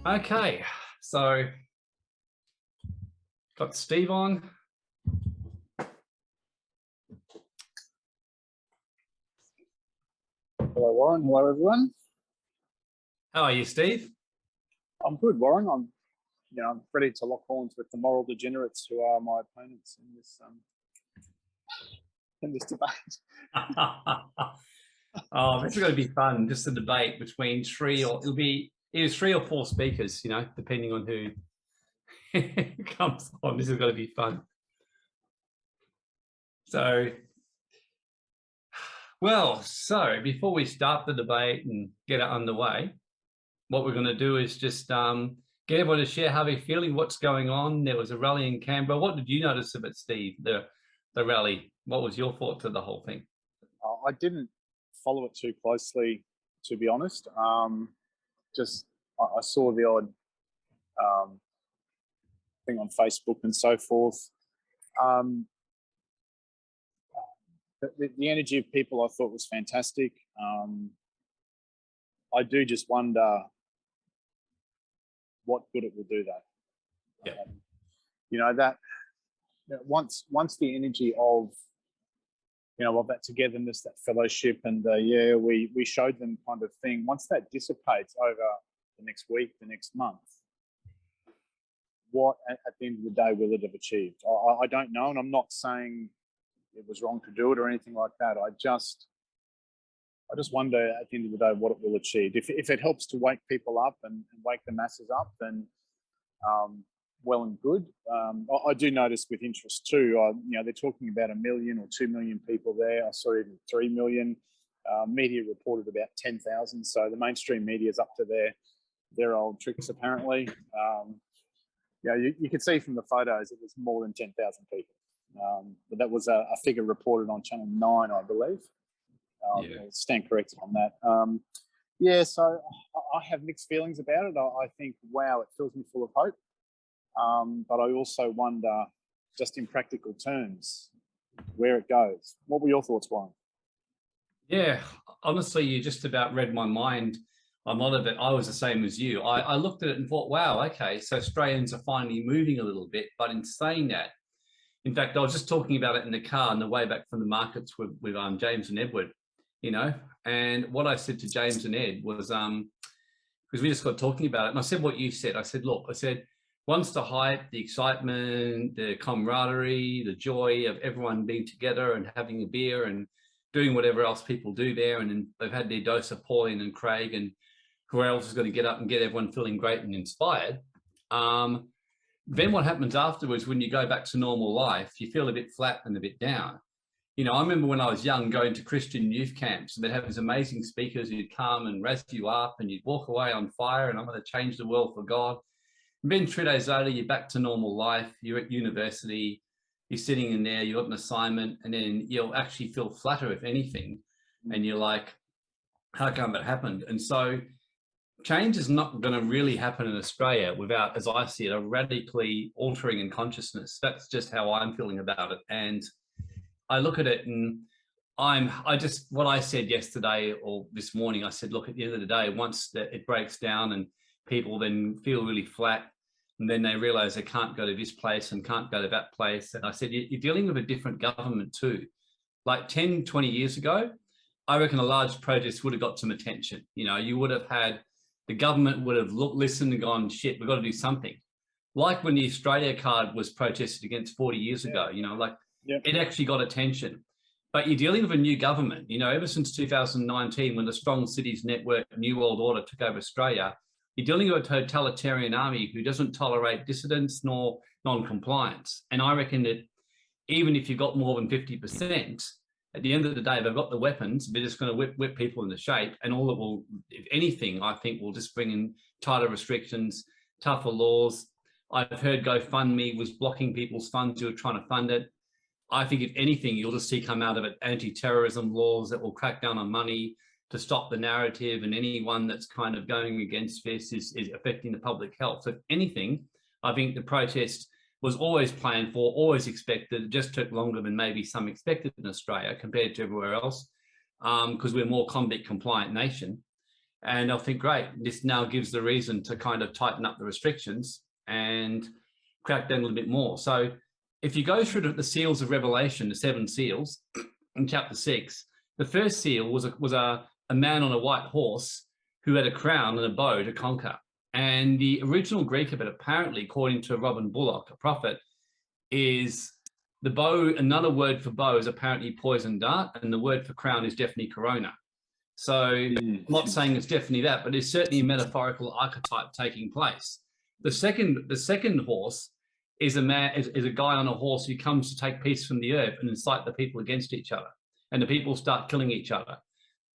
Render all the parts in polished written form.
Okay, so got Steve on. Hello, Warren. Hello, everyone. How are you, Steve? I'm good, Warren. I'm ready to lock horns with the moral degenerates who are my opponents in this debate. Oh, this is going to be fun. Just a debate between it'll be either 3 or 4 speakers, depending on who comes on. This is going to be fun. So before we start the debate and get it underway, what we're going to do is just get everyone to share how they're feeling, what's going on. There was a rally in Canberra. What did you notice of it, Steve, the rally? What was your thought to the whole thing? I didn't follow it too closely, to be honest. I saw the odd thing on Facebook and so forth. The energy of people I thought was fantastic. I do just wonder what good it will do that. Yeah. Once the energy of that togetherness, that fellowship, and we showed them kind of thing. Once that dissipates over the next week, the next month, what at the end of the day will it have achieved? I don't know, and I'm not saying it was wrong to do it or anything like that. I just wonder at the end of the day what it will achieve. If it helps to wake people up and wake the masses up, then well and good. I do notice with interest too. They're talking about 1 million or 2 million people there. I saw even 3 million. Media reported about 10,000. So the mainstream media is up to their old tricks apparently. You could see from the photos it was more than 10,000 people. But that was a figure reported on Channel 9, I believe. I'll stand corrected on that. So I have mixed feelings about it. I think, wow, it fills me full of hope. But I also wonder, just in practical terms, where it goes. What were your thoughts, Warren? Yeah, honestly, you just about read my mind on a lot of it. I was the same as you. I looked at it and thought, wow, okay, so Australians are finally moving a little bit. But in saying that, in fact, I was just talking about it in the car on the way back from the markets with James and Edward, and what I said to James and Ed was, because we just got talking about it, and I said what you said. I said, once the hype, the excitement, the camaraderie, the joy of everyone being together and having a beer and doing whatever else people do there, and then they've had their dose of Pauline and Craig and who else is going to get up and get everyone feeling great and inspired, then what happens afterwards when you go back to normal life, you feel a bit flat and a bit down. I remember when I was young going to Christian youth camps, and they'd have these amazing speakers who'd come and razz you up, and you'd walk away on fire, and I'm going to change the world for God. And then 3 days later, you're back to normal life. You're at university, you're sitting in there, you've got an assignment, and then you'll actually feel flatter, if anything. And you're like, how come it happened? And so change is not going to really happen in Australia without, as I see it, a radically altering in consciousness. That's just how I'm feeling about it. And I look at it and what I said yesterday or this morning, I said, look, at the end of the day, once it breaks down and people then feel really flat, and then they realize they can't go to this place and can't go to that place. And I said, you're dealing with a different government too. Like 10, 20 years ago, I reckon a large protest would have got some attention. You would have had, the government would have listened and gone, shit, we've got to do something. Like when the Australia card was protested against 40 years ago, it actually got attention. But you're dealing with a new government, ever since 2019, when the Strong Cities Network, New World Order took over Australia, you're dealing with a totalitarian army who doesn't tolerate dissidents nor non-compliance. And I reckon that even if you've got more than 50%, at the end of the day, they've got the weapons. They're just going to whip people into shape. And all it will, if anything, I think will just bring in tighter restrictions, tougher laws. I've heard GoFundMe was blocking people's funds who are trying to fund it. I think if anything, you'll just see come out of it anti-terrorism laws that will crack down on money to stop the narrative, and anyone that's kind of going against this is affecting the public health. So if anything, I think the protest was always planned for, always expected. It just took longer than maybe some expected in Australia compared to everywhere else, because we're a more combat compliant nation. And they'll think, great, this now gives the reason to kind of tighten up the restrictions and crack down a little bit more. So if you go through the seals of Revelation, the 7 seals in chapter 6, the first seal was a man on a white horse who had a crown and a bow to conquer. And the original Greek of it, apparently, according to Robin Bullock, a prophet, is the bow. Another word for bow is apparently poison dart, and the word for crown is definitely corona. So I'm not saying it's definitely that, but it's certainly a metaphorical archetype taking place. The second horse is a guy on a horse who comes to take peace from the earth and incite the people against each other, and the people start killing each other.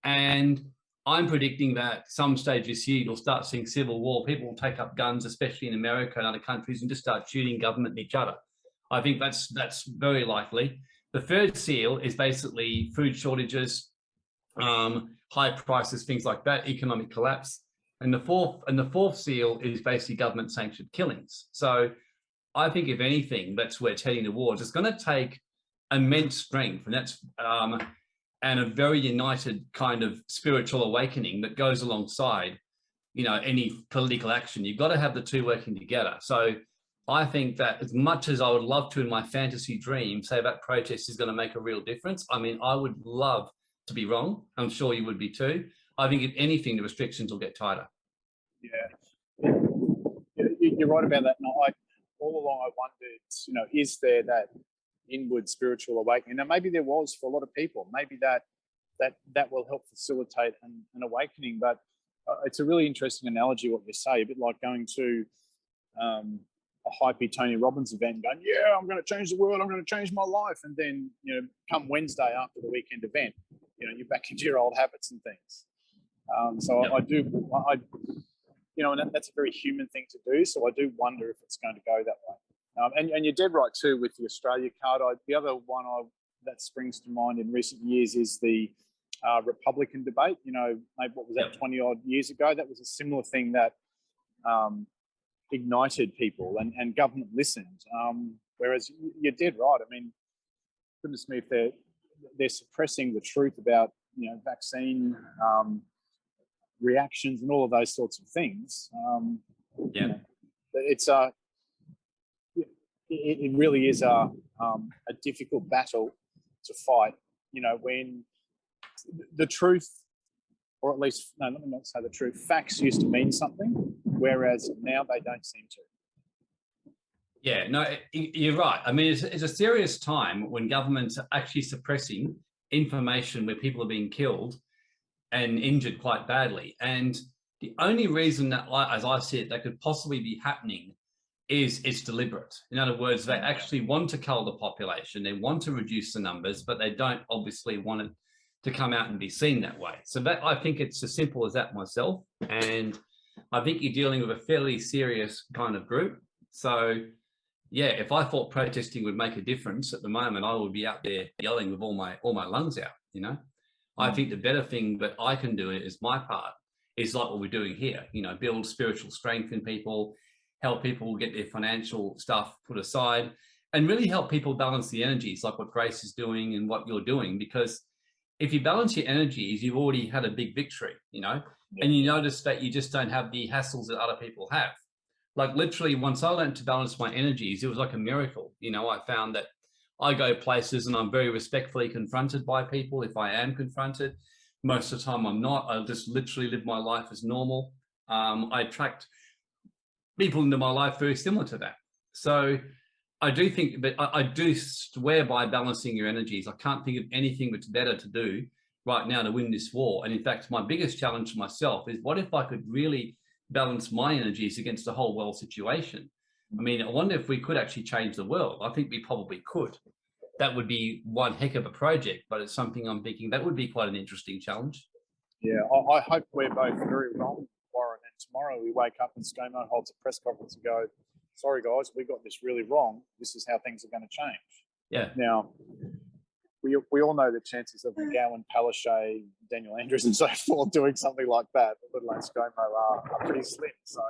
And I'm predicting that some stage this year you'll start seeing civil war. People will take up guns, especially in America and other countries, and just start shooting government and each other. I think that's very likely. The third seal is basically food shortages, high prices, things like that, economic collapse. And the fourth seal is basically government sanctioned killings. So I think if anything, that's where it's heading towards. It's going to take immense strength, and that's and a very united kind of spiritual awakening that goes alongside, any political action. You've got to have the two working together. So I think that as much as I would love to, in my fantasy dream, say that protest is going to make a real difference, I mean, I would love to be wrong. I'm sure you would be too. I think if anything, the restrictions will get tighter. Yeah, you're right about that. And all along I wondered, is there that inward spiritual awakening? Now, maybe there was for a lot of people. Maybe that will help facilitate an awakening. But it's a really interesting analogy what you say. A bit like going to a hypey Tony Robbins event, going, "Yeah, I'm going to change the world. I'm going to change my life," and then come Wednesday after the weekend event, you're back into your old habits and things. So yep. And that's a very human thing to do. So I do wonder if it's going to go that way. And you're dead right too with the Australia card. The other one that springs to mind in recent years is the Republican debate. Maybe what was that, 20 odd years ago? That was a similar thing that ignited people and government listened. Whereas you're dead right. I mean, goodness me, if they're suppressing the truth about vaccine reactions and all of those sorts of things. It's it really is a difficult battle to fight. When the truth, or at least no, let me not say the truth. Facts used to mean something, whereas now they don't seem to. Yeah, no, you're right. I mean, it's a serious time when governments are actually suppressing information where people are being killed and injured quite badly. And the only reason that, as I see it, that could possibly be happening is it's deliberate. In other words, they actually want to cull the population. They want to reduce the numbers, but they don't obviously want it to come out and be seen that way. So that, I think it's as simple as that myself. And I think you're dealing with a fairly serious kind of group. So yeah, if I thought protesting would make a difference at the moment, I would be out there yelling with all my lungs out, I think the better thing that I can do is my part is like what we're doing here, build spiritual strength in people, help people get their financial stuff put aside, and really help people balance the energies, like what Grace is doing and what you're doing. Because if you balance your energies, you've already had a big victory, and you notice that you just don't have the hassles that other people have. Like literally, once I learned to balance my energies, it was like a miracle. I found that I go places and I'm very respectfully confronted by people. If I am confronted, most of the time I'm not. I just literally live my life as normal. I attract people into my life very similar to that. So I do think, but I do swear by balancing your energies. I can't think of anything that's better to do right now to win this war. And in fact, my biggest challenge to myself is, what if I could really balance my energies against the whole world situation? I mean, I wonder if we could actually change the world. I think we probably could. That would be one heck of a project, but it's something I'm thinking that would be quite an interesting challenge. Yeah, I hope we're both very wrong, Warren, and tomorrow we wake up and ScoMo holds a press conference and go, "Sorry guys, we got this really wrong. This is how things are going to change." Yeah. Now, we all know the chances of McGowan, Palaszczuk, Daniel Andrews and so forth doing something like that, let alone ScoMo, are pretty slim. So,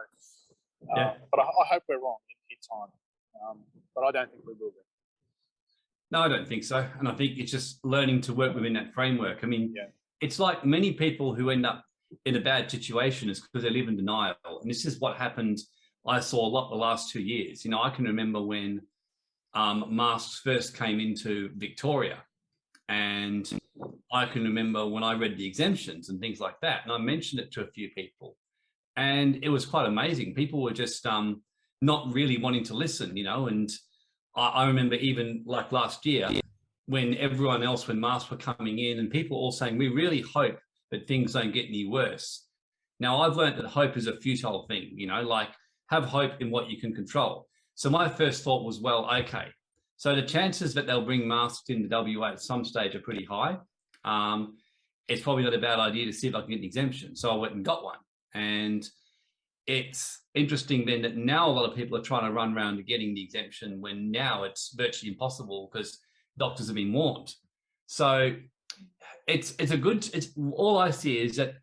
but I hope we're wrong in time. But I don't think we will be. No, I don't think so. And I think it's just learning to work within that framework. I mean, it's like many people who end up in a bad situation is because they live in denial. And this is what happened. I saw a lot the last 2 years. You know, I can remember when masks first came into Victoria, and I can remember when I read the exemptions and things like that. And I mentioned it to a few people, and it was quite amazing. People were just not really wanting to listen, you know. And I remember even like last year when everyone else, when masks were coming in, and people all saying, we really hope that things don't get any worse. Now, I've learned that hope is a futile thing, you know, like have hope in what you can control. So my first thought was, well, okay, so the chances that they'll bring masks into WA at some stage are pretty high. It's probably not a bad idea to see if I can get an exemption. So I went and got one. And it's interesting then that now a lot of people are trying to run around to getting the exemption when now it's virtually impossible because doctors have been warned. So it's all I see is that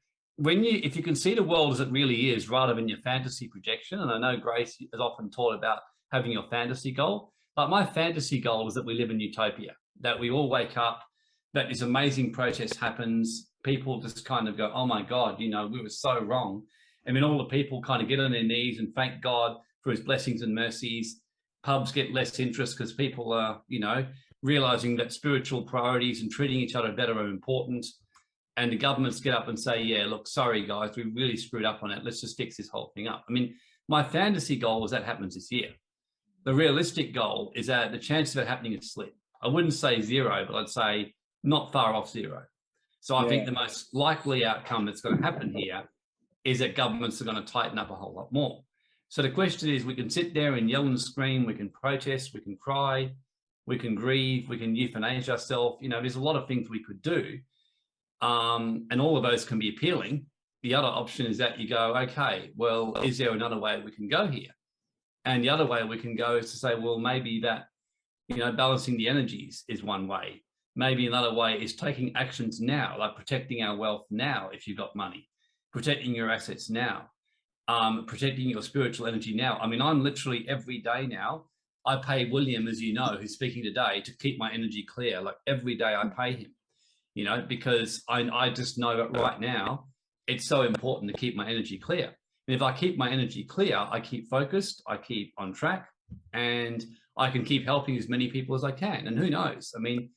if you can see the world as it really is rather than your fantasy projection, and I know Grace has often taught about having your fantasy goal, but my fantasy goal is that we live in utopia, that we all wake up, that this amazing protest happens, people just kind of go, oh my God, you know, we were so wrong. And then all the people kind of get on their knees and thank God for his blessings and mercies. Pubs get less interest because people are, you know, realizing that spiritual priorities and treating each other better are important. And the governments get up and say, yeah, look, sorry, guys, we really screwed up on it. Let's just fix this whole thing up. I mean, my fantasy goal is that happens this year. The realistic goal is that the chances of it happening is slim. I wouldn't say zero, but I'd say not far off zero. So I think the most likely outcome that's going to happen here is that governments are going to tighten up a whole lot more. So the question is, we can sit there and yell and scream, we can protest, we can cry, we can grieve, we can euthanize ourselves. You know, there's a lot of things we could do. And all of those can be appealing. The other option is that you go, okay, well, is there another way we can go here? And the other way we can go is to say, well, maybe that, you know, balancing the energies is one way. Maybe another way is taking actions now, like protecting our wealth now if you've got money, protecting your assets now, protecting your spiritual energy now. I mean, I'm literally every day now, I pay William, as you know, who's speaking today, to keep my energy clear. Like every day I pay him, you know, because I just know that right now it's so important to keep my energy clear. And if I keep my energy clear, I keep focused, I keep on track, and I can keep helping as many people as I can. And who knows? I mean,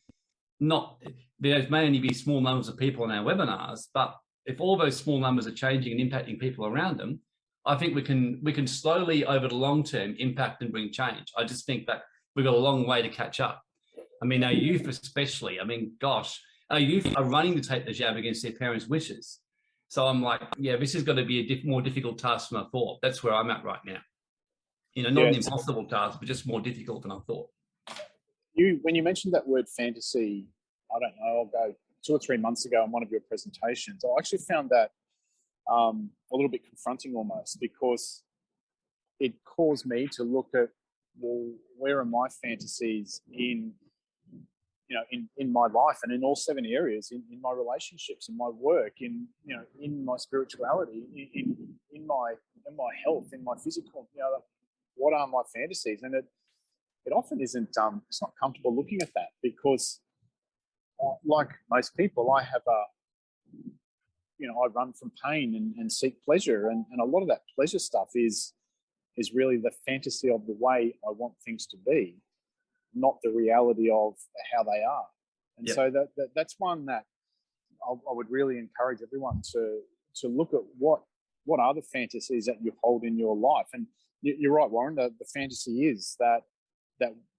there may only be small numbers of people in our webinars, but if all those small numbers are changing and impacting people around them, I think we can slowly over the long term impact and bring change. I just think that we've got a long way to catch up. I mean, our youth especially, I mean, gosh, our youth are running to take the jab against their parents' wishes. So I'm like, yeah, this is going to be a more difficult task than I thought. That's where I'm at right now. You know, not an impossible task, but just more difficult than I thought. When you mentioned that word fantasy, I don't know, I'll go 2 or 3 months ago in one of your presentations, I actually found that a little bit confronting almost, because it caused me to look at, well, where are my fantasies in my life and in all 7 areas, in my relationships, in my work, in my spirituality, in my health, in my physical, you know, what are my fantasies? And it often isn't, it's not comfortable looking at that, because like most people, I have I run from pain and seek pleasure. And a lot of that pleasure stuff is really the fantasy of the way I want things to be, not the reality of how they are. And so that's one that I would really encourage everyone to look at what are the fantasies that you hold in your life. And you're right, Warren, the fantasy is that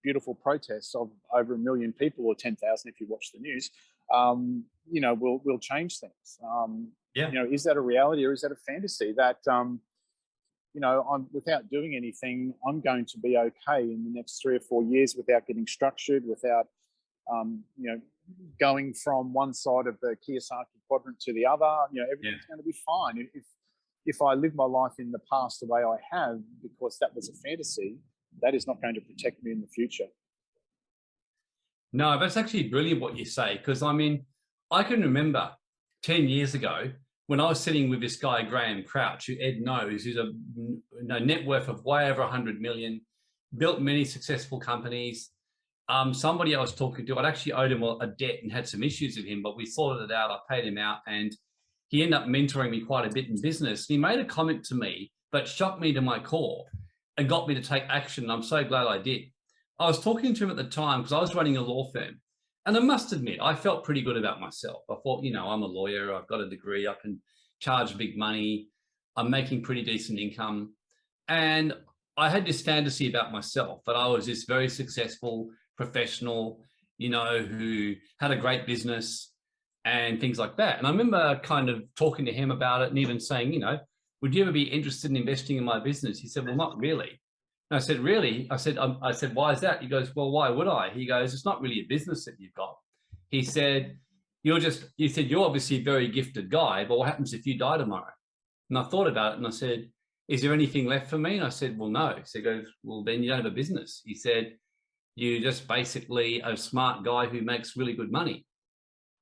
beautiful protest of over 1 million people, or 10,000 if you watch the news, will change things. Is that a reality, or is that a fantasy that, I'm without doing anything, I'm going to be okay in the next 3 or 4 years without getting structured, without, going from one side of the Kiyosaki quadrant to the other. Everything's going to be fine. If I live my life in the past the way I have, because that was a fantasy, that is not going to protect me in the future. No, that's actually brilliant what you say, because I mean, I can remember 10 years ago when I was sitting with this guy, Graham Crouch, who Ed knows, who's a net worth of way over 100 million, built many successful companies. Somebody I was talking to, I'd actually owed him a debt and had some issues with him, but we sorted it out. I paid him out, and he ended up mentoring me quite a bit in business. He made a comment to me that shocked me to my core and got me to take action. And I'm so glad I did. I was talking to him at the time because I was running a law firm. And I must admit, I felt pretty good about myself. I thought, you know, I'm a lawyer, I've got a degree, I can charge big money, I'm making pretty decent income. And I had this fantasy about myself that I was this very successful professional, you know, who had a great business and things like that. And I remember kind of talking to him about it and even saying, you know, would you ever be interested in investing in my business? He said, well, not really. And I said, really? I said, why is that? He goes, well, why would I? He goes, it's not really a business that you've got. He said, you said, you're obviously a very gifted guy, but what happens if you die tomorrow? And I thought about it and I said, is there anything left for me? And I said, well, no. So he goes, well, then you don't have a business. He said, you're just basically a smart guy who makes really good money.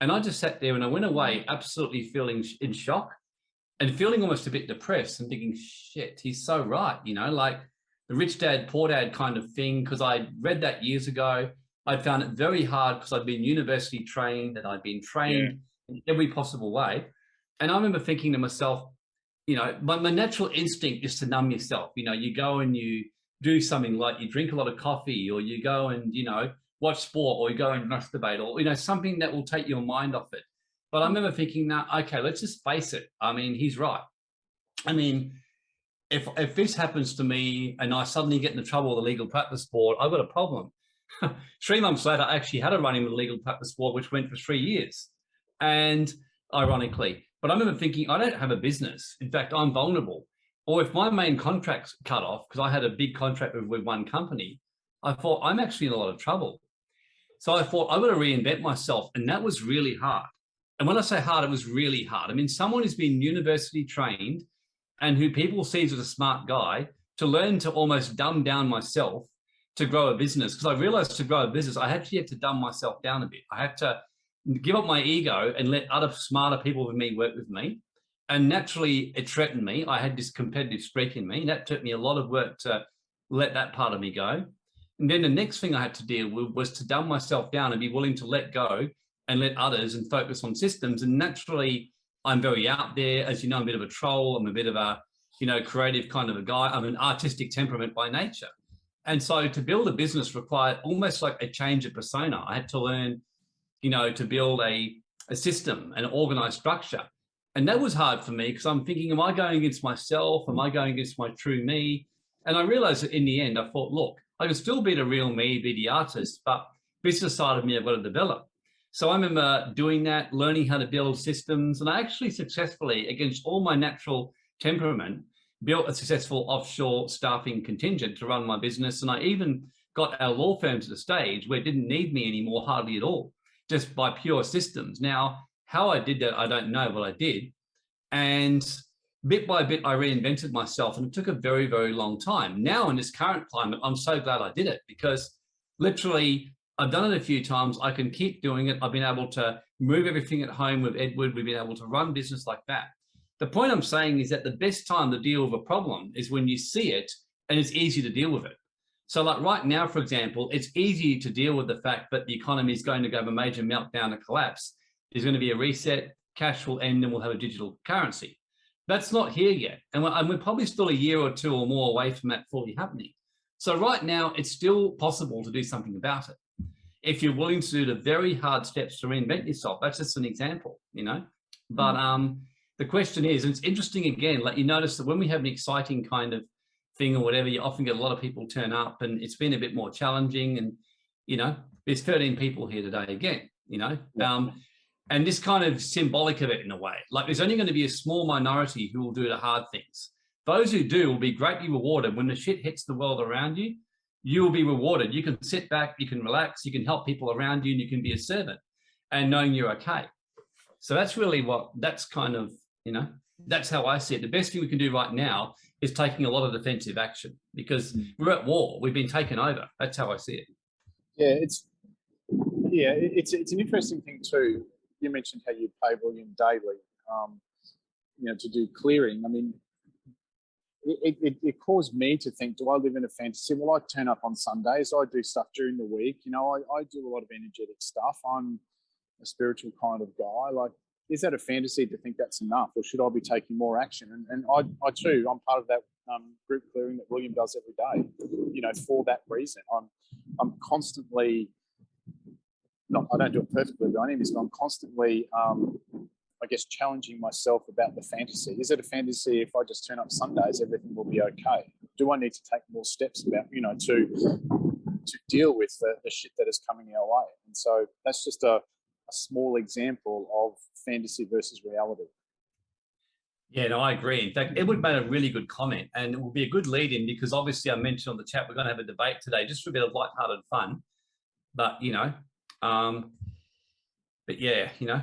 And I just sat there and I went away absolutely feeling in shock and feeling almost a bit depressed and thinking, shit, he's so right. You know, like the rich dad, poor dad kind of thing, because I read that years ago. I'd found it very hard because I'd been university trained and I'd been trained in every possible way. And I remember thinking to myself, you know, my natural instinct is to numb yourself. You know, you go and you do something like you drink a lot of coffee or you go and, you know, watch sport or you go and masturbate or, you know, something that will take your mind off it. But I remember thinking, now, okay, let's just face it. I mean, he's right. I mean, if this happens to me and I suddenly get into trouble with the Legal Practice Board, I've got a problem. 3 months later, I actually had a run-in with the Legal Practice Board, which went for 3 years. And ironically, but I remember thinking, I don't have a business. In fact, I'm vulnerable. Or if my main contract's cut off, because I had a big contract with one company, I thought I'm actually in a lot of trouble. So I thought I've got to reinvent myself. And that was really hard. And when I say hard, it was really hard. I mean, someone who's been university trained and who people see as a smart guy, to learn to almost dumb down myself to grow a business. Because I realized to grow a business, I actually had to dumb myself down a bit. I had to give up my ego and let other smarter people than me work with me. And naturally, it threatened me. I had this competitive streak in me. And that took me a lot of work to let that part of me go. And then the next thing I had to deal with was to dumb myself down and be willing to let go and let others and focus on systems. And naturally, I'm very out there. As you know, I'm a bit of a troll. I'm a bit of a, you know, creative kind of a guy. I'm an artistic temperament by nature. And so to build a business required almost like a change of persona. I had to learn, you know, to build a system, an organized structure. And that was hard for me because I'm thinking, am I going against myself? Am I going against my true me? And I realized that in the end, I thought, look, I can still be the real me, be the artist, but business side of me I've got to develop. So I remember doing that, learning how to build systems. And I actually successfully, against all my natural temperament, built a successful offshore staffing contingent to run my business. And I even got our law firm to the stage where it didn't need me anymore, hardly at all, just by pure systems. Now, how I did that, I don't know, but I did. And bit by bit, I reinvented myself, and it took a very, very long time. Now, in this current climate, I'm so glad I did it because literally I've done it a few times. I can keep doing it. I've been able to move everything at home with Edward. We've been able to run business like that. The point I'm saying is that the best time to deal with a problem is when you see it and it's easy to deal with it. So like right now, for example, it's easy to deal with the fact that the economy is going to go have a major meltdown and collapse. There's going to be a reset, cash will end, and we'll have a digital currency. That's not here yet. And we're probably still a year or two or more away from that fully happening. So right now, it's still possible to do something about it. If you're willing to do the very hard steps to reinvent yourself, that's just an example, you know. But the question is, and it's interesting again, like you notice that when we have an exciting kind of thing or whatever, you often get a lot of people turn up, and it's been a bit more challenging. And, you know, there's 13 people here today again, you know. And this kind of symbolic of it in a way, like there's only going to be a small minority who will do the hard things. Those who do will be greatly rewarded. When the shit hits the world around you, you will be rewarded. You can sit back, you can relax, you can help people around you, and you can be a servant and knowing you're okay. So that's really that's kind of, you know, that's how I see it. The best thing we can do right now is taking a lot of defensive action because we're at war. We've been taken over. That's how I see it. Yeah, it's an interesting thing too. You mentioned how you pay William daily, you know, to do clearing. I mean, it caused me to think, do I live in a fantasy? Well, I turn up on Sundays. I do stuff during the week. You know, I do a lot of energetic stuff. I'm a spiritual kind of guy. Like, is that a fantasy to think that's enough, or should I be taking more action? And I too, I'm part of that group clearing that William does every day. You know, for that reason, I'm constantly not. I don't do it perfectly by any means, but I'm constantly, I guess, challenging myself about the fantasy. Is it a fantasy if I just turn up Sundays, everything will be okay? Do I need to take more steps about, you know, to deal with the shit that is coming our way? And so that's just a small example of fantasy versus reality. Yeah, no, I agree. In fact, Edward made a really good comment, and it will be a good lead in because obviously I mentioned on the chat we're going to have a debate today just for a bit of lighthearted fun. But, you know, but yeah, you know,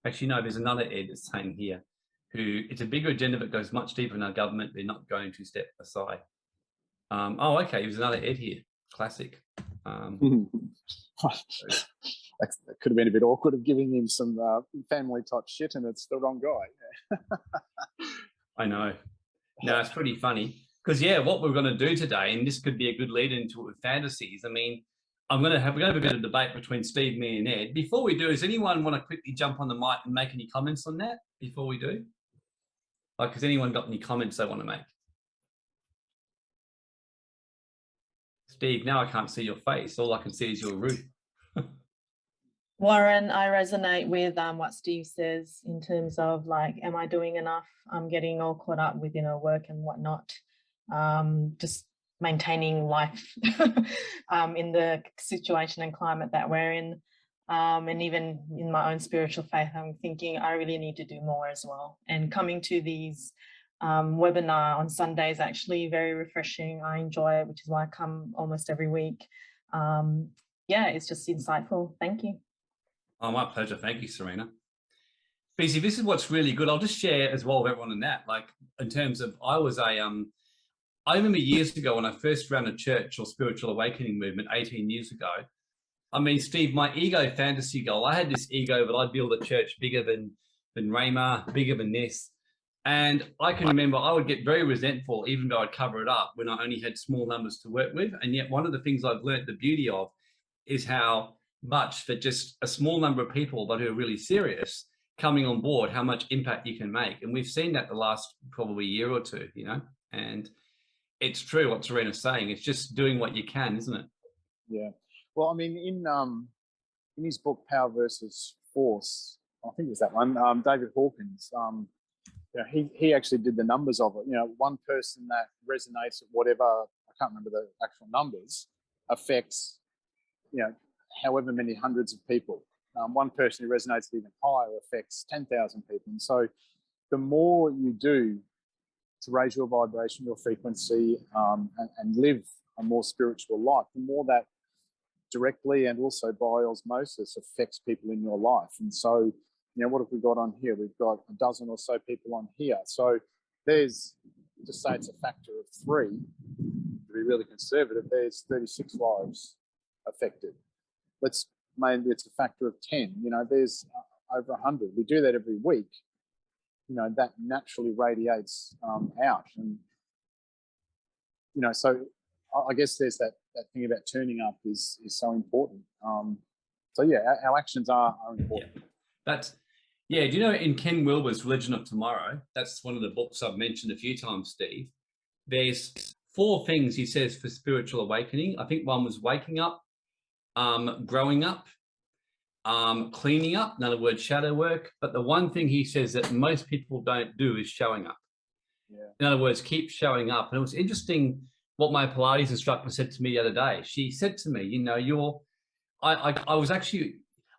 actually, no, there's another Ed that's saying here who it's a bigger agenda that goes much deeper in our government. They're not going to step aside. Oh, okay. There's another Ed here. Classic. That could have been a bit awkward of giving him some family type shit, and it's the wrong guy. I know. No, it's pretty funny because yeah, what we're going to do today, and this could be a good lead into it with fantasies. I mean, we're going to have a bit of debate between Steve, me, and Ed. Before we do, does anyone want to quickly jump on the mic and make any comments on that before we do? Like, has anyone got any comments they want to make? Steve, now I can't see your face. All I can see is your roof. Warren, I resonate with what Steve says in terms of like, am I doing enough? I'm getting all caught up with, you know, work and whatnot. Just maintaining life in the situation and climate that we're in. And even in my own spiritual faith, I'm thinking I really need to do more as well. And coming to these webinar on Sundays, actually very refreshing. I enjoy it, which is why I come almost every week. Yeah, it's just insightful. Thank you. Oh, my pleasure. Thank you, Serena. Beezy, this is what's really good. I'll just share as well with everyone in that. Like in terms of, I remember years ago when I first ran a church or spiritual awakening movement 18 years ago. I mean, Steve, my ego fantasy goal, I had this ego that I'd build a church bigger than Rayma, bigger than this. And I can remember I would get very resentful, even though I'd cover it up when I only had small numbers to work with. And yet one of the things I've learned the beauty of is how much for just a small number of people, but who are really serious coming on board, how much impact you can make. And we've seen that the last probably year or two, you know, and it's true what Serena's saying. It's just doing what you can, isn't it? Yeah. Well, I mean, in his book, Power versus Force, I think it was that one, David Hawkins, you know, he actually did the numbers of it. You know, one person that resonates at whatever, I can't remember the actual numbers, affects, you know, however many hundreds of people. One person who resonates even higher affects 10,000 people. And so the more you do to raise your vibration, your frequency, and live a more spiritual life, the more that directly and also by osmosis affects people in your life. And so, you know, what have we got on here? We've got a dozen or so people on here. So there's, just say it's a factor of 3, to be really conservative, there's 36 lives affected. Maybe it's a factor of 10, you know, there's over 100. We do that every week, you know, that naturally radiates out. And, you know, so I guess there's that thing about turning up is so important. So yeah, our actions are important. Yeah. Do you know in Ken Wilber's Religion of Tomorrow, that's one of the books I've mentioned a few times, Steve, there's 4 things he says for spiritual awakening. I think one was waking up, growing up, cleaning up, in other words, shadow work. But the one thing he says that most people don't do is showing up. Yeah. In other words, keep showing up. And it was interesting what my Pilates instructor said to me the other day. She said to me, you know, I was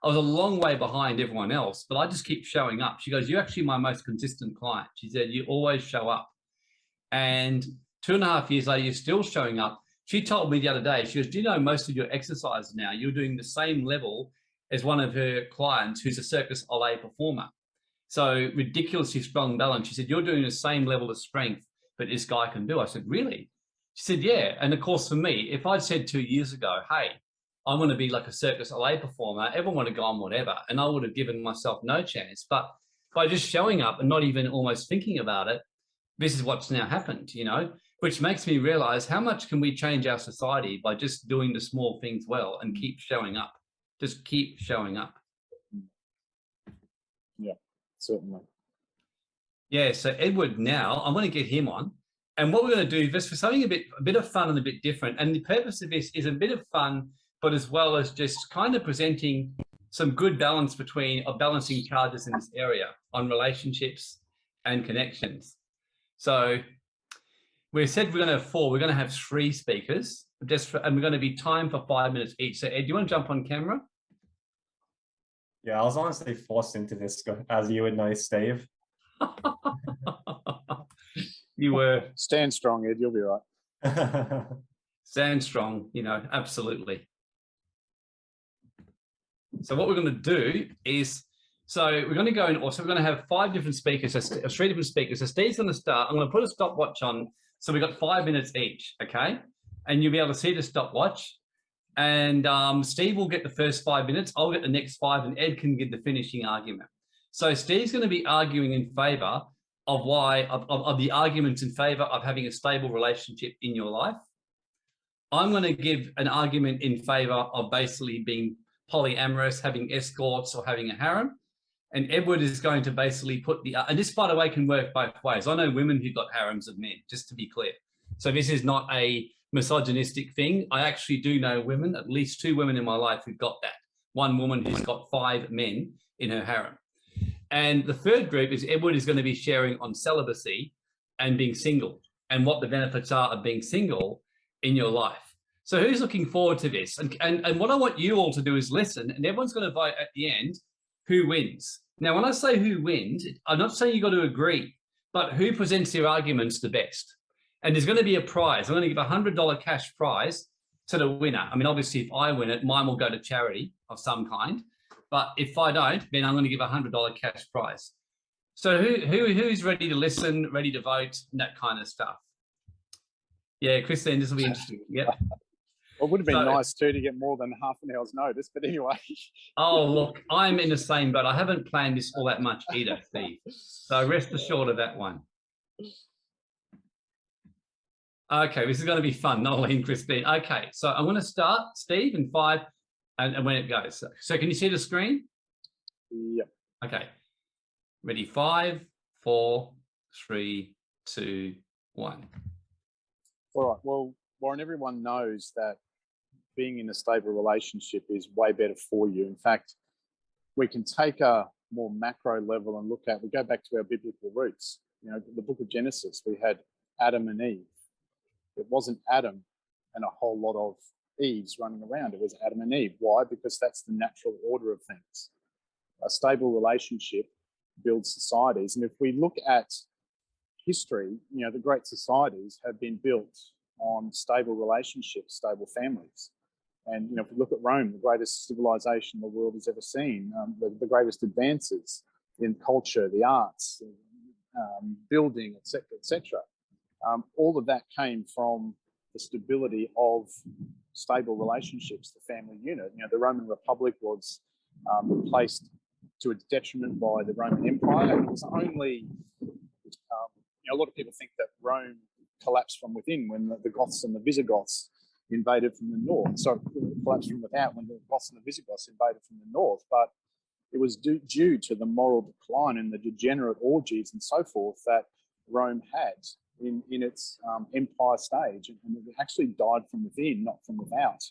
a long way behind everyone else, but I just keep showing up. She goes, you're actually my most consistent client. She said, you always show up. And 2.5 years later, you're still showing up. She told me the other day, she goes, do you know most of your exercise now, you're doing the same level as one of her clients who's a Circus LA performer. So ridiculously strong balance. She said, you're doing the same level of strength that this guy can do. I said, really? She said, yeah. And of course, for me, if I'd said 2 years ago, hey, I want to be like a Circus LA performer, everyone would have gone whatever. And I would have given myself no chance. But by just showing up and not even almost thinking about it, this is what's now happened, you know, which makes me realize how much can we change our society by just doing the small things well and keep showing up. Just keep showing up. certainly. Yeah, so Edward, now I'm going to get him on. And what we're going to do, just for something a bit of fun and a bit different. And the purpose of this is a bit of fun, but as well as just kind of presenting some good balance between balancing charges in this area on relationships and connections. So we said we're going to have 4. We're going to have 3 speakers, and we're going to be timed for 5 minutes each. So Ed, do you want to jump on camera? Yeah, I was honestly forced into this, as you would know, Steve. You were. Stand strong, Ed. You'll be right. Stand strong, absolutely. So what we're going to do is, so we're going to go in, also we're going to have 5 different speakers, so 3 different speakers. So Steve's going to start. I'm going to put a stopwatch on. So we've got 5 minutes each, okay? And you'll be able to see the stopwatch. And Steve will get the first 5 minutes. I'll get the next 5, and Ed can give the finishing argument. So Steve's going to be arguing in favour of the arguments in favour of having a stable relationship in your life. I'm going to give an argument in favour of basically being polyamorous, having escorts, or having a harem. And Edward is going to basically put and this, by the way, can work both ways. I know women who've got harems of men, just to be clear. So this is not a misogynistic thing. I actually do know women, at least 2 women in my life who've got that. One woman who's got 5 men in her harem. And the third group is Edward is going to be sharing on celibacy and being single and what the benefits are of being single in your life. So who's looking forward to this? And what I want you all to do is listen, and everyone's going to vote at the end who wins. Now, when I say who wins, I'm not saying you've got to agree, but who presents their arguments the best. And there's going to be a prize. I'm going to give a $100 cash prize to the winner. I mean, obviously, if I win it, mine will go to charity of some kind. But if I don't, then I'm going to give a $100 cash prize. So who's ready to listen, ready to vote, and that kind of stuff? Yeah, Christine, this will be interesting. Yep. It would have been nice too to get more than half an hour's notice, but anyway. Oh, look, I'm in the same boat. I haven't planned this all that much either, Steve. So rest assured of that one. Okay, this is going to be fun, Noeline, Christine. Okay, so I'm going to start, Steve, in 5, and when it goes. So can you see the screen? Yep. Okay. Ready? 5, 4, 3, 2, 1. All right. Well, Warren, everyone knows that being in a stable relationship is way better for you. In fact, we can take a more macro level and we go back to our biblical roots. The book of Genesis, we had Adam and Eve. It wasn't Adam and a whole lot of Eves running around. It was Adam and Eve. Why? Because that's the natural order of things. A stable relationship builds societies. And if we look at history, the great societies have been built on stable relationships, stable families. And, if we look at Rome, the greatest civilization the world has ever seen, the greatest advances in culture, the arts, building, etc., etc. All of that came from the stability of stable relationships, the family unit. The Roman Republic was replaced to its detriment by the Roman Empire. And it was only, a lot of people think that Rome collapsed from within when the Goths and the Visigoths invaded from the north. So it collapsed from without when the Goths and the Visigoths invaded from the north. But it was due to the moral decline and the degenerate orgies and so forth that Rome had in its empire stage. And it actually died from within, not from without.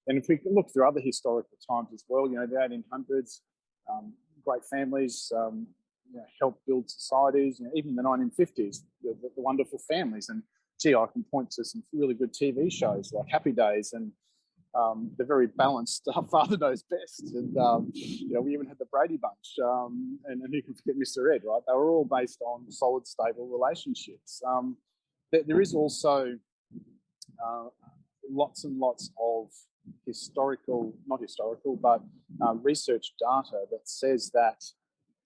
And if we can look through other historical times as well, the 1800s, great families helped build societies, even the 1950s, the wonderful families. And gee, I can point to some really good TV shows like Happy Days and the very balanced Father Knows Best. And, we even had the Brady Bunch and who can forget Mr. Ed, right? They were all based on solid, stable relationships. There is also lots and lots of research data that says that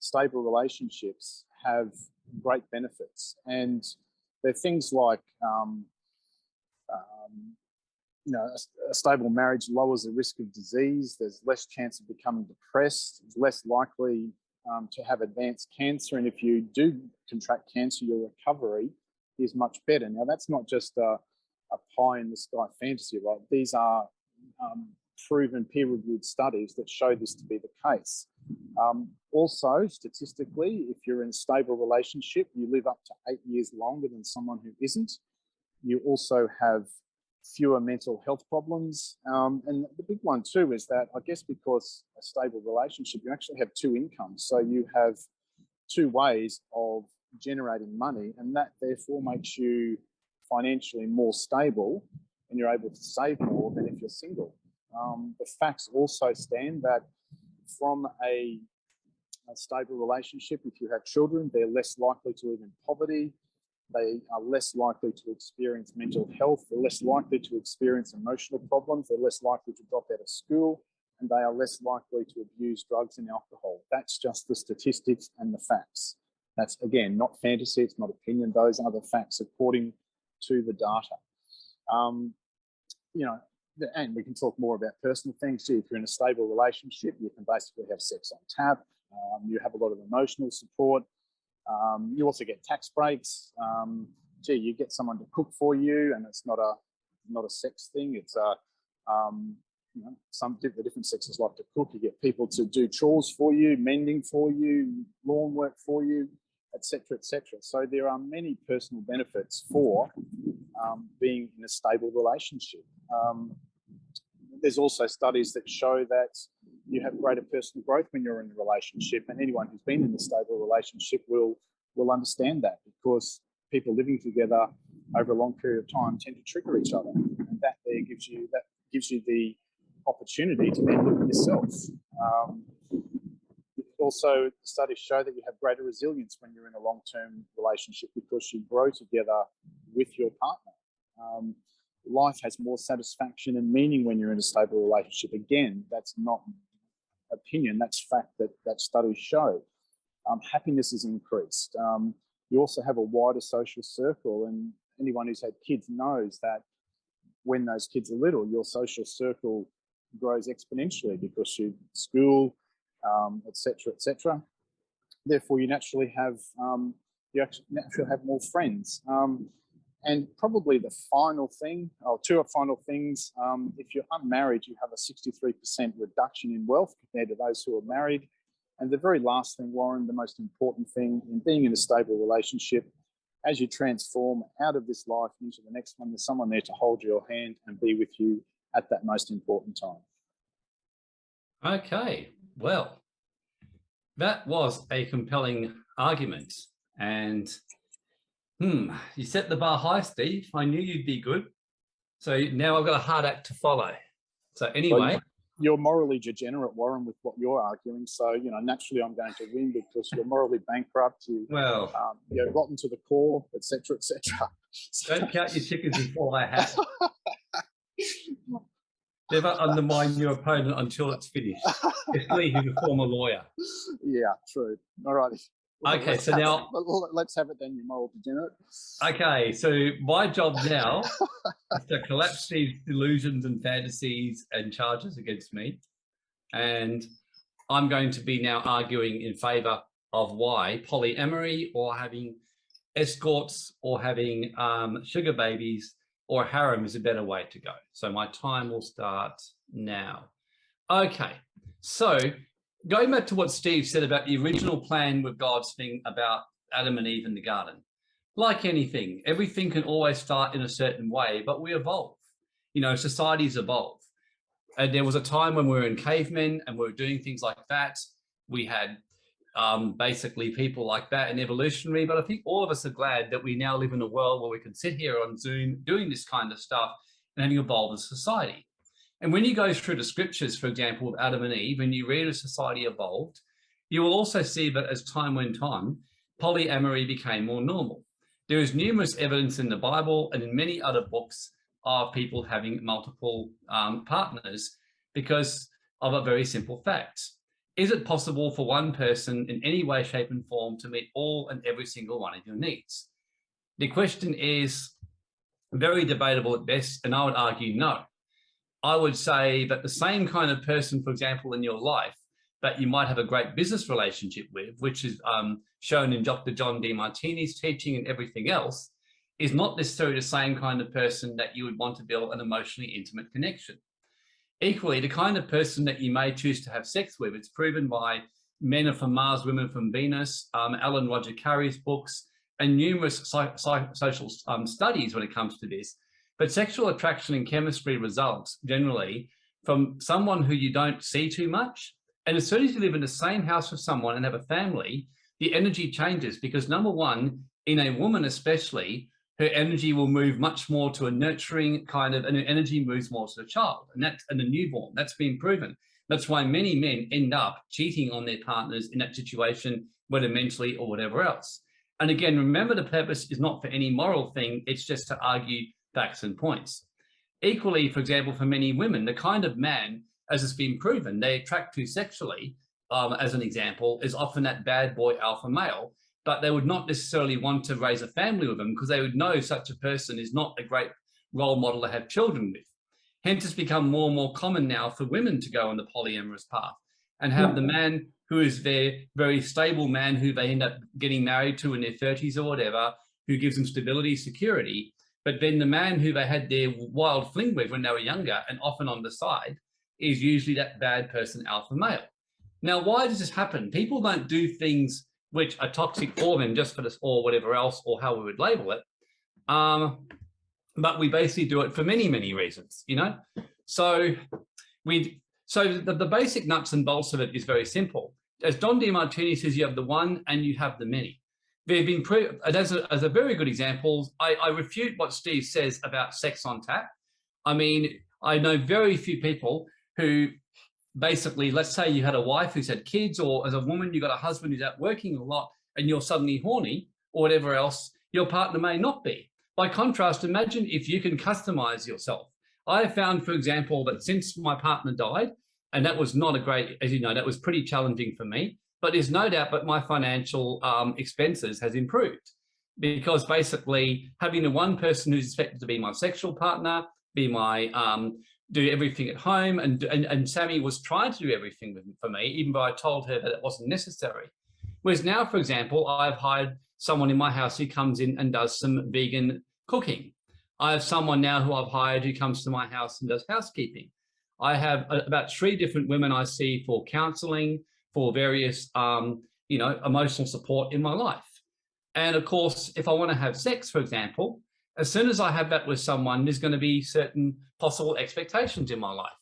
stable relationships have great benefits. And they're things like, a stable marriage lowers the risk of disease. There's less chance of becoming depressed. It's less likely to have advanced cancer. And if you do contract cancer, your recovery is much better. Now, that's not just a pie in the sky fantasy, right? These are proven peer-reviewed studies that show this to be the case. Also, statistically, if you're in a stable relationship, you live up to 8 years longer than someone who isn't. You also have fewer mental health problems. And the big one too is that, I guess, because a stable relationship, you actually have two incomes. So you have two ways of generating money, and that therefore makes you financially more stable, and you're able to save more than if you're single. The facts also stand that from a stable relationship, if you have children, they're less likely to live in poverty. They are less likely to experience mental health. They're less likely to experience emotional problems. They're less likely to drop out of school, and they are less likely to abuse drugs and alcohol. That's just the statistics and the facts. That's, again, not fantasy. It's not opinion. Those are the facts according to the data. You know, and we can talk more about personal things too. If you're in a stable relationship, you can basically have sex on tap. You have a lot of emotional support. You also get tax breaks. You get someone to cook for you, and it's not a sex thing. It's you know, the different sexes like to cook. You get people to do chores for you, mending for you, lawn work for you, etc., etc. So there are many personal benefits for being in a stable relationship. There's also studies that show that you have greater personal growth when you're in a relationship, and anyone who's been in a stable relationship will understand that, because people living together over a long period of time tend to trigger each other, and that gives you the opportunity to then look at yourself. Also, studies show that you have greater resilience when you're in a long-term relationship, because you grow together with your partner. Life has more satisfaction and meaning when you're in a stable relationship. Again, that's not opinion, that's fact that studies show. Happiness is increased. You also have a wider social circle, and anyone who's had kids knows that when those kids are little, your social circle grows exponentially because you school, etc., etc. Therefore, you naturally have more friends. And probably the final thing, or two final things, if you're unmarried, you have a 63% reduction in wealth compared to those who are married. And the very last thing, Warren, the most important thing in being in a stable relationship, as you transform out of this life into the next one, there's someone there to hold your hand and be with you at that most important time. Okay, well, that was a compelling argument. And you set the bar high, Steve. I knew you'd be good. So now I've got a hard act to follow. So anyway. Well, you're morally degenerate, Warren, with what you're arguing. So, you know, naturally I'm going to win because you're morally bankrupt. You're rotten to the core, etc., etc. Don't count your chickens before I hatch. Never undermine your opponent until it's finished. Especially who's a former lawyer. Yeah, true. All righty. Okay, so now let's have it then, you moral degenerate. Okay, so my job now is to collapse these delusions and fantasies and charges against me, and I'm going to be now arguing in favour of why polyamory, or having escorts, or having sugar babies, or harem is a better way to go. So my time will start now. Okay, so going back to what Steve said about the original plan with God's thing about Adam and Eve in the garden, like anything, everything can always start in a certain way, but we evolve. You know, societies evolve. And there was a time when we were in cavemen and we were doing things like that. We had basically people like that in evolutionary, but I think all of us are glad that we now live in a world where we can sit here on Zoom doing this kind of stuff and having evolved as society. And when you go through the scriptures, for example, of Adam and Eve, and you read as society evolved, you will also see that as time went on, polyamory became more normal. There is numerous evidence in the Bible and in many other books of people having multiple partners because of a very simple fact. Is it possible for one person in any way, shape, and form to meet all and every single one of your needs? The question is very debatable at best, and I would argue no. I would say that the same kind of person, for example, in your life that you might have a great business relationship with, which is shown in Dr. John Demartini's teaching and everything else, is not necessarily the same kind of person that you would want to build an emotionally intimate connection. Equally, the kind of person that you may choose to have sex with, it's proven by Men Are From Mars, Women From Venus, Alan Roger Carey's books, and numerous social studies when it comes to this. But sexual attraction and chemistry results generally from someone who you don't see too much. And as soon as you live in the same house with someone and have a family, the energy changes because, number one, in a woman especially, her energy will move much more to a nurturing kind of, and her energy moves more to the child and the newborn. That's been proven. That's why many men end up cheating on their partners in that situation, whether mentally or whatever else. And again, remember, the purpose is not for any moral thing. It's just to argue facts and points. Equally, for example, for many women, the kind of man, as has been proven, they attract to sexually, as an example, is often that bad boy alpha male, but they would not necessarily want to raise a family with them because they would know such a person is not a great role model to have children with. Hence, it's become more and more common now for women to go on the polyamorous path and have the man who is their very stable man who they end up getting married to in their 30s or whatever, who gives them stability, security. But then the man who they had their wild fling with when they were younger and often on the side is usually that bad person alpha male. Now, why does this happen? People don't do things which are toxic for them just for this or whatever else, or how we would label it. But we basically do it for many, many reasons, you know? So the basic nuts and bolts of it is very simple. As Don DeMartini says, you have the one and you have the many. They've been as a very good example, I refute what Steve says about sex on tap. I mean, I know very few people who basically, let's say you had a wife who's had kids, or as a woman, you got a husband who's out working a lot and you're suddenly horny or whatever else, your partner may not be. By contrast, imagine if you can customize yourself. I have found, for example, that since my partner died, and that was not a great, as you know, that was pretty challenging for me, but there's no doubt that my financial expenses has improved because basically having the one person who's expected to be my sexual partner, be my, do everything at home, and Sammy was trying to do everything for me, even though I told her that it wasn't necessary. Whereas now, for example, I've hired someone in my house who comes in and does some vegan cooking. I have someone now who I've hired who comes to my house and does housekeeping. I have about 3 different women I see for counseling, for various, emotional support in my life. And of course, if I want to have sex, for example, as soon as I have that with someone, there's going to be certain possible expectations in my life.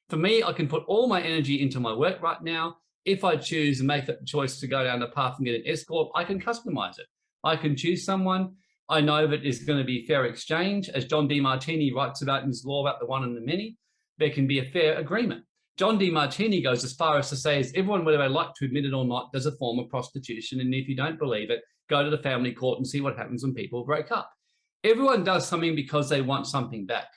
For me, I can put all my energy into my work right now. If I choose and make that choice to go down the path and get an escort, I can customize it. I can choose someone. I know that it's going to be fair exchange. As John DeMartini writes about in his law about the one and the many, there can be a fair agreement. John DeMartini goes as far as to say, is everyone, whether they like to admit it or not, does a form of prostitution. And if you don't believe it, go to the family court and see what happens when people break up. Everyone does something because they want something back.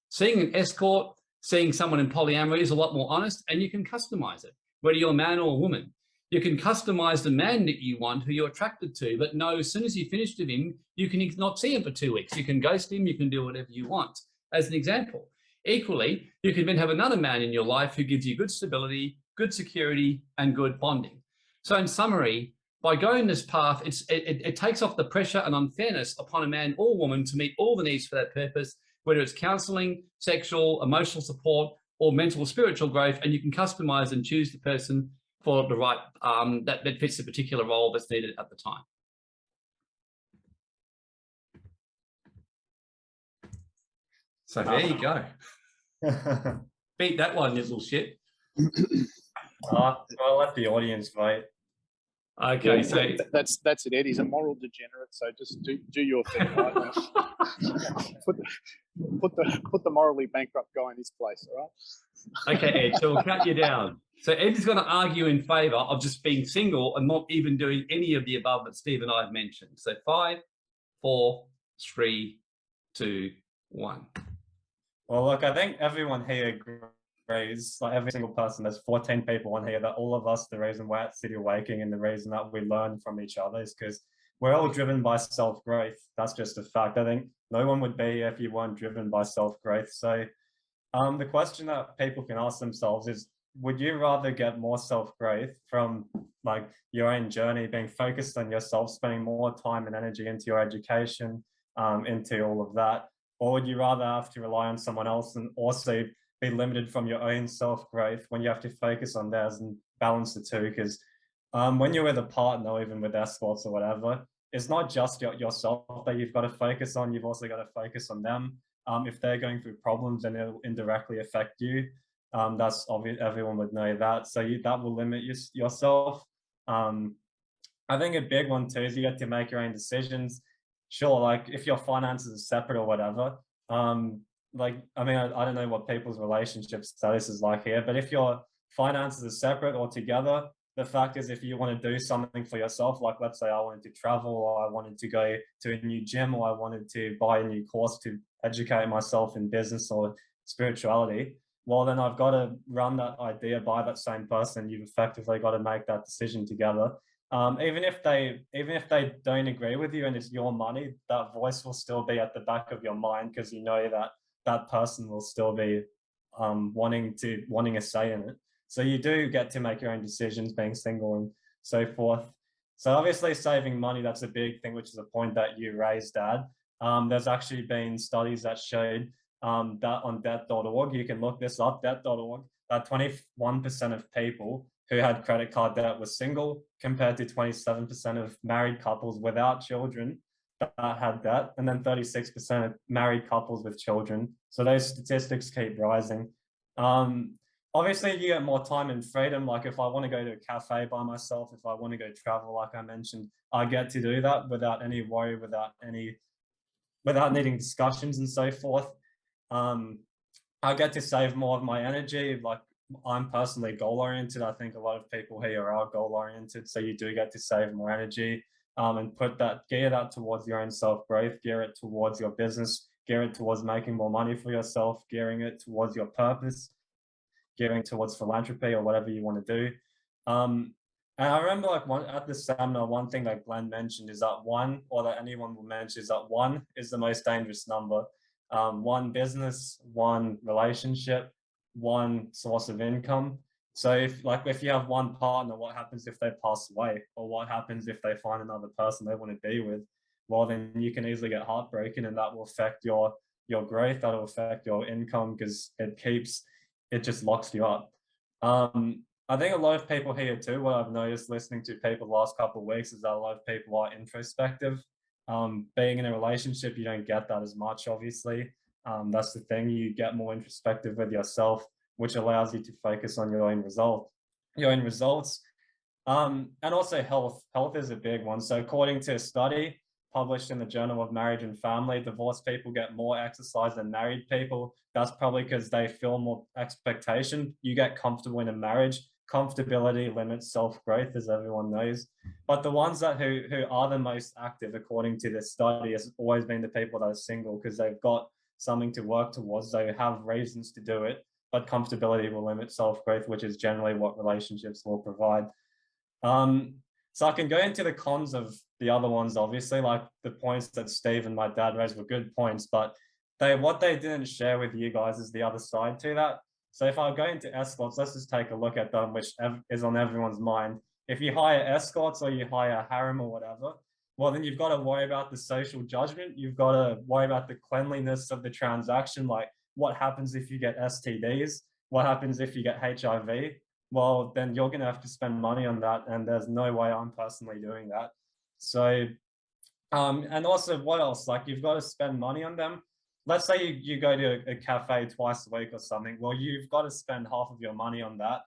Seeing an escort, seeing someone in polyamory is a lot more honest, and you can customize it, whether you're a man or a woman. You can customize the man that you want, who you're attracted to, but know as soon as you finish with him, you can not see him for 2 weeks. You can ghost him, you can do whatever you want, as an example. Equally, you can then have another man in your life who gives you good stability, good security, and good bonding. So in summary, by going this path, it takes off the pressure and unfairness upon a man or woman to meet all the needs for that purpose, whether it's counseling, sexual, emotional support, or mental or spiritual growth, and you can customize and choose the person for the right, that fits the particular role that's needed at the time. So there you go. Beat that one, you little shit. I'll let the audience vote. Okay, Yeah, so that's it, Ed. He's a moral degenerate, so just do your thing, right? put the morally bankrupt guy in his place, all right? okay, Ed, so we'll cut you down. So Ed is going to argue in favour of just being single and not even doing any of the above that Steve and I have mentioned. So 5, 4, 3, 2, 1. Well, look, I think everyone here agrees, like every single person, there's 14 people on here, that all of us, the reason we're at City Awakening and the reason that we learn from each other is because we're all driven by self-growth. That's just a fact. I think no one would be here if you weren't driven by self-growth. So the question that people can ask themselves is, would you rather get more self-growth from like your own journey, being focused on yourself, spending more time and energy into your education, into all of that? Or would you rather have to rely on someone else and also be limited from your own self-growth when you have to focus on theirs and balance the two. Because when you're with a partner, or even with escorts or whatever, it's not just yourself that you've got to focus on, you've also got to focus on them. If they're going through problems, then it'll indirectly affect you. That's obvious, everyone would know that. So that will limit yourself. I think a big one too is you get to make your own decisions. Sure, like if your finances are separate or whatever, like, I mean, I don't know what people's relationship status is like here, but if your finances are separate or together, the fact is if you want to do something for yourself, like let's say I wanted to travel, or I wanted to go to a new gym, or I wanted to buy a new course to educate myself in business or spirituality, well, then I've got to run that idea by that same person. You've effectively got to make that decision together. Even if they don't agree with you and it's your money, that voice will still be at the back of your mind, because you know that that person will still be wanting a say in it. So you do get to make your own decisions, being single and so forth. So obviously saving money, that's a big thing, which is a point that you raised, Dad. There's actually been studies that showed that on debt.org, you can look this up, debt.org, that 21% of people who had credit card debt were single, compared to 27% of married couples without children that had debt, and then 36% of married couples with children. So those statistics keep rising. Obviously, you get more time and freedom. Like if I want to go to a cafe by myself, if I want to go travel, like I mentioned, I get to do that without any worry, without needing discussions and so forth. I get to save more of my energy. Like I'm personally goal oriented. I think a lot of people here are goal oriented. So you do get to save more energy and gear that towards your own self growth, gear it towards your business, gear it towards making more money for yourself, gearing it towards your purpose, gearing towards philanthropy or whatever you want to do. And I remember like at the seminar, one thing that Glenn mentioned is that that anyone will mention is that 1 is the most dangerous number. 1 business, 1 relationship, 1 source of income. So if you have 1 partner, what happens if they pass away? Or what happens if they find another person they want to be with? Well, then you can easily get heartbroken, and that will affect your growth, that will affect your income, because it just locks you up. I think a lot of people here too, what I've noticed listening to people the last couple of weeks, is that a lot of people are introspective. Being in a relationship, you don't get that as much, obviously. That's the thing, you get more introspective with yourself, which allows you to focus on your own results. And also health. Health is a big one. So according to a study published in the Journal of Marriage and Family, divorced people get more exercise than married people. That's probably because they feel more expectation. You get comfortable in a marriage. Comfortability limits self-growth, as everyone knows. But the ones who are the most active, according to this study, has always been the people that are single, because they've got something to work towards. They have reasons to do it, but comfortability will limit self-growth, which is generally what relationships will provide. So I can go into the cons of the other ones, obviously, like the points that Steve and my dad raised were good points, but what they didn't share with you guys is the other side to that. So if I go into escorts, let's just take a look at them, which is on everyone's mind. If you hire escorts or you hire a harem or whatever, well, then you've got to worry about the social judgment. You've got to worry about the cleanliness of the transaction. Like what happens if you get STDs? What happens if you get HIV? Well, then you're going to have to spend money on that. And there's no way I'm personally doing that. So, and also what else? Like you've got to spend money on them. Let's say you go to a cafe twice a week or something. Well, you've got to spend half of your money on that.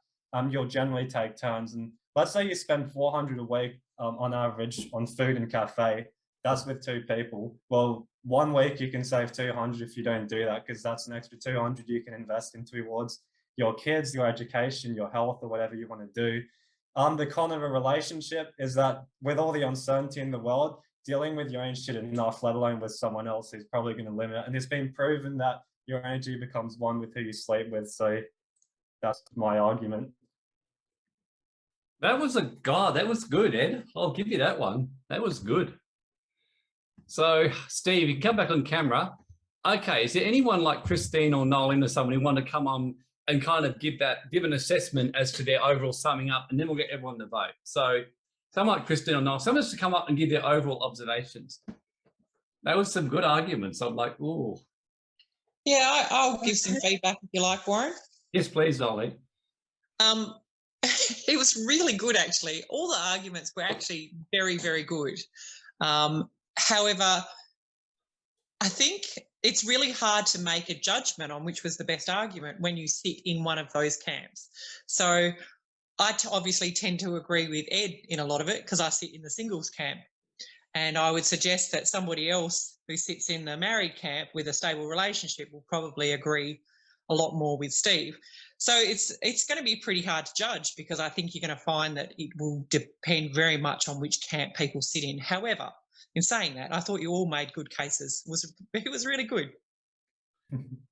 You'll generally take turns. And let's say you spend $400 a week on average on food and cafe. That's with 2 people. Well, 1 week you can save $200 if you don't do that, because that's an extra $200 you can invest in towards your kids, your education, your health, or whatever you want to do. The con of a relationship is that with all the uncertainty in the world, dealing with your own shit enough, let alone with someone else, is probably going to limit it. And it's been proven that your energy becomes one with who you sleep with. So that's my argument. That was good, Ed. I'll give you that one. That was good. So, Steve, you come back on camera. Okay, is there anyone like Christine or Nolan or someone who want to come on and kind of give an assessment as to their overall summing up, and then we'll get everyone to vote. So someone like Christine or Nolan, someone has to come up and give their overall observations. That was some good arguments. I'm like, ooh. Yeah, I'll give some feedback if you like, Warren. Yes, please, Ollie. It was really good, actually. All the arguments were actually very, very good. However, I think it's really hard to make a judgment on which was the best argument when you sit in one of those camps. So I obviously tend to agree with Ed in a lot of it because I sit in the singles camp. And I would suggest that somebody else who sits in the married camp with a stable relationship will probably agree a lot more with Steve. So it's going to be pretty hard to judge because I think you're going to find that it will depend very much on which camp people sit in. However, in saying that, I thought you all made good cases. It was really good.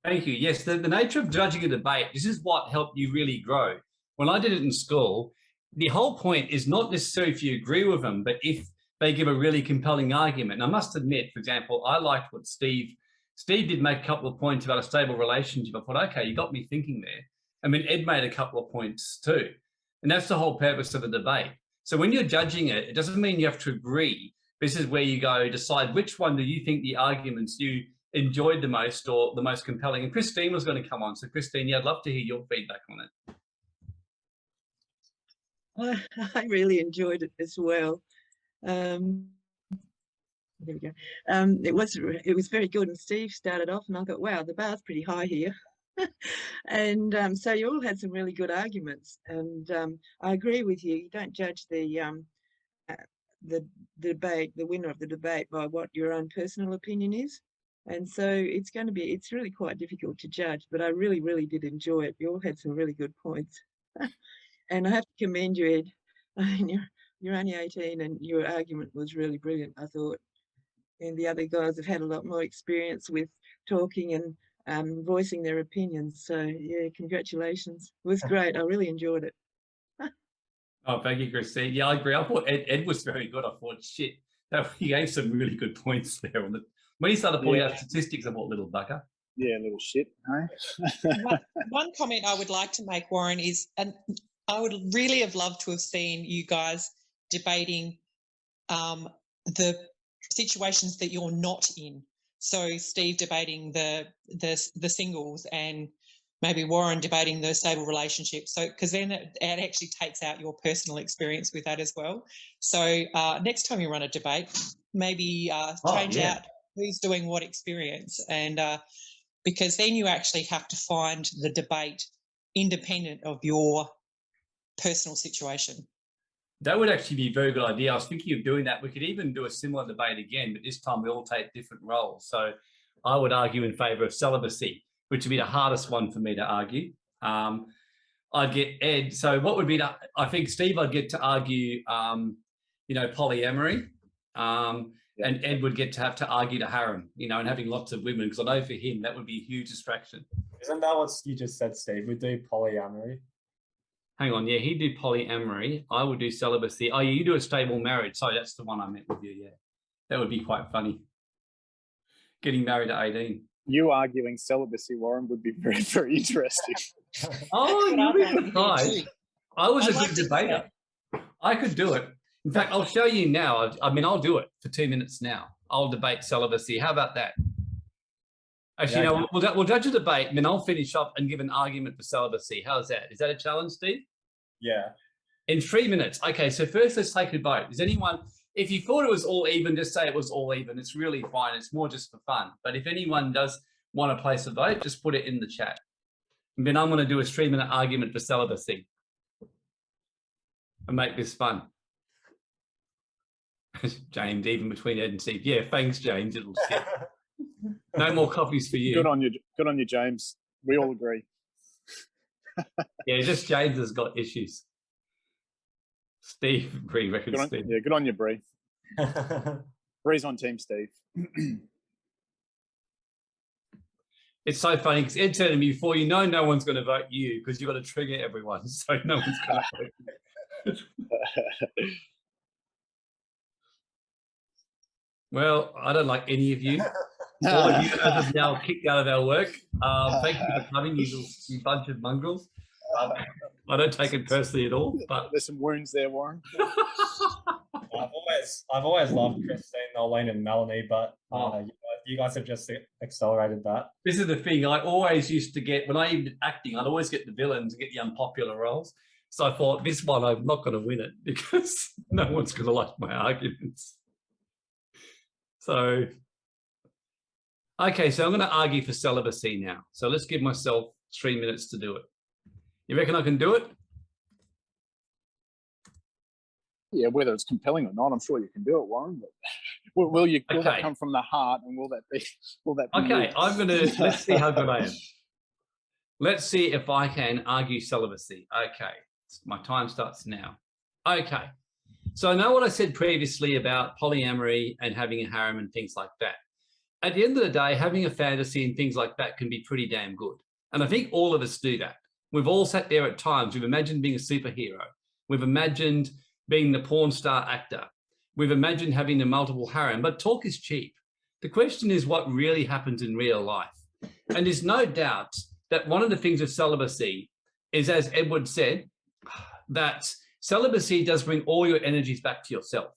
Thank you. Yes, the nature of judging a debate, this is what helped you really grow. When I did it in school, the whole point is not necessarily if you agree with them, but if they give a really compelling argument. And I must admit, for example, I liked what Steve did make a couple of points about a stable relationship. I thought, okay, you got me thinking there. I mean, Ed made a couple of points too. And that's the whole purpose of a debate. So when you're judging it, it doesn't mean you have to agree. This is where you go decide which one do you think the arguments you enjoyed the most or the most compelling. And Christine was going to come on. So Christine, yeah, I'd love to hear your feedback on it. I really enjoyed it as well. There we go. It was very good, and Steve started off, and I thought, wow, the bar's pretty high here. And so you all had some really good arguments, and I agree with you. You don't judge the debate, the winner of the debate, by what your own personal opinion is. And so it's really quite difficult to judge, but I really, really did enjoy it. You all had some really good points. And I have to commend you, Ed. I mean, you're only 18 and your argument was really brilliant, I thought. And the other guys have had a lot more experience with talking and voicing their opinions. So, yeah, congratulations. It was great. I really enjoyed it. Oh, thank you, Christine. Yeah, I agree. I thought Ed was very good. I thought, shit, he gave some really good points there. When he started pulling out statistics, I thought, little bugger. Yeah, little shit, hey? One comment I would like to make, Warren, is, and I would really have loved to have seen you guys debating the situations that you're not in. So Steve debating the singles and maybe Warren debating the stable relationship. So because then it actually takes out your personal experience with that as well. So next time you run a debate, maybe change out who's doing what experience, and because then you actually have to find the debate independent of your personal situation. That would actually be a very good idea. I was thinking of doing that. We could even do a similar debate again, but this time we all take different roles. So I would argue in favour of celibacy, which would be the hardest one for me to argue. I'd get Ed. So what would be I think, Steve, I'd get to argue, polyamory. And Ed would get to have to argue the harem, and having lots of women, because I know for him that would be a huge distraction. Isn't that what you just said, Steve? We do polyamory. Hang on, yeah, he'd do polyamory. I would do celibacy. Oh, yeah, you do a stable marriage. Sorry, that's the one I meant with you, yeah. That would be quite funny. Getting married at 18. You arguing celibacy, Warren, would be very, very interesting. Oh, you'll be surprised. I was a like good debater. I could do it. In fact, I'll show you now. I'll do it for 2 minutes now. I'll debate celibacy. How about that? Actually, Yeah, we'll judge a debate, and then I'll finish up and give an argument for celibacy. How's that? Is that a challenge, Steve? Yeah. In 3 minutes. Okay, so first let's take a vote. Is anyone, if you thought it was all even, just say it was all even. It's really fine. It's more just for fun. But if anyone does want to place a vote, just put it in the chat. And then I'm going to do a 3-minute argument for celibacy and make this fun. James, even between Ed and Steve. Yeah, thanks, James. It'll skip. No more coffees for you. Good on you, James. We all agree. Yeah, just James has got issues. Steve, Bree reckons Steve. Yeah, good on you, Bree. Bree's on team Steve. It's so funny because Ed said to me before, no one's going to vote you because you've got to trigger everyone. So no one's going to vote you. Well, I don't like any of you. All of you are now kicked out of our work. Thank you for coming, you bunch of mongrels. I don't take it personally at all. But there's some wounds there, Warren. I've always loved Christine, Nolene, and Melanie, but you guys have just accelerated that. This is the thing. I always used to get, when I even did acting, I'd always get the villains and get the unpopular roles. So I thought, this one, I'm not going to win it because no one's going to like my arguments. So, okay, so I'm going to argue for celibacy now. So let's give myself 3 minutes to do it. You reckon I can do it? Yeah, whether it's compelling or not, I'm sure you can do it, Warren. But will that Okay. come from the heart, and will that be Okay, you? I'm going to, let's see how good I am. Let's see if I can argue celibacy. Okay, my time starts now. Okay, so I know what I said previously about polyamory and having a harem and things like that. At the end of the day, having a fantasy and things like that can be pretty damn good. And I think all of us do that. We've all sat there at times. We've imagined being a superhero. We've imagined being the porn star actor. We've imagined having the multiple harem, but talk is cheap. The question is what really happens in real life. And there's no doubt that one of the things of celibacy is, as Edward said, that celibacy does bring all your energies back to yourself.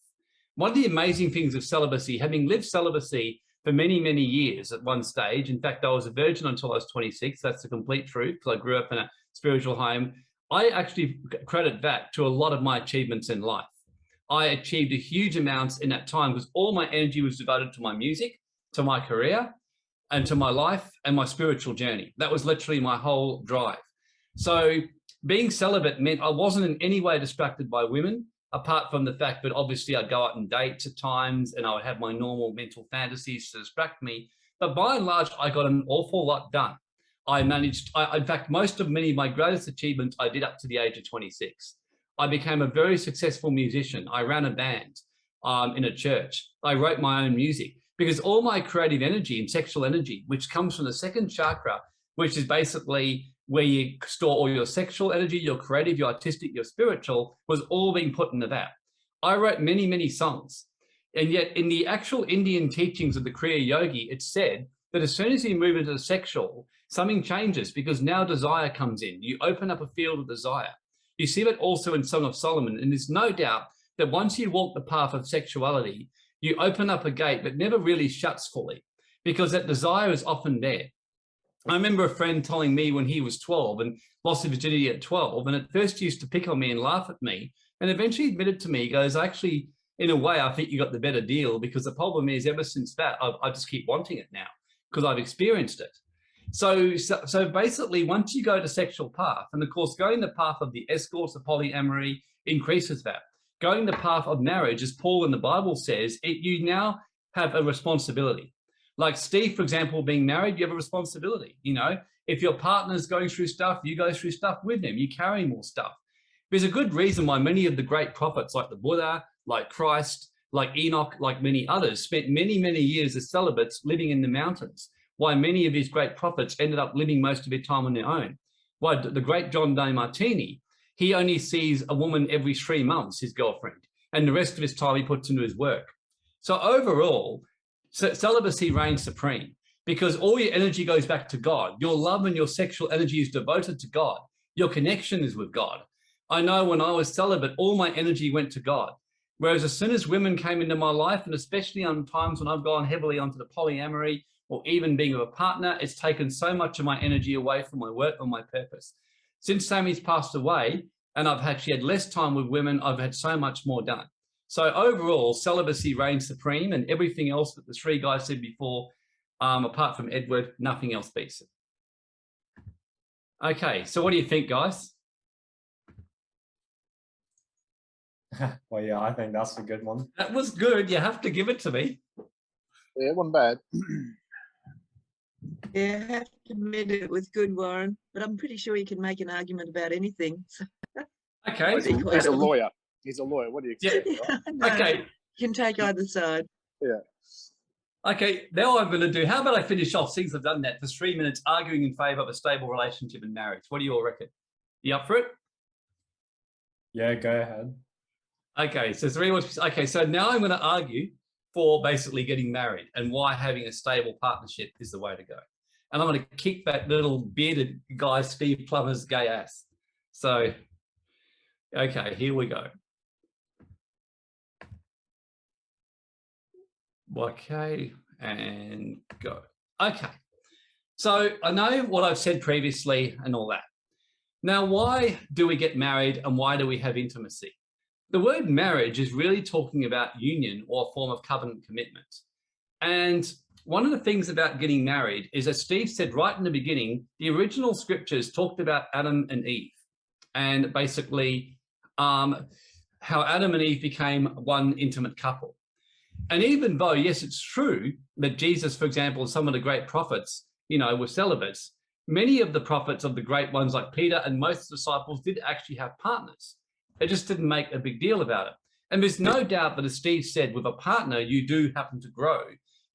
One of the amazing things of celibacy, having lived celibacy for many, many years at one stage, in fact, I was a virgin until I was 26. That's the complete truth, because I grew up in a spiritual home. I actually credit that to a lot of my achievements in life. I achieved a huge amounts in that time because all my energy was devoted to my music, to my career, and to my life and my spiritual journey. That was literally my whole drive. So being celibate meant I wasn't in any way distracted by women, apart from the fact that obviously I'd go out on dates at times and I would have my normal mental fantasies to distract me. But by and large, I got an awful lot done. I managed, in fact, many of my greatest achievements I did up to the age of 26. I became a very successful musician. I ran a band in a church. I wrote my own music because all my creative energy and sexual energy, which comes from the second chakra, which is basically where you store all your sexual energy, your creative, your artistic, your spiritual, was all being put into that. I wrote many, many songs. And yet in the actual Indian teachings of the Kriya Yogi, it's said that as soon as you move into the sexual, something changes because now desire comes in. You open up a field of desire. You see that also in Song of Solomon. And there's no doubt that once you walk the path of sexuality, you open up a gate that never really shuts fully because that desire is often there. I remember a friend telling me when he was 12 and lost his virginity at 12, and at first used to pick on me and laugh at me, and eventually admitted to me, he goes, actually, in a way, I think you got the better deal because the problem is ever since that, I just keep wanting it now because I've experienced it. So basically, once you go to sexual path, and of course, going the path of the escorts, the polyamory increases that. Going the path of marriage, as Paul in the Bible says, you now have a responsibility. Like Steve, for example, being married, you have a responsibility. You know, if your partner's going through stuff, you go through stuff with them. You carry more stuff. There's a good reason why many of the great prophets, like the Buddha, like Christ, like Enoch, like many others, spent many, many years as celibates living in the mountains. Why many of these great prophets ended up living most of their time on their own. Why the great John DeMartini, he only sees a woman every 3 months, his girlfriend, and the rest of his time he puts into his work. So overall, celibacy reigns supreme because all your energy goes back to God. Your love and your sexual energy is devoted to God. Your connection is with God. I know when I was celibate, all my energy went to God. Whereas as soon as women came into my life, and especially on times when I've gone heavily onto the polyamory or even being with a partner, it's taken so much of my energy away from my work or my purpose. Since Sammy's passed away and I've actually had less time with women, I've had so much more done. So overall, celibacy reigns supreme, and everything else that the three guys said before, apart from Edward, nothing else beats it. Okay, so what do you think, guys? Well, yeah, I think that's a good one. That was good. You have to give it to me. Yeah, it wasn't bad. Yeah, I have to admit it was good, Warren, but I'm pretty sure you can make an argument about anything. So Okay. He's a lawyer. He's a lawyer. What do you expect? Yeah. Right? no, Okay. you can take either side. Yeah. Okay, now I'm going to do, how about I finish off, since I've done that, for 3 minutes arguing in favour of a stable relationship and marriage. What do you all reckon? You up for it? Yeah, go ahead. Okay, so 3 more. Okay, so now I'm going to argue for basically getting married and why having a stable partnership is the way to go. And I'm going to kick that little bearded guy, Steve Plummer's gay ass. So, okay, here we go. Okay, and go. Okay. So I know what I've said previously and all that. Now, why do we get married and why do we have intimacy? The word marriage is really talking about union or a form of covenant commitment. And one of the things about getting married is, as Steve said right in the beginning, the original scriptures talked about Adam and Eve and basically how Adam and Eve became one intimate couple. And even though, yes, it's true that Jesus, for example, some of the great prophets, were celibates, many of the prophets of the great ones like Peter and most disciples did actually have partners. They just didn't make a big deal about it. And there's no doubt that, as Steve said, with a partner, you do happen to grow,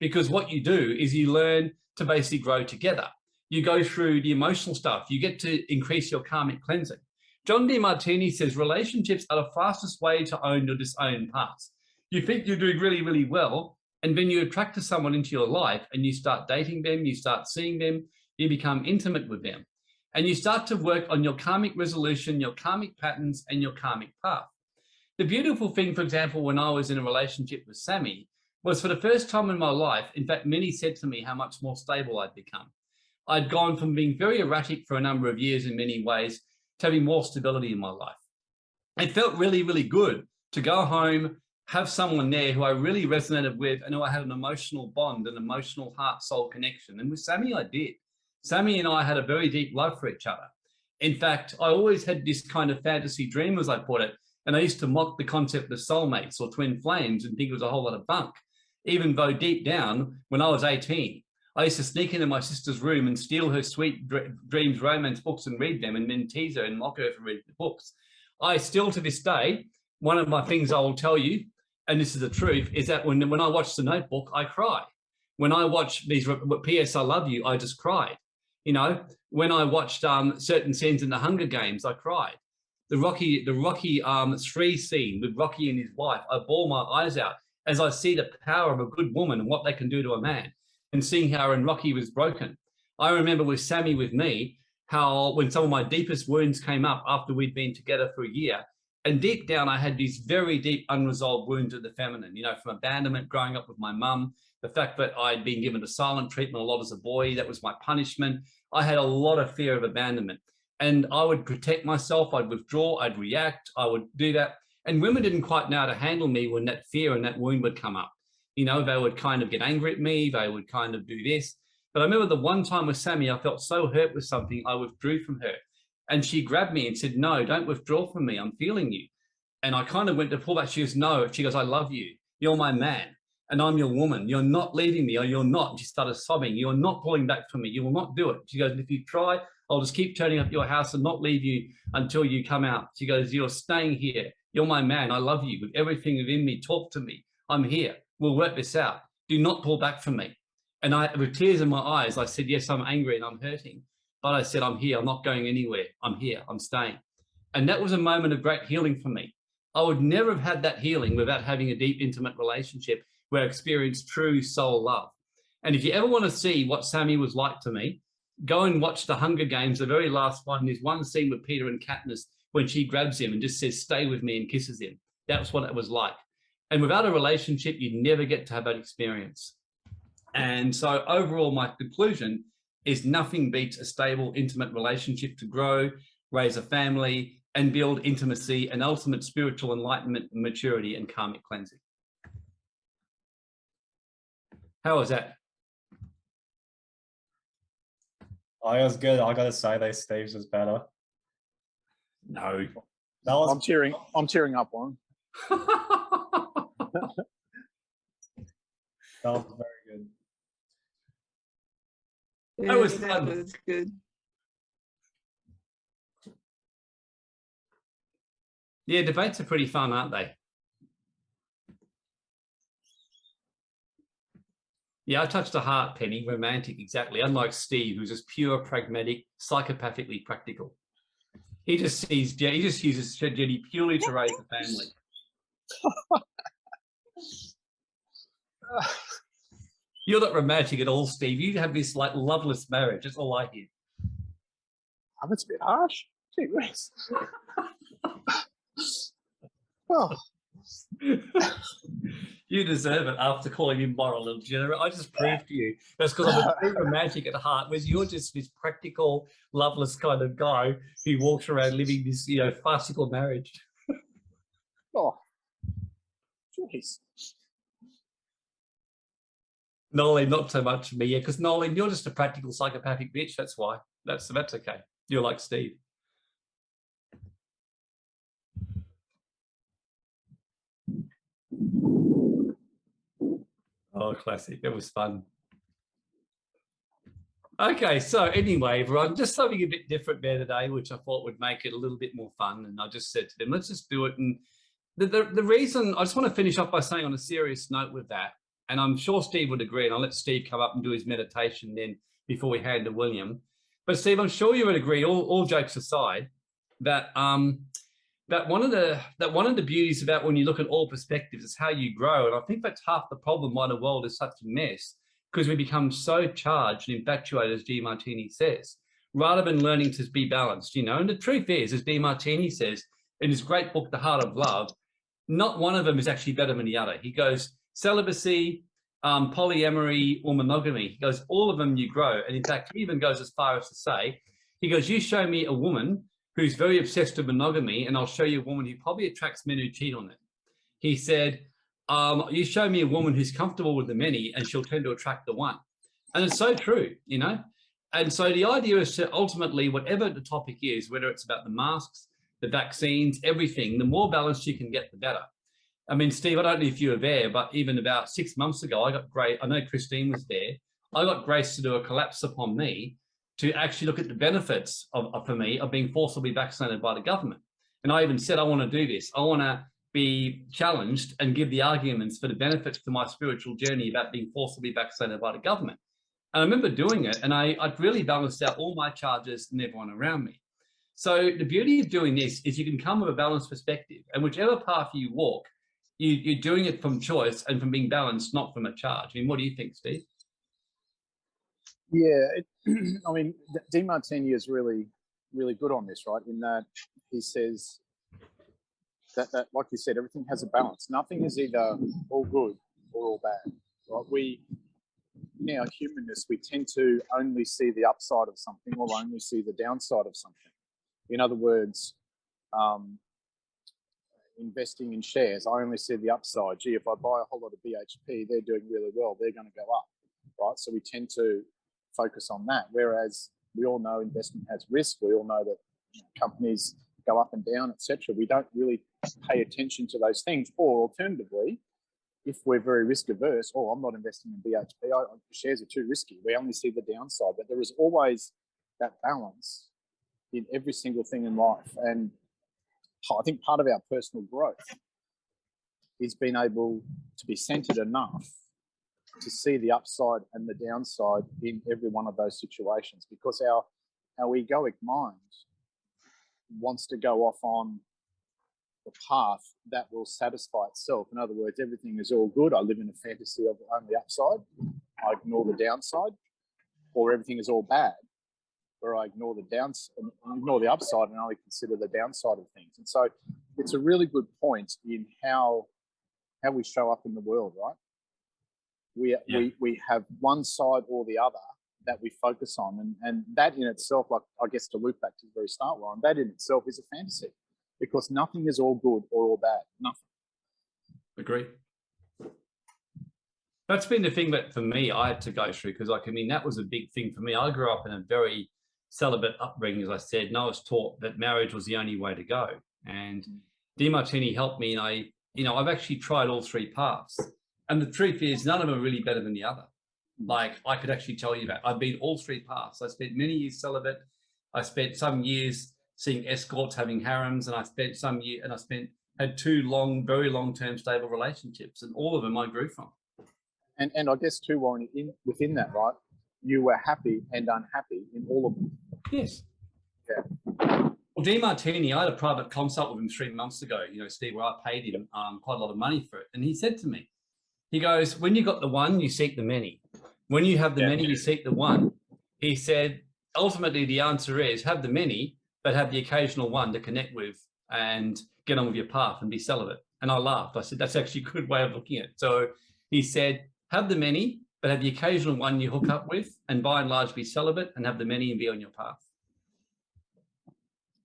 because what you do is you learn to basically grow together. You go through the emotional stuff. You get to increase your karmic cleansing. John Demartini says relationships are the fastest way to own your disowned parts. You think you're doing really, really well, and then you attract someone into your life and you start dating them, you start seeing them, you become intimate with them, and you start to work on your karmic resolution, your karmic patterns, and your karmic path. The beautiful thing, for example, when I was in a relationship with Sammy, was for the first time in my life, in fact, many said to me how much more stable I'd become. I'd gone from being very erratic for a number of years in many ways to having more stability in my life. It felt really, really good to go home, have someone there who I really resonated with and who I had an emotional bond, an emotional heart-soul connection. And with Sammy, I did. Sammy and I had a very deep love for each other. In fact, I always had this kind of fantasy dream, as I put it, and I used to mock the concept of soulmates or twin flames and think it was a whole lot of bunk, even though deep down, when I was 18, I used to sneak into my sister's room and steal her sweet dreams romance books and read them, and then tease her and mock her for reading the books. I still, to this day, one of my things I will tell you, and this is the truth, is that when I watch The Notebook, I cry. When I watch these P.S. I Love You, I just cried. When I watched certain scenes in The Hunger Games, I cried. The Rocky 3 scene with Rocky and his wife, I bawl my eyes out as I see the power of a good woman and what they can do to a man, and seeing how when Rocky was broken. I remember with Sammy, with me, how when some of my deepest wounds came up after we'd been together for a year, and deep down I had these very deep unresolved wounds of the feminine, from abandonment, growing up with my mum, the fact that I'd been given a silent treatment a lot as a boy, that was my punishment. I had a lot of fear of abandonment, and I would protect myself, I'd withdraw, I'd react, I would do that. And women didn't quite know how to handle me when that fear and that wound would come up. They would kind of get angry at me, they would kind of do this. But I remember the one time with Sammy, I felt so hurt with something, I withdrew from her. And she grabbed me and said, "No, don't withdraw from me, I'm feeling you." And I kind of went to pull back. She goes, "No." She goes, "I love you. You're my man. And I'm your woman. You're not leaving me, or you're not." And she started sobbing. "You're not pulling back from me. You will not do it." She goes, "And if you try, I'll just keep turning up your house and not leave you until you come out." She goes, "You're staying here. You're my man. I love you with everything within me. Talk to me. I'm here. We'll work this out. Do not pull back from me." And with tears in my eyes, I said, "Yes, I'm angry and I'm hurting. But I said, I'm here. I'm not going anywhere. I'm here. I'm staying." And that was a moment of great healing for me. I would never have had that healing without having a deep, intimate relationship where I experienced true soul love. And if you ever want to see what Sammy was like to me, go and watch The Hunger Games, the very last one. There's one scene with Peter and Katniss when she grabs him and just says, "Stay with me," and kisses him. That's what it was like. And without a relationship, you'd never get to have that experience. And so overall, my conclusion is nothing beats a stable, intimate relationship to grow, raise a family, and build intimacy and ultimate spiritual enlightenment, maturity, and karmic cleansing. How was that? I was good. I gotta say, though, Steve's was better. No. That was I'm tearing up, Warren. that was very good. That was that fun. was good. Yeah, debates are pretty fun, aren't they? Yeah, I touched a heart, Penny, romantic, exactly. Unlike Steve, who's just pure pragmatic, psychopathically practical. He just uses Jenny purely to raise the family. You're not romantic at all, Steve. You have this like loveless marriage. That's all I hear. That's a bit harsh. Gee whiz. Oh. You deserve it after calling me moral and degenerate. I just proved to you that's because I'm a true romantic at heart, whereas you're just this practical, loveless kind of guy who walks around living this, farcical marriage. Oh, jeez. Nolan, not so much for me, yeah, because Nolan, you're just a practical psychopathic bitch. That's why. That's okay. You're like Steve. Oh, classic. It was fun. Okay, so anyway, everyone, just something a bit different there today, which I thought would make it a little bit more fun. And I just said to them, let's just do it. And the reason, I just want to finish off by saying on a serious note with that, and I'm sure Steve would agree, and I'll let Steve come up and do his meditation then before we hand to William. But Steve, I'm sure you would agree, all jokes aside, that that one of the beauties about when you look at all perspectives is how you grow. And I think that's half the problem why the world is such a mess, because we become so charged and infatuated, as Demartini says, rather than learning to be balanced, And the truth is, as Demartini says in his great book, The Heart of Love, not one of them is actually better than the other. He goes, celibacy, polyamory, or monogamy. He goes, all of them you grow. And in fact, he even goes as far as to say, he goes, you show me a woman who's very obsessed with monogamy, and I'll show you a woman who probably attracts men who cheat on them. He said, you show me a woman who's comfortable with the many, and she'll tend to attract the one. And it's so true, And so the idea is to ultimately, whatever the topic is, whether it's about the masks, the vaccines, everything, the more balanced you can get, the better. I mean, Steve, I don't know if you were there, but even about 6 months ago, I know Christine was there. I got Grace to do a collapse upon me to actually look at the benefits for me of being forcibly vaccinated by the government. And I even said, I want to do this. I want to be challenged and give the arguments for the benefits to my spiritual journey about being forcibly vaccinated by the government. And I remember doing it, and I really balanced out all my charges and everyone around me. So the beauty of doing this is you can come with a balanced perspective, and whichever path you walk, you're doing it from choice and from being balanced, not from a charge. I mean, what do you think, Steve? Yeah, I mean, Demartini is really, really good on this, right? In that he says that, like you said, everything has a balance. Nothing is either all good or all bad, right? In our humanness, we tend to only see the upside of something or only see the downside of something. In other words, investing in shares, I only see the upside. Gee, if I buy a whole lot of BHP, they're doing really well. They're going to go up, right? So we tend to focus on that. Whereas we all know investment has risk. We all know that companies go up and down, etc. We don't really pay attention to those things. Or alternatively, if we're very risk averse, I'm not investing in BHP. Shares are too risky. We only see the downside. But there is always that balance in every single thing in life. And I think part of our personal growth is being able to be centered enough to see the upside and the downside in every one of those situations, because our egoic mind wants to go off on the path that will satisfy itself. In other words, everything is all good. I live in a fantasy of only upside. I ignore the downside. Or everything is all bad, where I ignore the upside and only consider the downside of things. And so it's a really good point in how we show up in the world, right? We have one side or the other that we focus on, and that in itself, like I guess to loop back to the very start, Warren, that in itself is a fantasy, because nothing is all good or all bad. Nothing. Agree. That's been the thing that for me I had to go through, because that was a big thing for me. I grew up in a very celibate upbringing, as I said, and I was taught that marriage was the only way to go. And Demartini helped me, and I've actually tried all three paths. And the truth is, none of them are really better than the other. Like, I could actually tell you that. I've been all three paths. I spent many years celibate. I spent some years seeing escorts, having harems, and I had two very long-term stable relationships, and all of them I grew from. And I guess too, Warren, within that, right, you were happy and unhappy in all of them. Yes. Yeah. Well, Demartini, I had a private consult with him 3 months ago, Steve, where I paid him quite a lot of money for it. And he said to me, he goes, when you got the one, you seek the many. When you have the many, you seek the one. He said, ultimately, the answer is have the many, but have the occasional one to connect with and get on with your path and be celibate. And I laughed. I said, that's actually a good way of looking at it. So he said, have the many, but have the occasional one you hook up with, and by and large be celibate, and have the many and be on your path.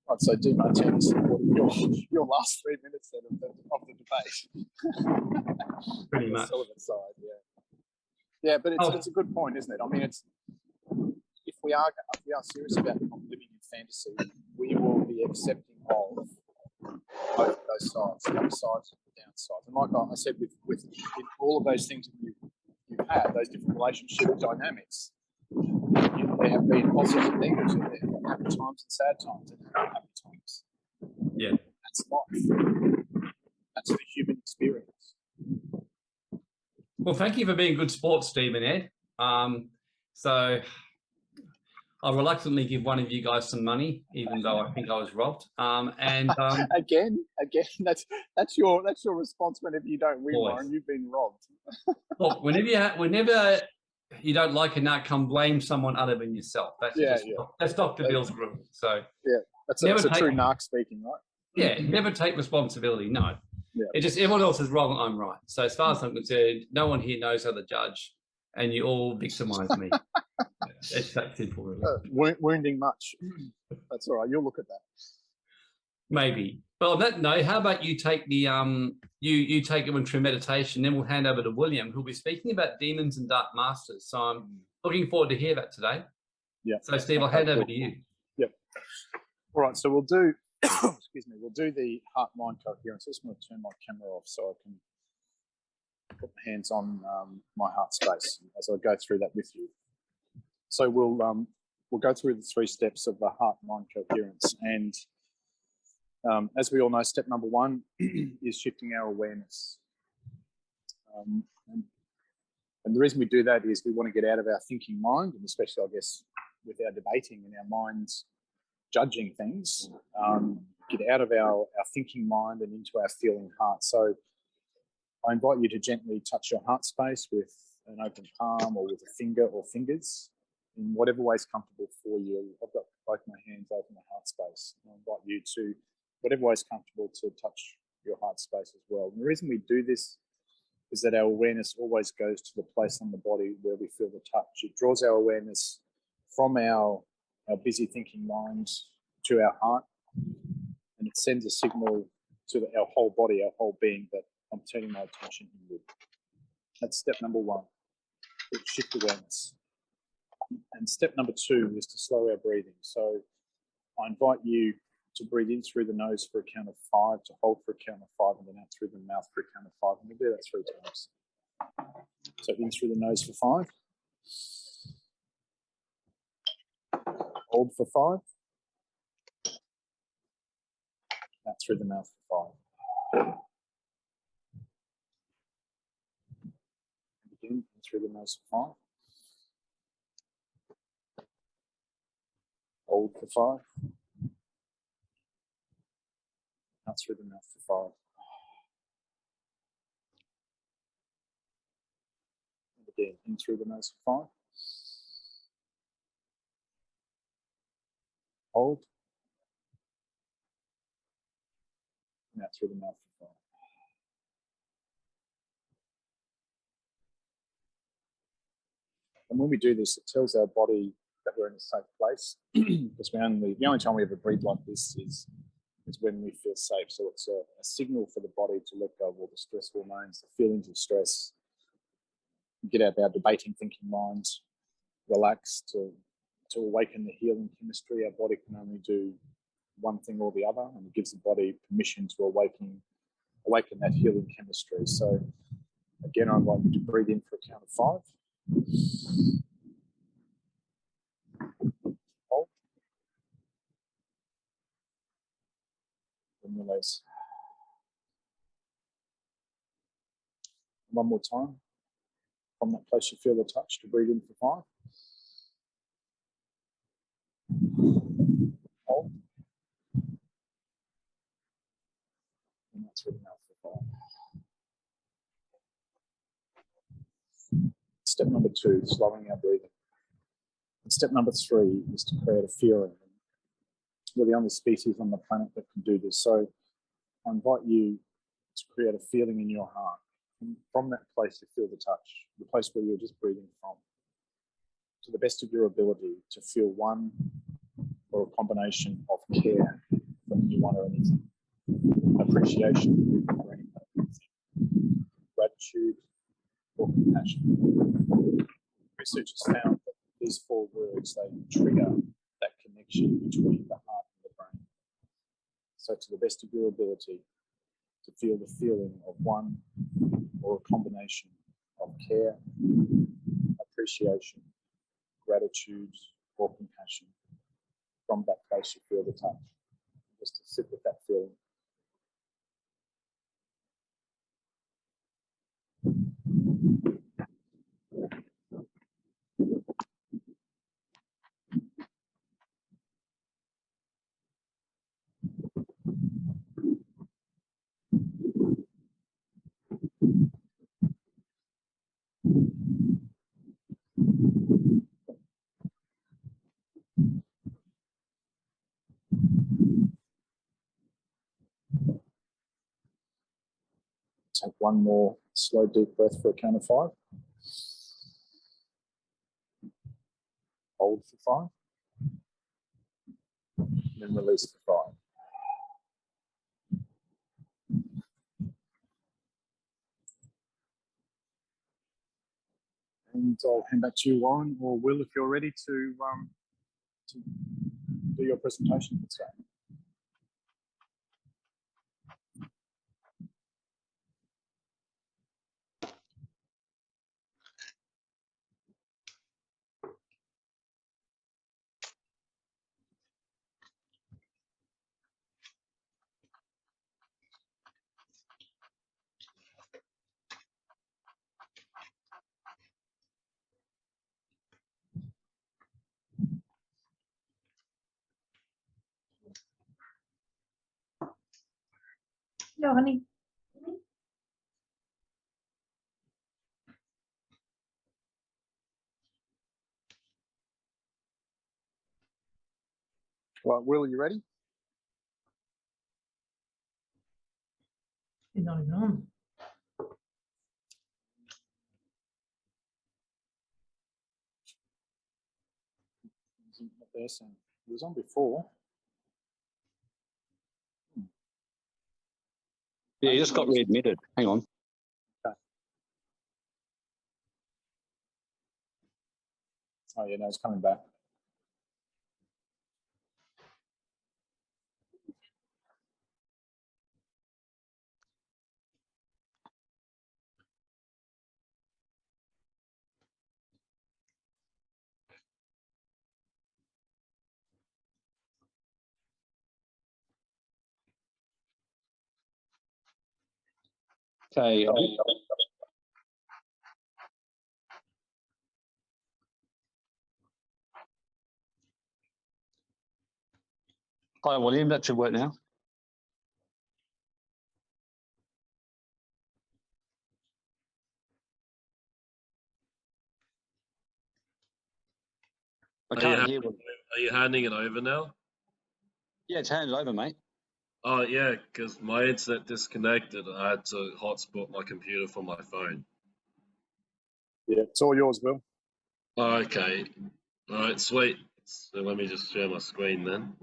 Right, so D Martinez, your last 3 minutes then of the debate. Pretty The much. celibate side, yeah, but it's a good point, isn't it? I mean, it's if we are serious about not living in fantasy, we will be accepting of both of those sides, the upsides and the downsides. And like I said, with all of those things that you've had, those different relationship dynamics, there have been positives and negatives in there, happy times and sad times and unhappy times. Yeah. That's life. That's the human experience. Well, thank you for being good sports, Steve and Ed. So I'll reluctantly give one of you guys some money, even though I think I was robbed. Again, that's your response whenever you don't win, Always. Warren. You've been robbed. Look, whenever you don't like a nut, come blame someone other than yourself. That's Dr. Bill's rule. So That's Never a true take- narc speaking, right? yeah, never take responsibility. No, Yeah. it just everyone else is wrong. I'm right. So as far as I'm concerned, no one here knows how to judge, and you all victimize me. It's that simple, really. Wounding much. That's all right. You'll look at that. Maybe. But on that note, how about you take the you take it through meditation, then we'll hand over to William, who'll be speaking about demons and dark masters. So I'm looking forward to hear that today. Yeah. So Steve, I'll hand over to you. Yep. All right. So we'll do. Excuse me. We'll do the heart-mind coherence. I just want to turn my camera off so I can put my hands on my heart space as I go through that with you. So we'll go through the 3 steps of the heart-mind coherence, and as we all know, step number 1 is shifting our awareness. And the reason we do that is we want to get out of our thinking mind, and especially, I guess, with our debating and our minds judging things, get out of our thinking mind and into our feeling heart. So I invite you to gently touch your heart space with an open palm or with a finger or fingers, in whatever way is comfortable for you. I've got both my hands over my heart space. I invite you to, whatever way is comfortable, to touch your heart space as well. And the reason we do this is that our awareness always goes to the place on the body where we feel the touch. It draws our awareness from our busy thinking minds to our heart, and it sends a signal to our whole body, our whole being, that I'm turning my attention inward. That's step number 1, shift awareness. And step number 2 is to slow our breathing. So I invite you to breathe in through the nose for a count of 5, to hold for a count of 5, and then out through the mouth for a count of 5. And we'll do that 3 times. So in through the nose for 5. Hold for 5. Out through the mouth for 5. And again, in through the nose for 5. Hold for 5. Out through the mouth for 5. And again, in through the nose for 5. Hold. And out through the mouth for 5. And when we do this, it tells our body that we're in a safe place, because the only time we ever breathe like this is when we feel safe. So it's a signal for the body to let go of all the stress hormones, the feelings of stress, get out of our debating thinking minds, relax, to awaken the healing chemistry. Our body can only do one thing or the other, and it gives the body permission to awaken that healing chemistry. So again, I invite you to breathe in for a count of 5. Hold. And release. One more time. From that place you feel the touch, to breathe in for 5. Hold. And that's through the mouth for 5. Step number 2, slowing our breathing. And step number 3 is to create a feeling. We're the only species on the planet that can do this. So I invite you to create a feeling in your heart. And from that place, you feel the touch, the place where you're just breathing from, to the best of your ability to feel one or a combination of care for anyone or anything, appreciation, gratitude, or compassion. Researchers found that these 4 words, they trigger that connection between the heart and the brain. So to the best of your ability, to feel the feeling of one or a combination of care, appreciation, gratitude, or compassion. From that place, you feel the touch. Just to sit with that feeling. Take one more slow, deep breath for a count of 5. Hold for 5. Then release for 5. And I'll hand back to you, Warren, or Will, if you're ready to do your presentation for today. No, honey. Right, Will, are you ready? He's not even on. Not there, so he was on before. Yeah, you just got readmitted. Hang on. Oh yeah, no, it's coming back. Okay. Hi, William. That should work now. I can't hear. Are you handing it over now? Yeah, it's handed over, mate. Oh, yeah, because my internet disconnected and I had to hotspot my computer from my phone. Yeah, it's all yours, Will. Oh, okay. All right, sweet. So let me just share my screen then.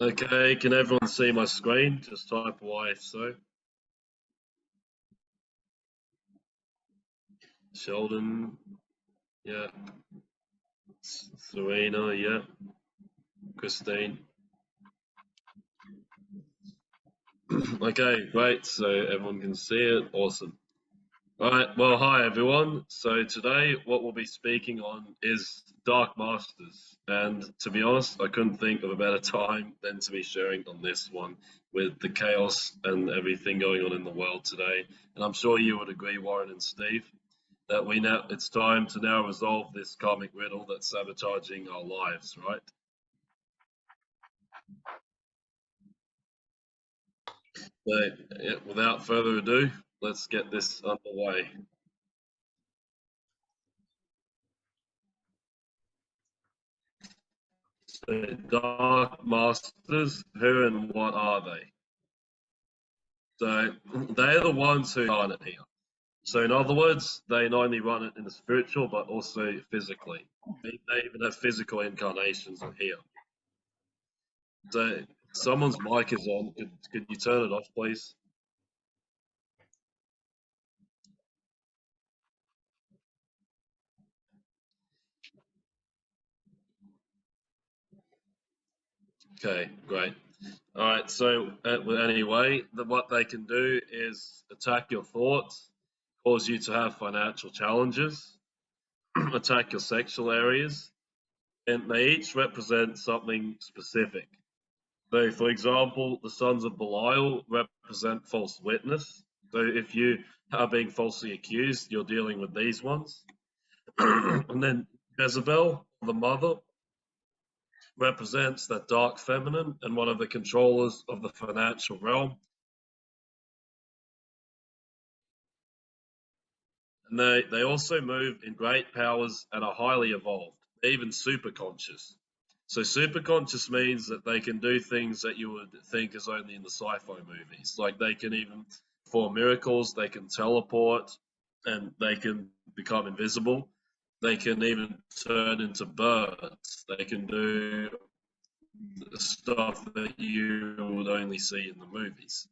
Okay, can everyone see my screen? Just type Y if so. Sheldon, yeah. Serena, yeah. Christine. Okay, great. So everyone can see it. Awesome. All right. Well, hi everyone. So today, what we'll be speaking on is Dark Masters, and to be honest, I couldn't think of a better time than to be sharing on this one with the chaos and everything going on in the world today. And I'm sure you would agree, Warren and Steve, that it's time to now resolve this karmic riddle that's sabotaging our lives, right? So, yeah, without further ado, let's get this underway. The Dark Masters, who and what are they? So they're the ones who run it here. So in other words, they not only run it in the spiritual, but also physically. They even have physical incarnations in here. So someone's mic is on. Could you turn it off, please? Okay, great. All right, so anyway, what they can do is attack your thoughts, cause you to have financial challenges, attack your sexual areas, and they each represent something specific. So, for example, the sons of Belial represent false witness. So, if you are being falsely accused, you're dealing with these ones. And then Jezebel, the mother, represents that dark feminine and one of the controllers of the financial realm. And they also move in great powers and are highly evolved, even superconscious. So superconscious means that they can do things that you would think is only in the sci-fi movies. Like they can even perform miracles, they can teleport, and they can become invisible. They can even turn into birds. They can do stuff that you would only see in the movies.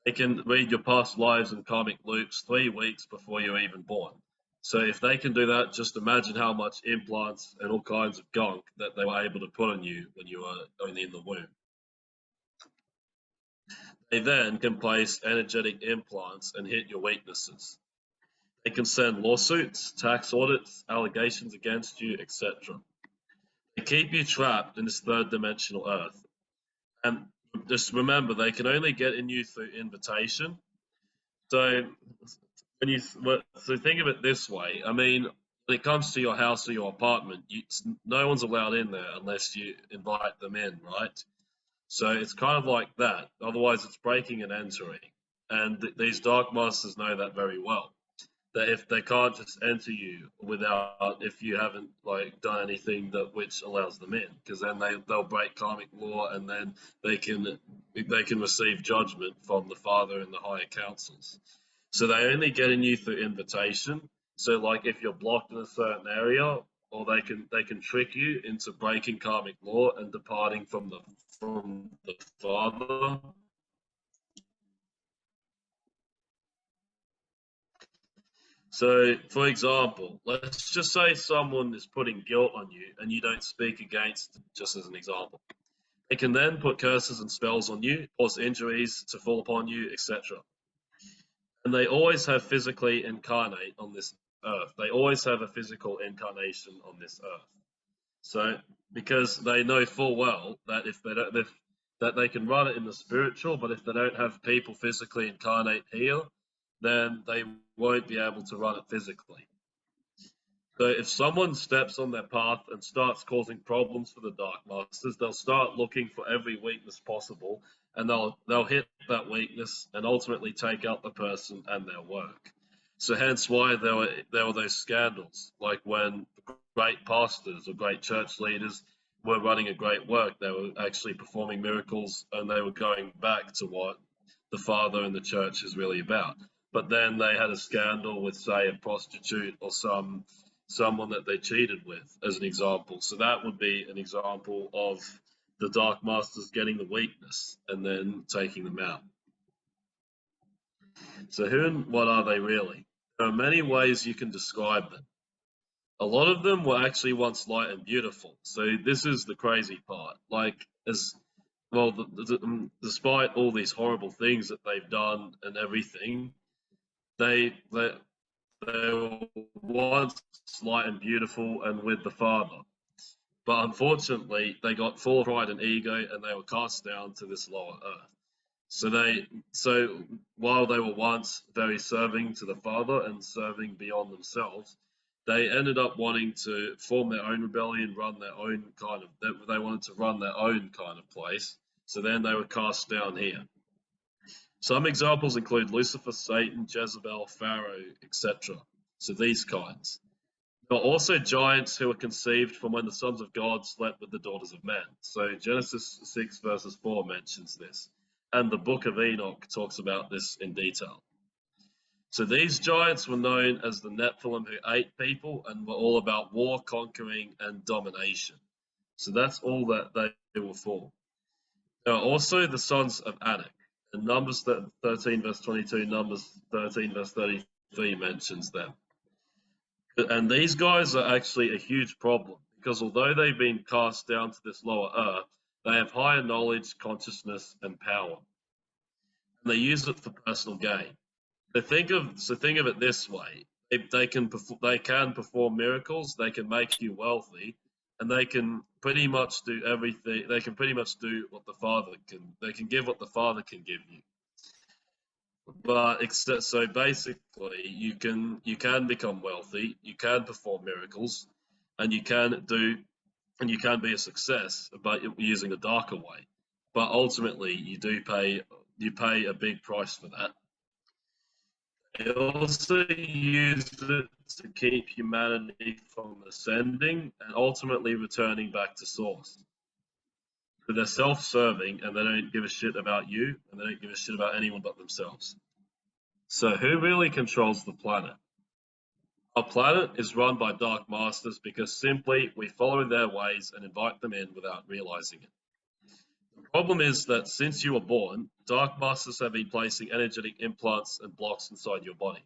They can read your past lives and karmic loops 3 weeks before you're even born. So if they can do that, just imagine how much implants and all kinds of gunk that they were able to put on you when you were only in the womb. They then can place energetic implants and hit your weaknesses. They can send lawsuits, tax audits, allegations against you, etc. They keep you trapped in this third dimensional earth. And just remember, they can only get in you through invitation. So think of it this way. I mean, when it comes to your house or your apartment, no one's allowed in there unless you invite them in, right? So it's kind of like that. Otherwise, it's breaking and entering. And these dark masters know that very well. That if they can't just enter you without, if you haven't like done anything that which allows them in, because then they'll break karmic law, and then they can receive judgment from the Father and the higher councils. So they only get in you through invitation. So like if you're blocked in a certain area, or they can trick you into breaking karmic law and departing from the Father. So, for example, let's just say someone is putting guilt on you and you don't speak against, just as an example. They can then put curses and spells on you, cause injuries to fall upon you, etc. And they always have physically incarnate on this earth. They always have a physical incarnation on this earth. So, because they know full well that that they can run it in the spiritual, but if they don't have people physically incarnate here, then they won't be able to run it physically. So if someone steps on their path and starts causing problems for the Dark Masters, they'll start looking for every weakness possible, and they'll hit that weakness and ultimately take out the person and their work. So hence why there were those scandals, like when great pastors or great church leaders were running a great work, they were actually performing miracles, and they were going back to what the Father and the church is really about. But then they had a scandal with, say, a prostitute or someone that they cheated with, as an example. So that would be an example of the Dark Masters getting the weakness and then taking them out. So who and what are they really? There are many ways you can describe them. A lot of them were actually once light and beautiful. So this is the crazy part. Like, as well, despite all these horrible things that they've done and everything, they were once light and beautiful and with the Father. But unfortunately, they got full of pride and ego, and they were cast down to this lower earth. So while they were once very serving to the Father and serving beyond themselves, they ended up wanting to form their own rebellion, run their own kind of, they wanted to run their own kind of place. So then they were cast down here. Some examples include Lucifer, Satan, Jezebel, Pharaoh, etc. So these kinds. There are also giants who were conceived from when the sons of God slept with the daughters of men. So Genesis 6 verses 4 mentions this. And the book of Enoch talks about this in detail. So these giants were known as the Nephilim, who ate people and were all about war, conquering, and domination. So that's all that they were for. There are also the sons of Anak. And Numbers 13 verse 22, Numbers 13 verse 33 mentions them. And these guys are actually a huge problem because although they've been cast down to this lower earth, they have higher knowledge, consciousness, and power. And they use it for personal gain. So think of it this way: they can perform miracles, they can make you wealthy, and they can pretty much do everything. They can pretty much do what the Father can. They can give what the Father can give you. But so basically, you can become wealthy, you can perform miracles, and you can be a success, but using a darker way. But ultimately, you pay a big price for that. They also use it to keep humanity from ascending and ultimately returning back to source. But they're self-serving and they don't give a shit about you and they don't give a shit about anyone but themselves. So who really controls the planet? Our planet is run by Dark Masters because simply we follow their ways and invite them in without realizing it. The problem is that since you were born, Dark Masters have been placing energetic implants and blocks inside your body.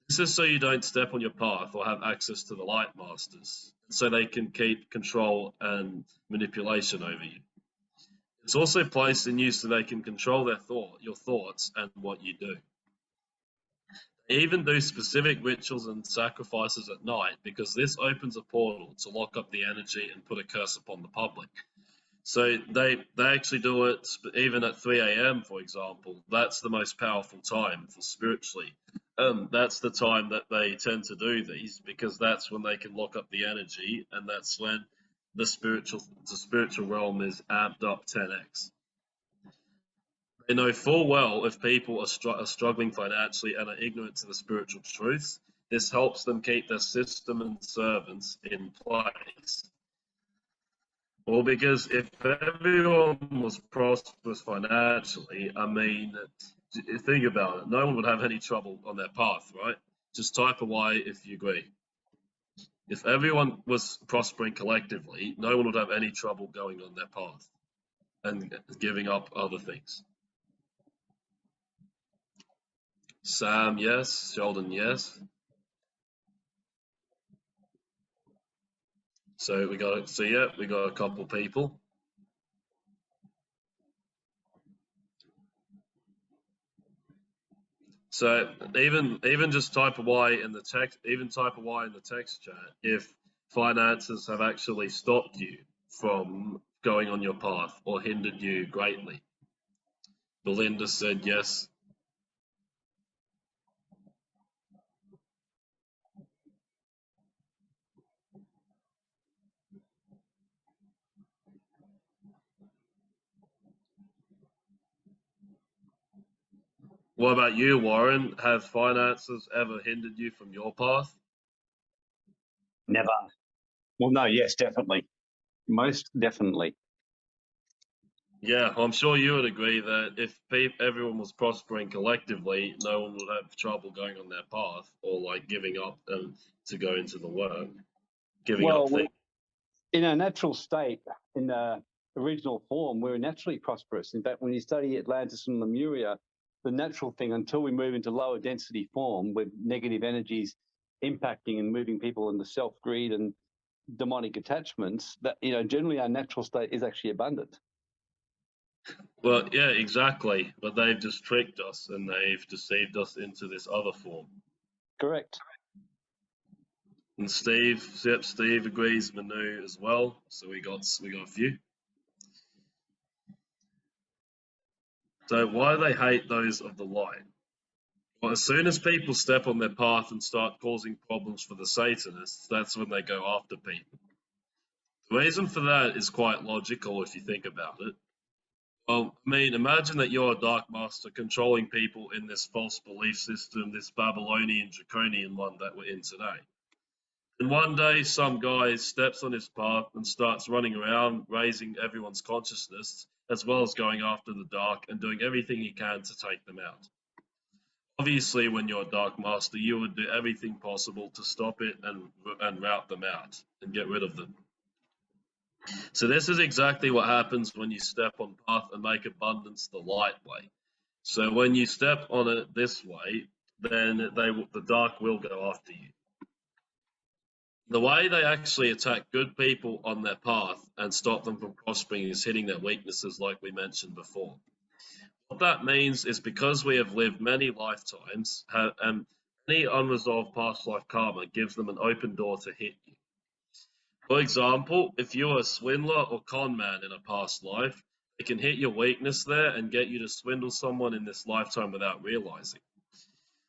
This is so you don't step on your path or have access to the Light Masters, so they can keep control and manipulation over you. It's also placed in you so they can control your thoughts and what you do. They even do specific rituals and sacrifices at night because this opens a portal to lock up the energy and put a curse upon the public. So they actually do it even at 3 a.m., for example. That's the most powerful time for spiritually. That's the time that they tend to do these because that's when they can lock up the energy, and that's when the spiritual realm is amped up 10x. They know full well if people are struggling financially and are ignorant to the spiritual truths, this helps them keep their system and servants in place. Well, because if everyone was prosperous financially, I mean, think about it, no one would have any trouble on their path, right? Just type a Y if you agree. If everyone was prospering collectively, no one would have any trouble going on their path and giving up other things. Sam, yes. Sheldon, yes. So we got a couple people. So even just type a Y in the text, chat if finances have actually stopped you from going on your path or hindered you greatly. Belinda said yes. What about you, Warren? Have finances ever hindered you from your path? Never. Well, no, yes, definitely. Most definitely. Yeah, I'm sure you would agree that if everyone was prospering collectively, no one would have trouble going on their path or like giving up to go into the work. Well, in a natural state, in the original form, we're naturally prosperous. In fact, when you study Atlantis and Lemuria, the natural thing until we move into lower density form with negative energies impacting and moving people into self-greed and demonic attachments, that generally our natural state is actually abundant. Well, yeah, exactly. But they've just tricked us and they've deceived us into this other form. Correct. And Steve agrees, Manu as well. So we got a few. So why do they hate those of the light? Well, as soon as people step on their path and start causing problems for the Satanists, that's when they go after people. The reason for that is quite logical if you think about it. Well, I mean, imagine that you're a Dark Master controlling people in this false belief system, this Babylonian, draconian one that we're in today. And one day, some guy steps on his path and starts running around, raising everyone's consciousness, as well as going after the dark and doing everything he can to take them out. Obviously, when you're a Dark Master, you would do everything possible to stop it and rout them out and get rid of them. So this is exactly what happens when you step on path and make abundance the light way. So when you step on it this way, then the dark will go after you. The way they actually attack good people on their path and stop them from prospering is hitting their weaknesses, like we mentioned before. What that means is because we have lived many lifetimes, and any unresolved past life karma gives them an open door to hit you. For example, if you're a swindler or con man in a past life, it can hit your weakness there and get you to swindle someone in this lifetime without realizing.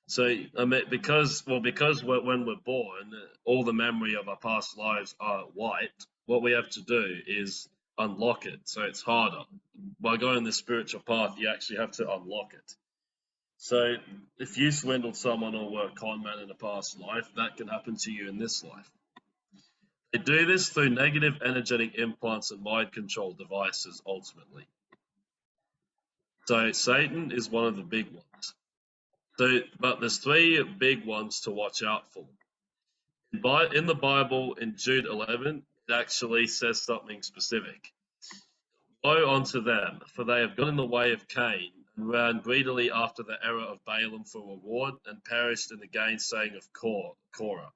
So, I mean, because when we're born, all the memory of our past lives are wiped. What we have to do is unlock it. So it's harder. By going the spiritual path, you actually have to unlock it. So if you swindled someone or were a con man in a past life, that can happen to you in this life. They do this through negative energetic implants and mind control devices, ultimately. So Satan is one of the big ones. But there's three big ones to watch out for. In the Bible, in Jude 11, it actually says something specific. Woe unto them, for they have gone in the way of Cain, and ran greedily after the error of Balaam for reward, and perished in the gainsaying of Korah.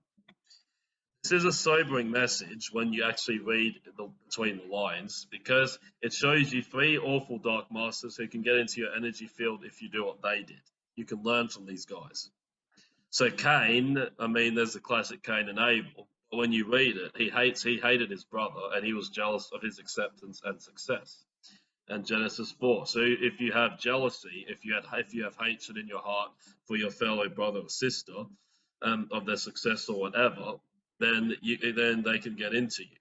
This is a sobering message when you actually read between the lines, because it shows you three awful Dark Masters who can get into your energy field if you do what they did. You can learn from these guys. So Cain, I mean, there's the classic Cain and Abel. But when you read it, he hated his brother, and he was jealous of his acceptance and success. And Genesis 4. So if you have jealousy, if you have hatred in your heart for your fellow brother or sister, of their success or whatever, then they can get into you.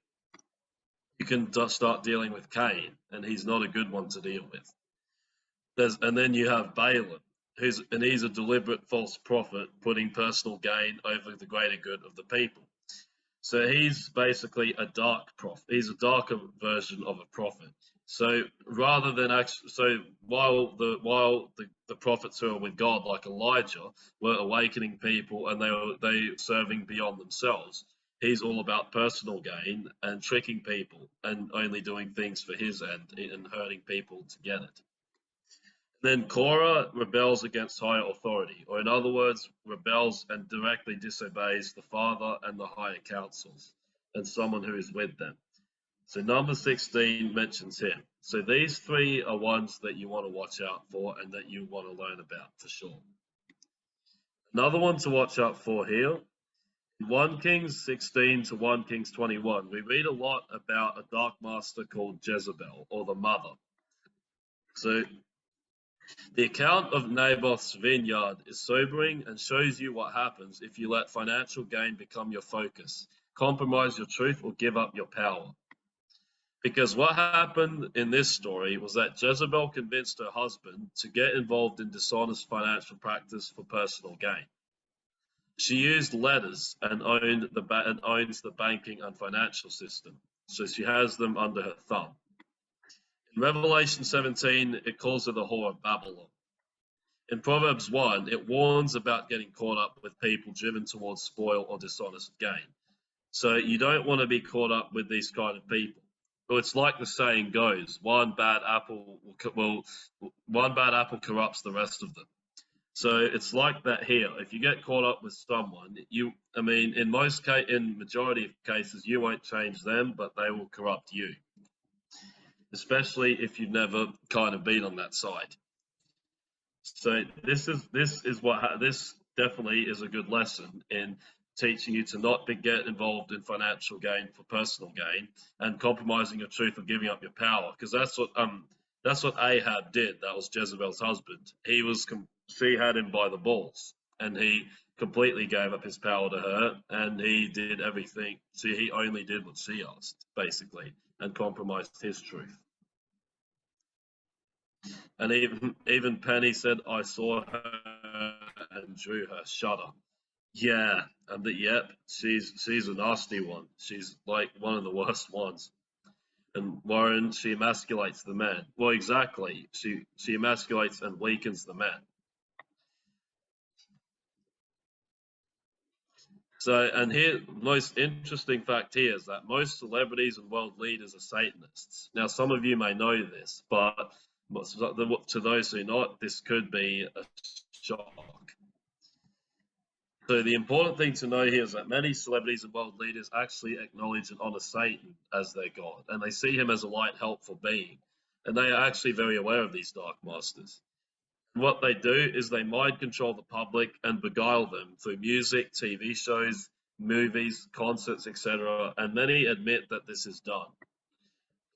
You can start dealing with Cain, and he's not a good one to deal with. And then you have Balaam. He's a deliberate false prophet, putting personal gain over the greater good of the people. So he's basically a dark prophet. He's a darker version of a prophet. So rather than while the prophets who are with God, like Elijah, were awakening people and they were serving beyond themselves, he's all about personal gain and tricking people and only doing things for his end and hurting people to get it. Then Korah rebels against higher authority, or in other words, rebels and directly disobeys the father and the higher councils and someone who is with them. So number 16 mentions him. So these three are ones that you want to watch out for and that you want to learn about for sure. Another one to watch out for here, in 1 Kings 16 to 1 Kings 21, we read a lot about a dark master called Jezebel, or the mother. So the account of Naboth's vineyard is sobering and shows you what happens if you let financial gain become your focus, compromise your truth, or give up your power. Because what happened in this story was that Jezebel convinced her husband to get involved in dishonest financial practice for personal gain. She used letters and owns the banking and financial system, so she has them under her thumb. In Revelation 17, it calls her the whore of Babylon. In Proverbs 1, it warns about getting caught up with people driven towards spoil or dishonest gain. So you don't want to be caught up with these kind of people. Well, it's like the saying goes, one bad apple corrupts the rest of them. So it's like that here. If you get caught up with someone, in majority of cases, you won't change them, but they will corrupt you. Especially if you've never kind of been on that side. So this definitely is a good lesson in teaching you to not get involved in financial gain for personal gain and compromising your truth or giving up your power, because that's what Ahab did. That was Jezebel's husband. She had him by the balls, and he completely gave up his power to her, and he did everything. He only did what she asked, basically, and compromised his truth. And even Penny said, I saw her and drew her shudder. Yeah, and that yep, she's a nasty one. She's like one of the worst ones. And Warren, she emasculates the man. Well, exactly. She emasculates and weakens the man. So, and here, most interesting fact here is that most celebrities and world leaders are Satanists. Now, some of you may know this, but to those who not, this could be a shock. So the important thing to know here is that many celebrities and world leaders actually acknowledge and honor Satan as their God, and they see him as a light, helpful being, and they are actually very aware of these dark masters. And what they do is they mind control the public and beguile them through music, TV shows, movies, concerts, etc., and many admit that this is done.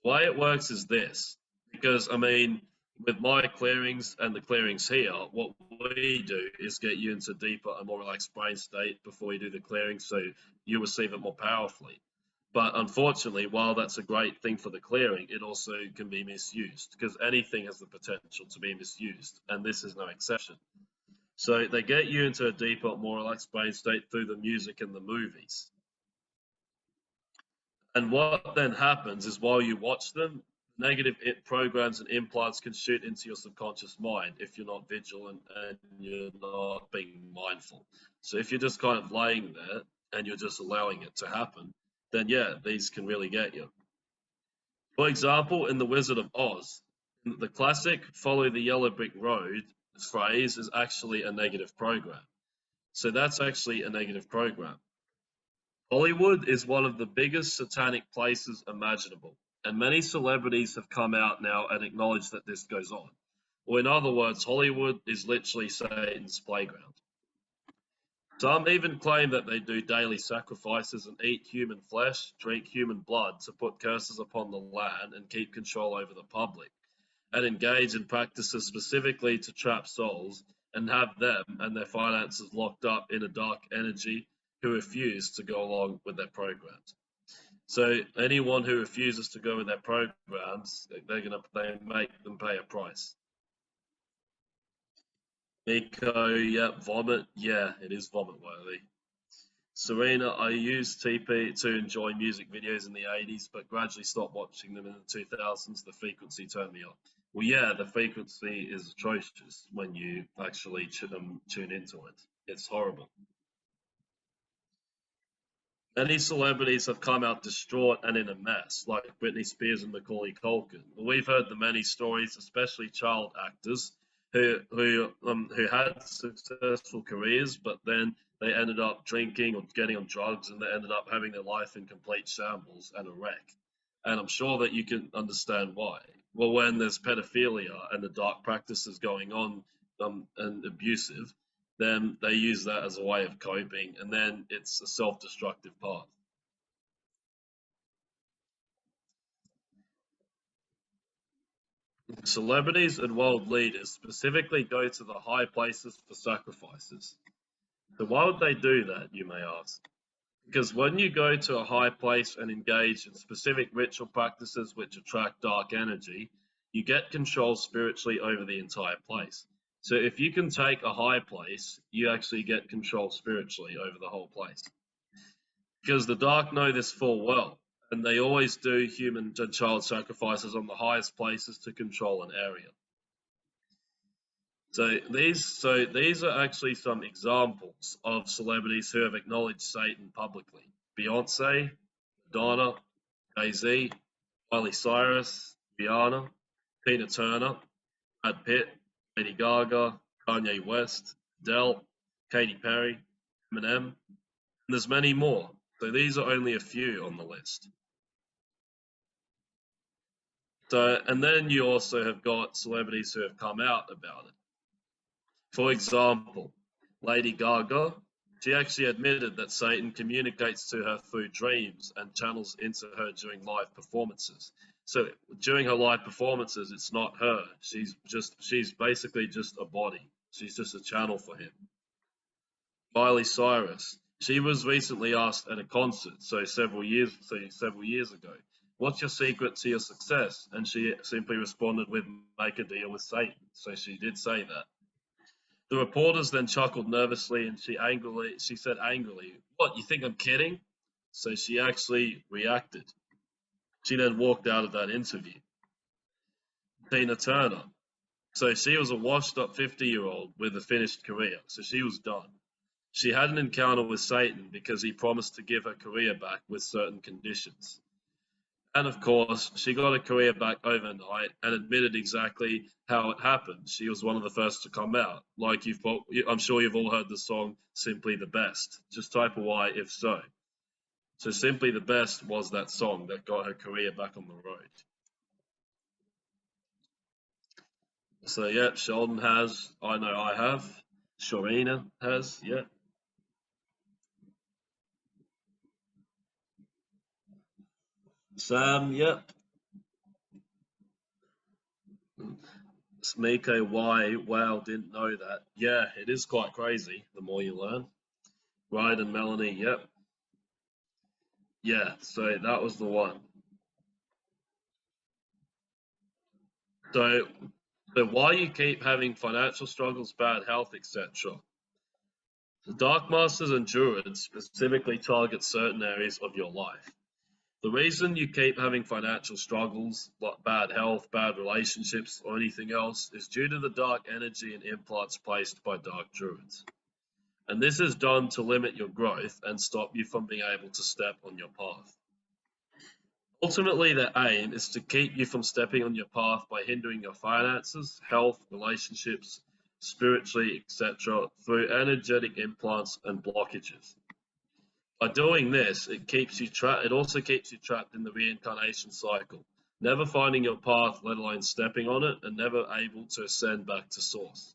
The way it works is this, because I mean, with my clearings and the clearings here, what we do is get you into deeper and more relaxed brain state before you do the clearing, so you receive it more powerfully. But unfortunately, while that's a great thing for the clearing, it also can be misused because anything has the potential to be misused, and this is no exception. So they get you into a deeper, more relaxed brain state through the music and the movies. And what then happens is while you watch them, negative programs and implants can shoot into your subconscious mind if you're not vigilant and you're not being mindful. So if you're just kind of laying there and you're just allowing it to happen, then yeah, these can really get you. For example, in The Wizard of Oz, the classic follow the yellow brick road phrase is actually a negative program. So that's actually a negative program. Hollywood is one of the biggest satanic places imaginable, and many celebrities have come out now and acknowledged that this goes on. Or in other words, Hollywood is literally Satan's playground. Some even claim that they do daily sacrifices and eat human flesh, drink human blood to put curses upon the land and keep control over the public, and engage in practices specifically to trap souls and have them and their finances locked up in a dark energy who refuse to go along with their programs. So anyone who refuses to go with their programs, they make them pay a price. Miko, yeah, vomit, yeah, it is vomit worthy. Serena, I used TP to enjoy music videos in the 80s, but gradually stopped watching them in the 2000s. The frequency turned me off. Well, yeah, the frequency is atrocious when you actually tune into it. It's horrible. Many celebrities have come out distraught and in a mess, like Britney Spears and Macaulay Culkin. We've heard the many stories, especially child actors, who had successful careers, but then they ended up drinking or getting on drugs, and they ended up having their life in complete shambles and a wreck. And I'm sure that you can understand why. Well, when there's pedophilia and the dark practices going on and abusive, then they use that as a way of coping, and then it's a self-destructive path. Celebrities and world leaders specifically go to the high places for sacrifices. So why would they do that, you may ask? Because when you go to a high place and engage in specific ritual practices which attract dark energy, you get control spiritually over the entire place. So if you can take a high place, you actually get control spiritually over the whole place. Because the dark know this full well, and they always do human and child sacrifices on the highest places to control an area. So these are actually some examples of celebrities who have acknowledged Satan publicly. Beyonce, Madonna, Jay-Z, Miley Cyrus, Rihanna, Tina Turner, Brad Pitt, Lady Gaga, Kanye West, Adele, Katy Perry, Eminem, and there's many more. So these are only a few on the list. So, and then you also have got celebrities who have come out about it. For example, Lady Gaga, she actually admitted that Satan communicates to her through dreams and channels into her during live performances. So during her live performances, it's not her. She's basically just a body. She's just a channel for him. Miley Cyrus, she was recently asked at a concert, several years ago, what's your secret to your success? And she simply responded with, make a deal with Satan. So she did say that. The reporters then chuckled nervously, and she said angrily, "What, you think I'm kidding?" So she actually reacted. She then walked out of that interview. Tina Turner. So she was a washed-up 50-year-old with a finished career, so she was done. She had an encounter with Satan because he promised to give her career back with certain conditions. And of course, she got her career back overnight and admitted exactly how it happened. She was one of the first to come out. Like I'm sure you've all heard the song "Simply the Best." Just type a Y if so. So "Simply the Best" was that song that got her career back on the road. So yeah, Sheldon has. I know I have. Shorina has. Yeah. Sam. Yep. Smiko Y. Wow, didn't know that. Yeah, it is quite crazy. The more you learn. Ryan and Melanie. Yep. Yeah. So that was the one. So why you keep having financial struggles, bad health, etc. The Dark Masters and Druids specifically target certain areas of your life. The reason you keep having financial struggles, like bad health, bad relationships, or anything else, is due to the dark energy and implants placed by Dark Druids. And this is done to limit your growth and stop you from being able to step on your path. Ultimately, their aim is to keep you from stepping on your path by hindering your finances, health, relationships, spiritually, etc., through energetic implants and blockages. By doing this, it also keeps you trapped in the reincarnation cycle, never finding your path, let alone stepping on it, and never able to ascend back to source.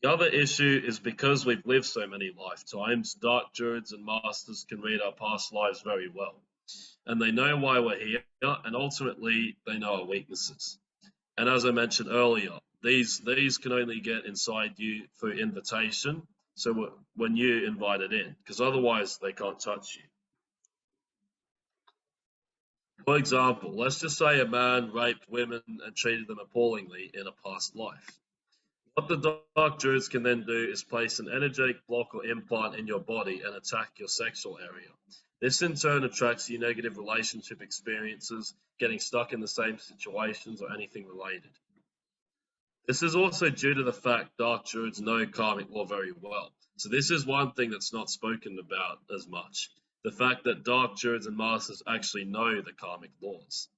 The other issue is because we've lived so many lifetimes, Dark Druids and Masters can read our past lives very well. And they know why we're here, and ultimately they know our weaknesses. And as I mentioned earlier, these can only get inside you through invitation. So when you invite it in, because otherwise they can't touch you. For example, let's just say a man raped women and treated them appallingly in a past life. What the Dark Druids can then do is place an energetic block or implant in your body and attack your sexual area. This in turn attracts you negative relationship experiences, getting stuck in the same situations or anything related. This is also due to the fact Dark Druids know karmic law very well. So this is one thing that's not spoken about as much. The fact that Dark Druids and Masters actually know the karmic laws.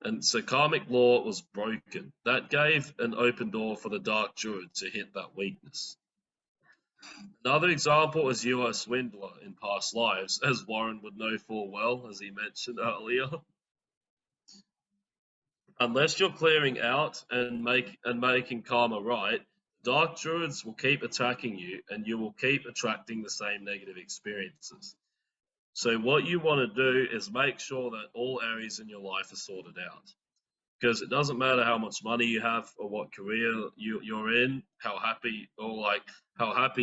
And so karmic law was broken. That gave an open door for the Dark Druid to hit that weakness. Another example is you are a swindler in past lives, as Warren would know full well, as he mentioned earlier. Unless you're clearing out and making karma right, Dark Druids will keep attacking you and you will keep attracting the same negative experiences. So what you want to do is make sure that all areas in your life are sorted out. Because it doesn't matter how much money you have or what career you're in, how happy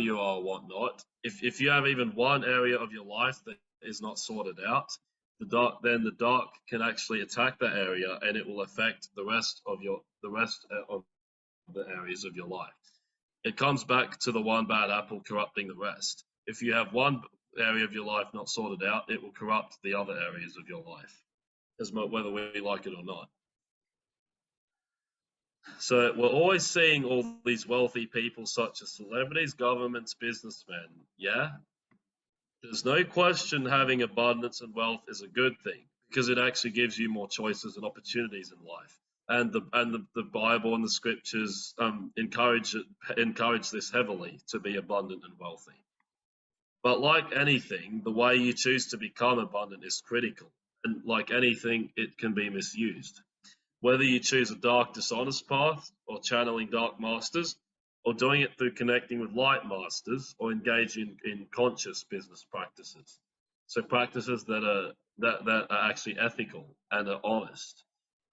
you are or whatnot. If you have even one area of your life that is not sorted out, then the dark can actually attack that area and it will affect the rest of the areas of your life. It comes back to the one bad apple corrupting the rest. If you have one area of your life not sorted out, it will corrupt the other areas of your life, whether we like it or not. So we're always seeing all these wealthy people such as celebrities, governments, businessmen, yeah? There's no question having abundance and wealth is a good thing because it actually gives you more choices and opportunities in life. And the Bible and the scriptures encourage this heavily, to be abundant and wealthy. But like anything, the way you choose to become abundant is critical. And like anything, it can be misused. Whether you choose a dark, dishonest path, or channeling dark masters, or doing it through connecting with light masters, or engaging in conscious business practices. So practices that are actually ethical and are honest,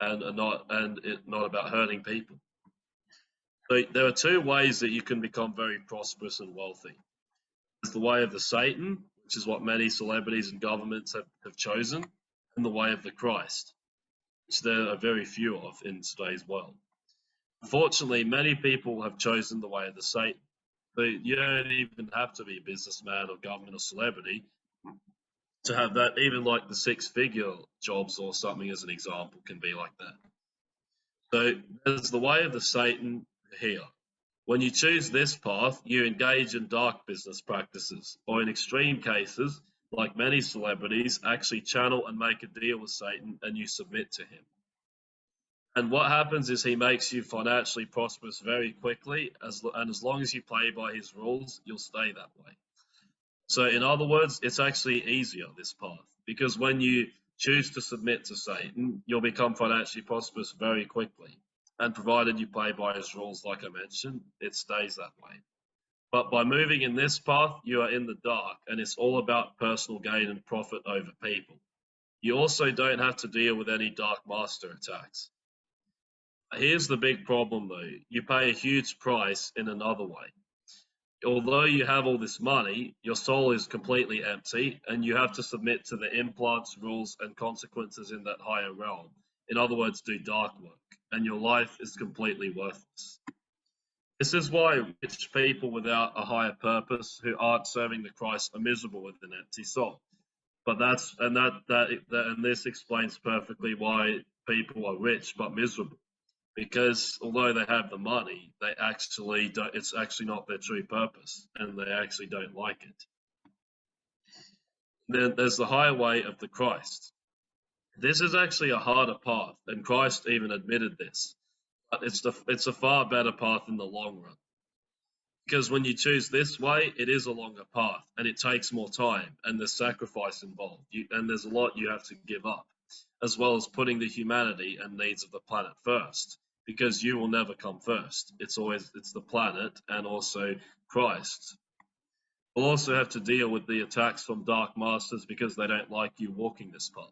and are not about hurting people. So there are two ways that you can become very prosperous and wealthy. There's the way of the Satan, which is what many celebrities and governments have chosen, and the way of the Christ, which there are very few of in today's world. Unfortunately, many people have chosen the way of the Satan. But you don't even have to be a businessman or government or celebrity to have that. Even like the six-figure jobs or something, as an example, can be like that. So there's the way of the Satan here. When you choose this path, you engage in dark business practices, or in extreme cases, like many celebrities, actually channel and make a deal with Satan and you submit to him. And what happens is he makes you financially prosperous very quickly, and as long as you play by his rules, you'll stay that way. So in other words, it's actually easier, this path, because when you choose to submit to Satan, you'll become financially prosperous very quickly. And provided you play by his rules, like I mentioned, it stays that way. But by moving in this path, you are in the dark, and it's all about personal gain and profit over people. You also don't have to deal with any dark master attacks. Here's the big problem though, you pay a huge price in another way. Although you have all this money, your soul is completely empty, and you have to submit to the implants, rules, and consequences in that higher realm. In other words, do dark work, and your life is completely worthless. This is why rich people without a higher purpose who aren't serving the Christ are miserable with an empty soul. But this explains perfectly why people are rich but miserable. Because although they have the money, they actually don't, it's actually not their true purpose, and they actually don't like it. Then there's the higher way of the Christ. This is actually a harder path, and Christ even admitted this. But it's a far better path in the long run. Because when you choose this way, it is a longer path, and it takes more time, and there's sacrifice involved, and there's a lot you have to give up, as well as putting the humanity and needs of the planet first. Because you will never come first. It's the planet and also Christ. We'll also have to deal with the attacks from dark masters because they don't like you walking this path.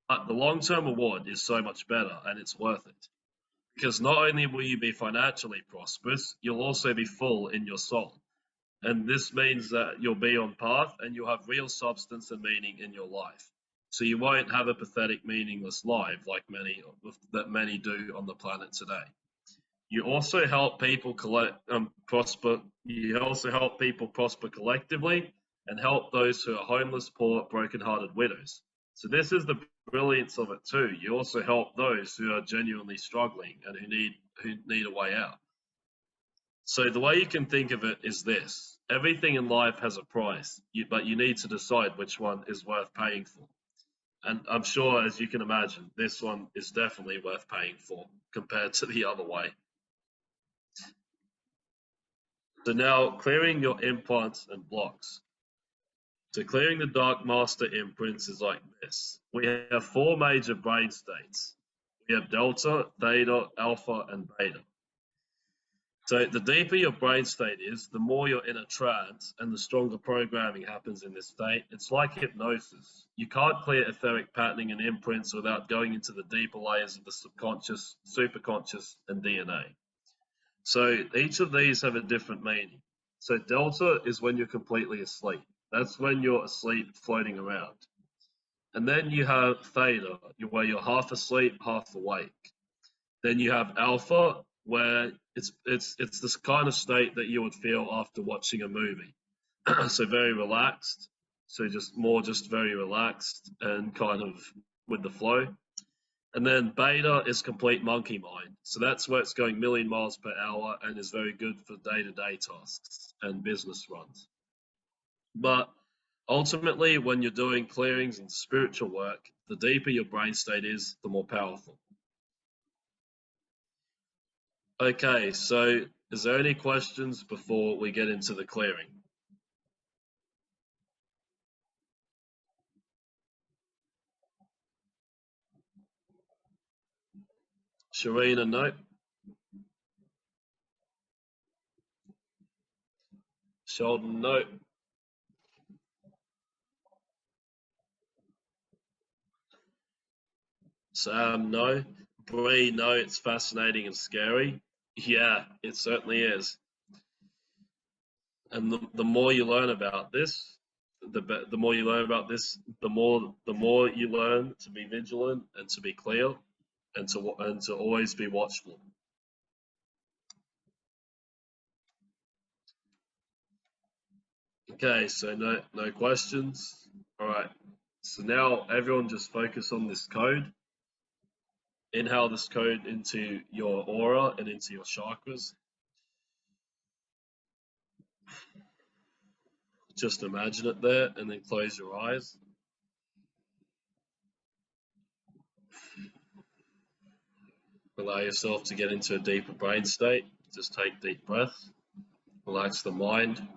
But the long-term reward is so much better, and it's worth it. Because not only will you be financially prosperous, you'll also be full in your soul. And this means that you'll be on path and you'll have real substance and meaning in your life. So you won't have a pathetic, meaningless life like many do on the planet today. You also help people prosper. You also help people prosper collectively and help those who are homeless, poor, broken-hearted widows. So this is the brilliance of it too. You also help those who are genuinely struggling and who need a way out. So the way you can think of it is this: everything in life has a price, but you need to decide which one is worth paying for. And I'm sure, as you can imagine, this one is definitely worth paying for compared to the other way. So now, clearing your implants and blocks. So clearing the Dark Master imprints is like this. We have 4 major brain states. We have Delta, Theta, Alpha, and Beta. So the deeper your brain state is, the more you're in a trance and the stronger programming happens in this state. It's like hypnosis. You can't clear etheric patterning and imprints without going into the deeper layers of the subconscious, superconscious, and DNA. So each of these have a different meaning. So Delta is when you're completely asleep. That's when you're asleep floating around. And then you have Theta, where you're half asleep, half awake. Then you have Alpha, where it's this kind of state that you would feel after watching a movie. So very relaxed, so just very relaxed and kind of with the flow. And then Beta is complete monkey mind. So that's where it's going 1,000,000 miles per hour and is very good for day-to-day tasks and business runs. But ultimately, when you're doing clearings and spiritual work, the deeper your brain state is, the more powerful. Okay, so is there any questions before we get into the clearing? Sharina, no. Sheldon, no. Sam, no. Bree, no, it's fascinating and scary. Yeah, it certainly is. And the more you learn about this, the more you learn about this, the more you learn to be vigilant and to be clear. and to always be watchful. Okay, so no questions. All right. So now everyone just focus on this code. Inhale this code into your aura and into your chakras. Just imagine it there and then close your eyes. Allow yourself to get into a deeper brain state. Just take deep breaths. Relax the mind.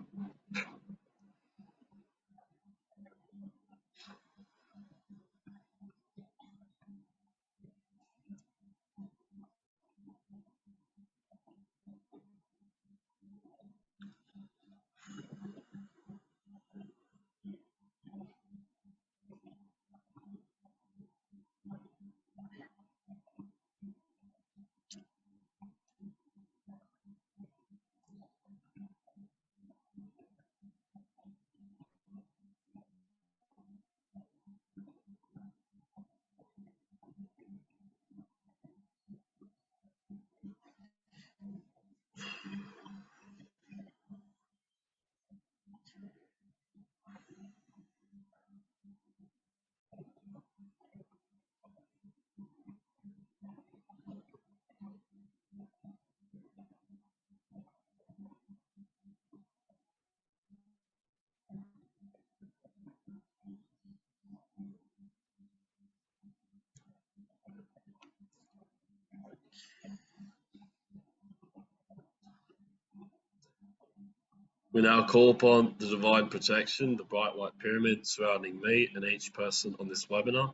We now call upon the divine protection, the bright white pyramid surrounding me and each person on this webinar.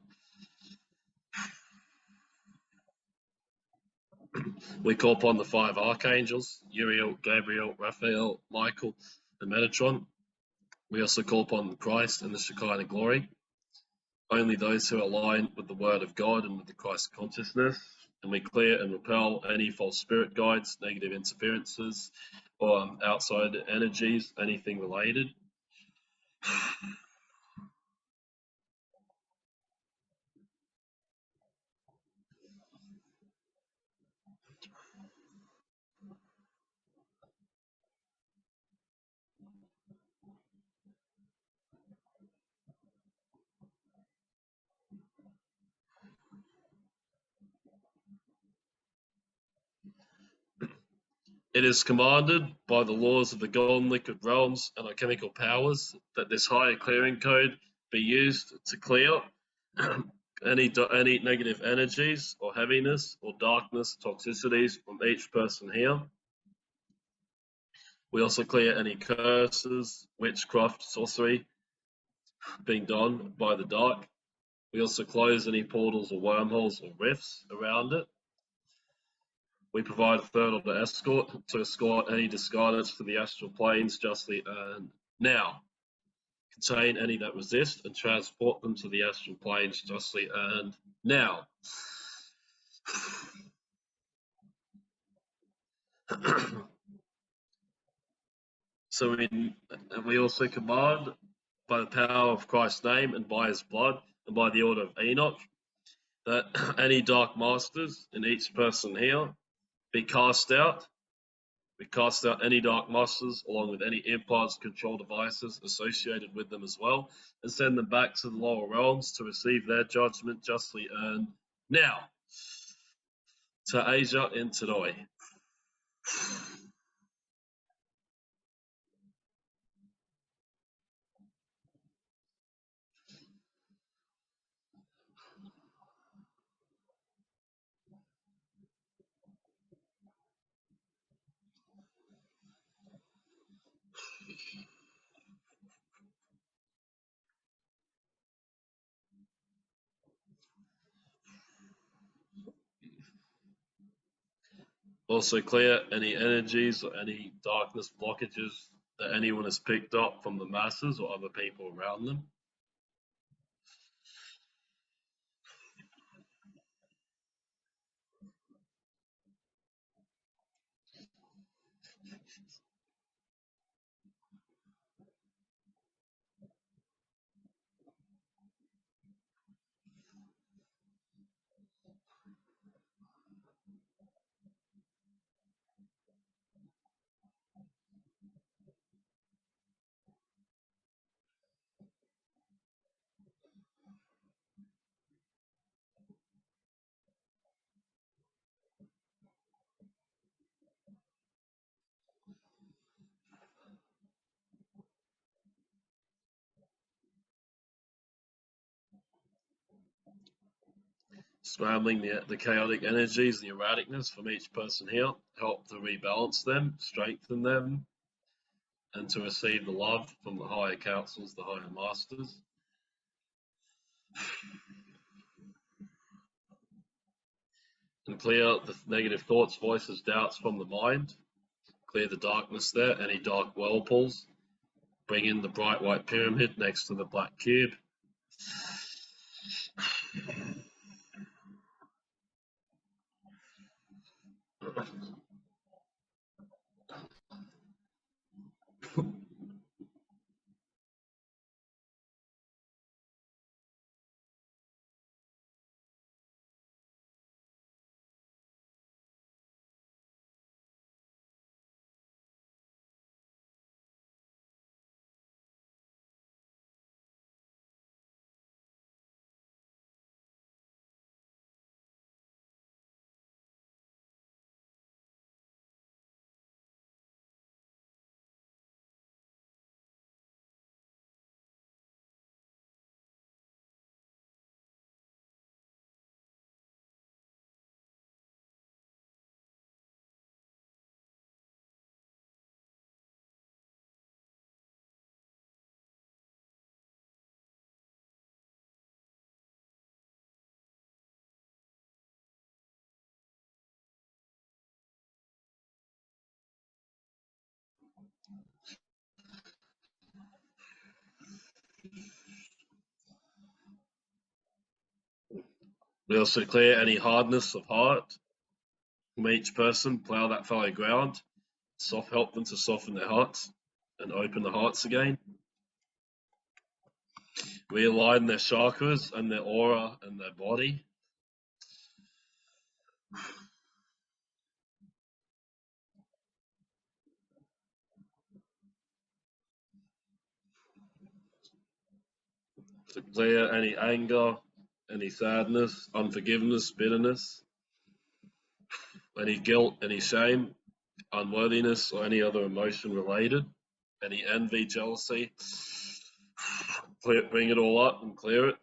We call upon the 5 archangels, Uriel, Gabriel, Raphael, Michael, and Metatron. We also call upon Christ and the Shekinah glory. Only those who align with the word of God and with the Christ consciousness. And we clear and repel any false spirit guides, negative interferences, or outside energies, anything related. It is commanded by the laws of the golden liquid realms and alchemical powers that this higher clearing code be used to clear any negative energies or heaviness or darkness, toxicities from each person here. We also clear any curses, witchcraft, sorcery being done by the dark. We also close any portals or wormholes or rifts around it. We provide further to escort any discarnates to the astral planes justly earned. Now, contain any that resist and transport them to the astral planes justly earned. Now. So we also command by the power of Christ's name and by his blood and by the order of Enoch that any dark masters in each person here be cast out. We cast out any dark masters along with any implants, control devices associated with them as well, and send them back to the lower realms to receive their judgment justly earned. Now, to Asia and Tadoi. Also clear any energies or any darkness blockages that anyone has picked up from the masses or other people around them. scrambling the chaotic energies, the erraticness from each person here, help to rebalance them, strengthen them, and to receive the love from the higher councils, the higher masters. And clear the negative thoughts, voices, doubts from the mind. Clear the darkness there, any dark whirlpools. Bring in the bright white pyramid next to the black cube. We also clear any hardness of heart from each person, plow that fallow ground, help them to soften their hearts and open the hearts again. Realign their chakras and their aura and their body. To clear any anger, any sadness, unforgiveness, bitterness, any guilt, any shame, unworthiness, or any other emotion related, any envy, jealousy. Bring it all up and clear it.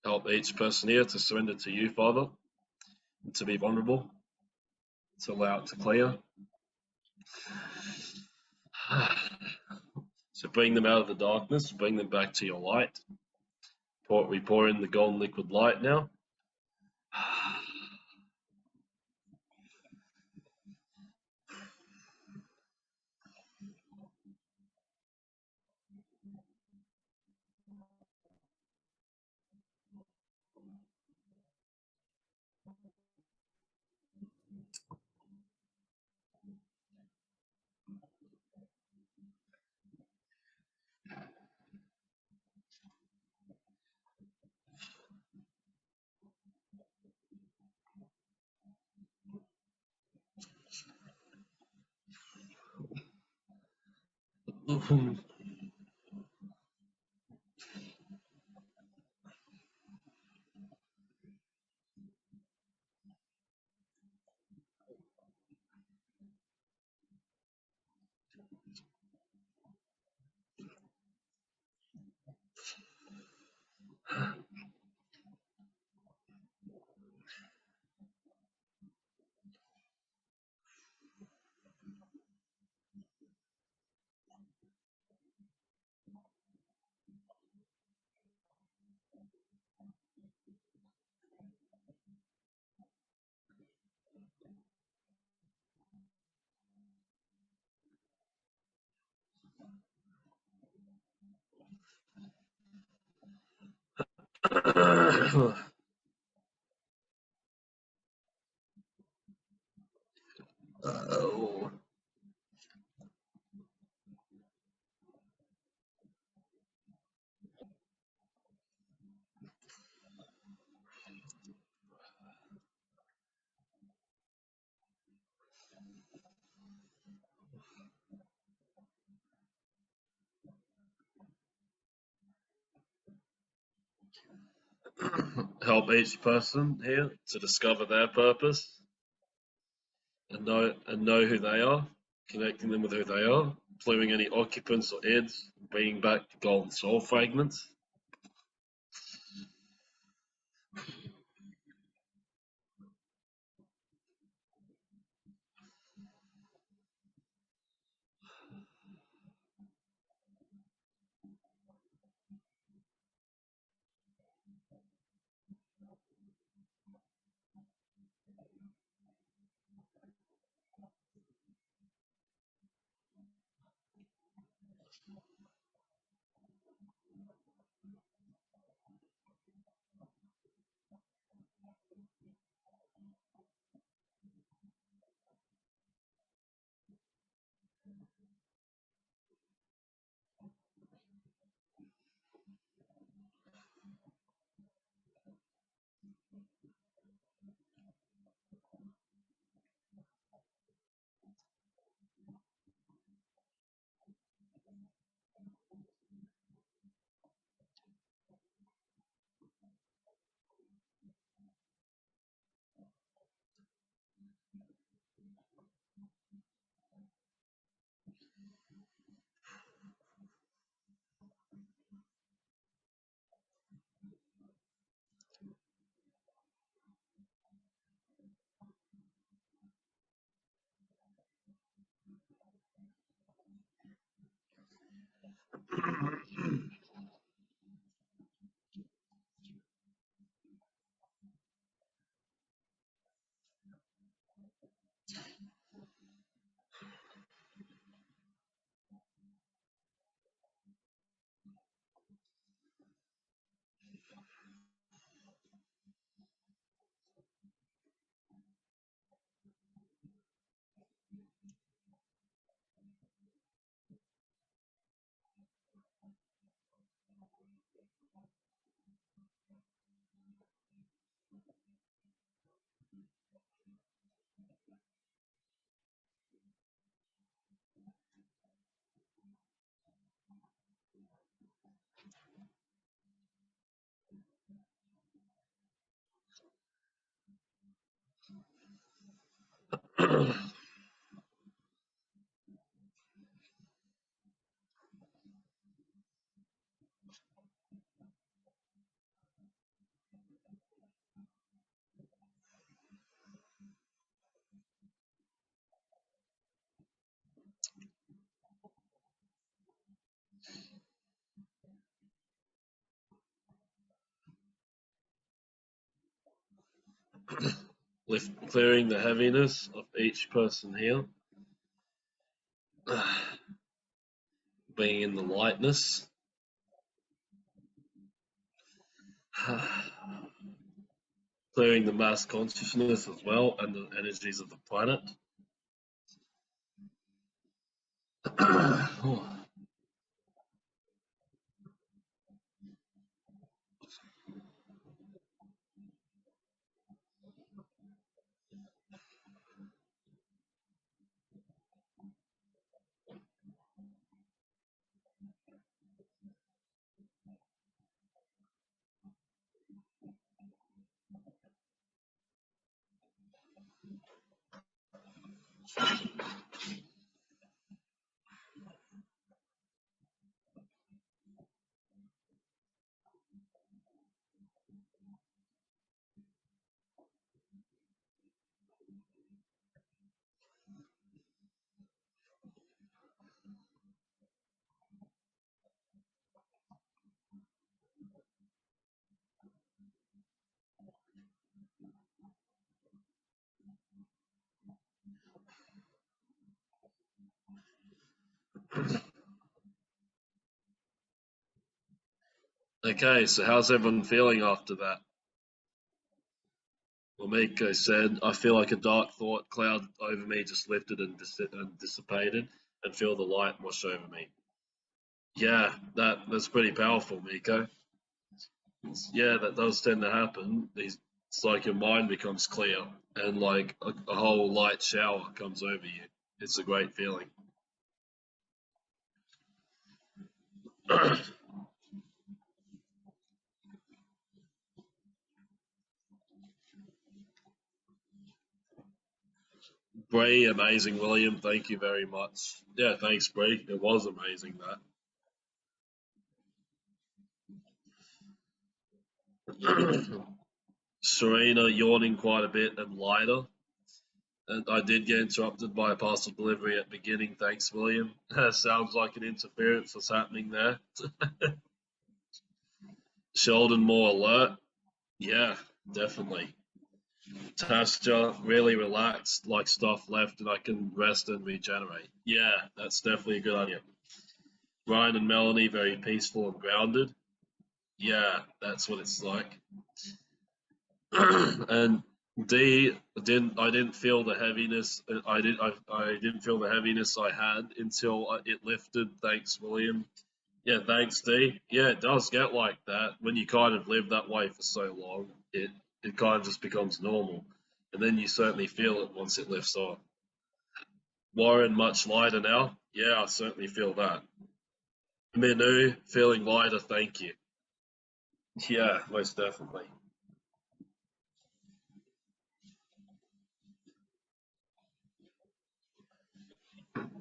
Help each person here to surrender to you, Father, and to be vulnerable, to allow it to clear. So bring them out of the darkness, bring them back to your light. We pour in the golden liquid light now. Oh. Help each person here to discover their purpose and know who they are, connecting them with who they are, clearing any occupants or heads, bringing back the golden soul fragments. Clearing the heaviness of each person here. Being in the lightness. Clearing the mass consciousness as well and the energies of the planet. Okay, so how's everyone feeling after that? Well, Miko said, I feel like a dark thought cloud over me just lifted and dissipated and feel the light wash over me. Yeah, that's pretty powerful, Miko. Yeah, that does tend to happen. It's like your mind becomes clear and like a whole light shower comes over you. It's a great feeling. Bree, amazing, William. Thank you very much. Yeah, thanks, Bree. It was amazing that. Serena yawning quite a bit and lighter. And I did get interrupted by a parcel delivery at the beginning. Thanks, William. Sounds like an interference was happening there. Sheldon more alert. Yeah, definitely. Tasha really relaxed, like stuff left, and I can rest and regenerate. Yeah, that's definitely a good idea. Ryan and Melanie very peaceful and grounded. Yeah, that's what it's like. And D I didn't feel the heaviness. I didn't feel the heaviness I had until it lifted. Thanks, William. Yeah, thanks, D. Yeah, it does get like that when you kind of live that way for so long. It kind of just becomes normal, and then you certainly feel it once it lifts off. Warren, much lighter now. Yeah, I certainly feel that. Minu, feeling lighter. Thank you. Yeah, most definitely.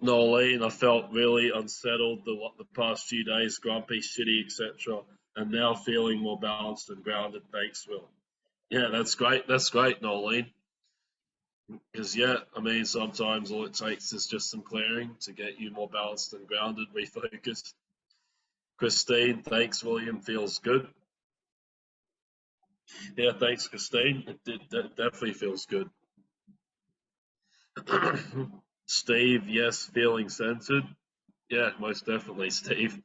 Nolene, I felt really unsettled the past few days, grumpy, shitty, etc. And now feeling more balanced and grounded. Thanks, Will. Yeah, that's great. That's great, Nolene. Because, yeah, I mean, sometimes all it takes is just some clearing to get you more balanced and grounded, refocused. Christine, thanks, William. Feels good. Yeah, thanks, Christine. It definitely feels good. Steve, yes, feeling centered. Yeah, most definitely, Steve.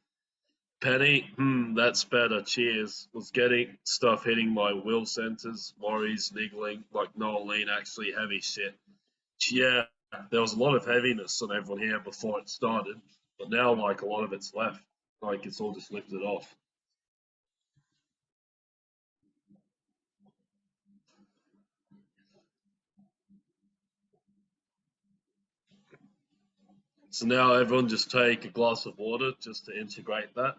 Penny, that's better. Cheers. Was getting stuff hitting my will centers, worries, niggling, like Nolene, actually heavy shit. Yeah, there was a lot of heaviness on everyone here before it started, but now, like, a lot of it's left. Like, it's all just lifted off. So now everyone just take a glass of water just to integrate that.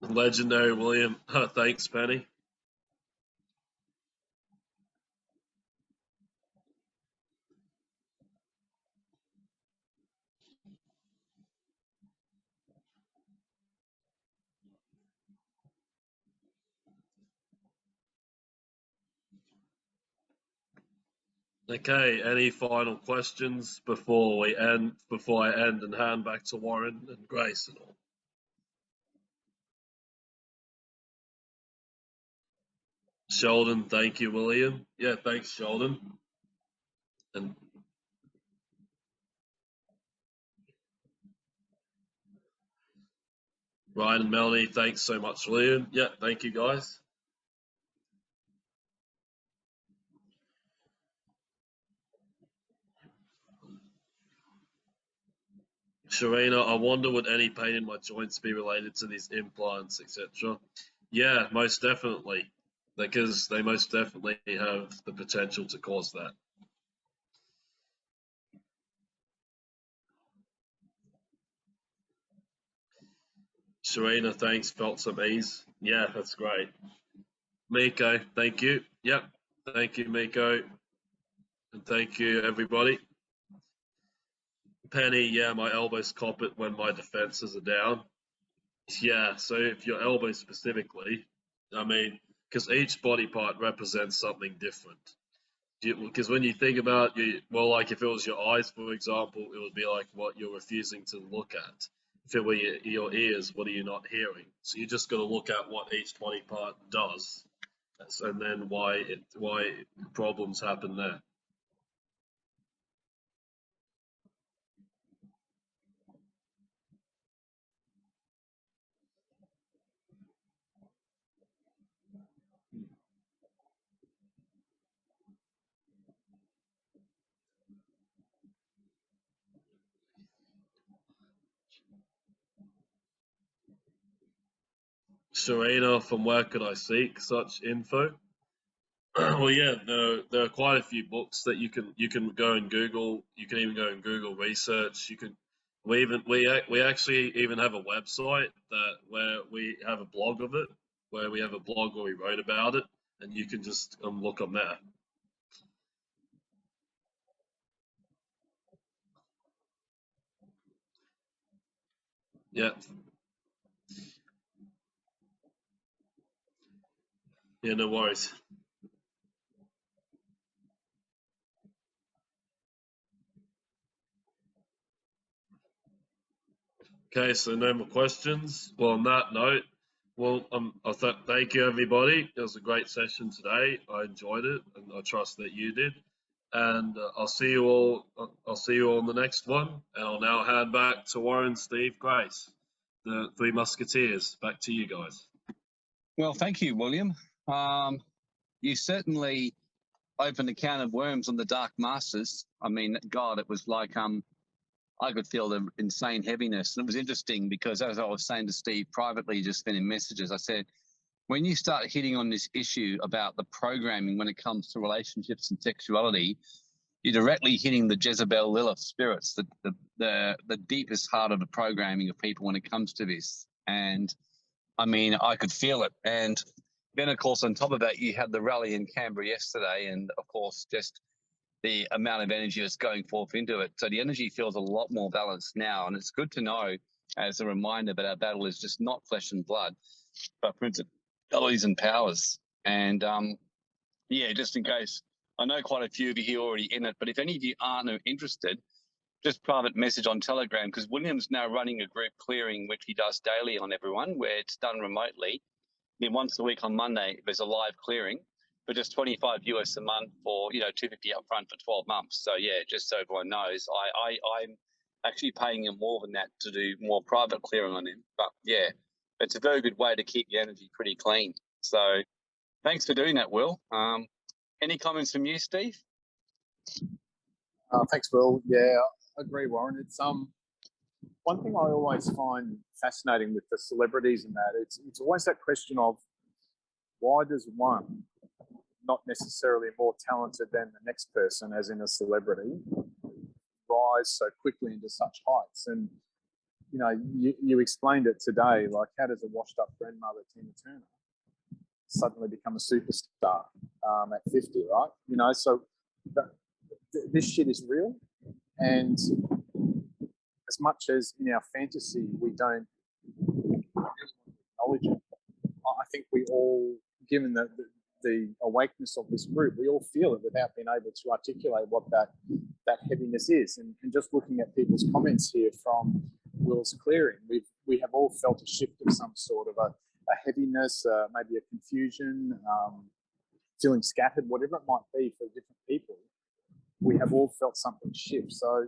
Legendary William. Thanks, Penny. Okay, any final questions before I end and hand back to Warren and Grace and all? Sheldon, thank you, William. Yeah, thanks, Sheldon. And Ryan and Melanie, thanks so much, William. Yeah, thank you, guys. Sharina, I wonder would any pain in my joints be related to these implants, etc. Yeah, most definitely, because they most definitely have the potential to cause that. Sharina, thanks, felt some ease. Yeah, that's great. Miko, thank you. Yep, thank you, Miko. And thank you, everybody. Penny, yeah, my elbows cop it when my defenses are down. Yeah, so if your elbow specifically, I mean, because each body part represents something different. Because when you think about well, like if it was your eyes, for example, it would be like what you're refusing to look at. If it were your ears, what are you not hearing? So you just got to look at what each body part does, and then why problems happen there. Serena, from where could I seek such info? Well, yeah, there are quite a few books that you can go and Google. You can even go and Google research. We actually even have a website where we have a blog of it, where we wrote about it, and you can just look on there. Yeah. Yeah, no worries. Okay, so no more questions. Well, on that note, well, thank you everybody. It was a great session today. I enjoyed it, and I trust that you did. And I'll see you all. I'll see you all in the next one. And I'll now hand back to Warren, Steve, Grace, the Three Musketeers. Back to you guys. Well, thank you, William. You certainly opened a can of worms on the Dark Masters. I mean, God, it was like I could feel the insane heaviness. And it was interesting because, as I was saying to Steve privately, just then in messages, I said, when you start hitting on this issue about the programming when it comes to relationships and sexuality, you're directly hitting the Jezebel Lilith spirits, the deepest heart of the programming of people when it comes to this. And I mean, I could feel it. And then, of course, on top of that, you had the rally in Canberra yesterday, and of course, just the amount of energy that's going forth into it. So the energy feels a lot more balanced now. And it's good to know, as a reminder, that our battle is just not flesh and blood, but principalities and powers. And yeah, just in case, I know quite a few of you here already in it, but if any of you aren't interested, just private message on Telegram, because William's now running a group clearing, which he does daily on everyone, where it's done remotely. Then once a week on Monday, there's a live clearing for just $25 US a month, for $250 up front for 12 months. So yeah, just so everyone knows, I'm actually paying him more than that to do more private clearing on him. But yeah, it's a very good way to keep the energy pretty clean. So thanks for doing that, Will. Any comments from you, Steve? Thanks, Will. Yeah, I agree, Warren. It's one thing I always find fascinating with the celebrities and that it's always that question of why does one, not necessarily more talented than the next person, as in a celebrity, rise so quickly into such heights? And you explained it today. Like, how does a washed-up grandmother, Tina Turner, suddenly become a superstar at 50, right? So this shit is real. And as much as in our fantasy we don't really acknowledge it, I think we all, given the awakeness of this group, we all feel it without being able to articulate what that heaviness is. And just looking at people's comments here from Will's clearing, we have all felt a shift of some sort of a heaviness, maybe a confusion, feeling scattered, whatever it might be for different people. We have all felt something shift. So,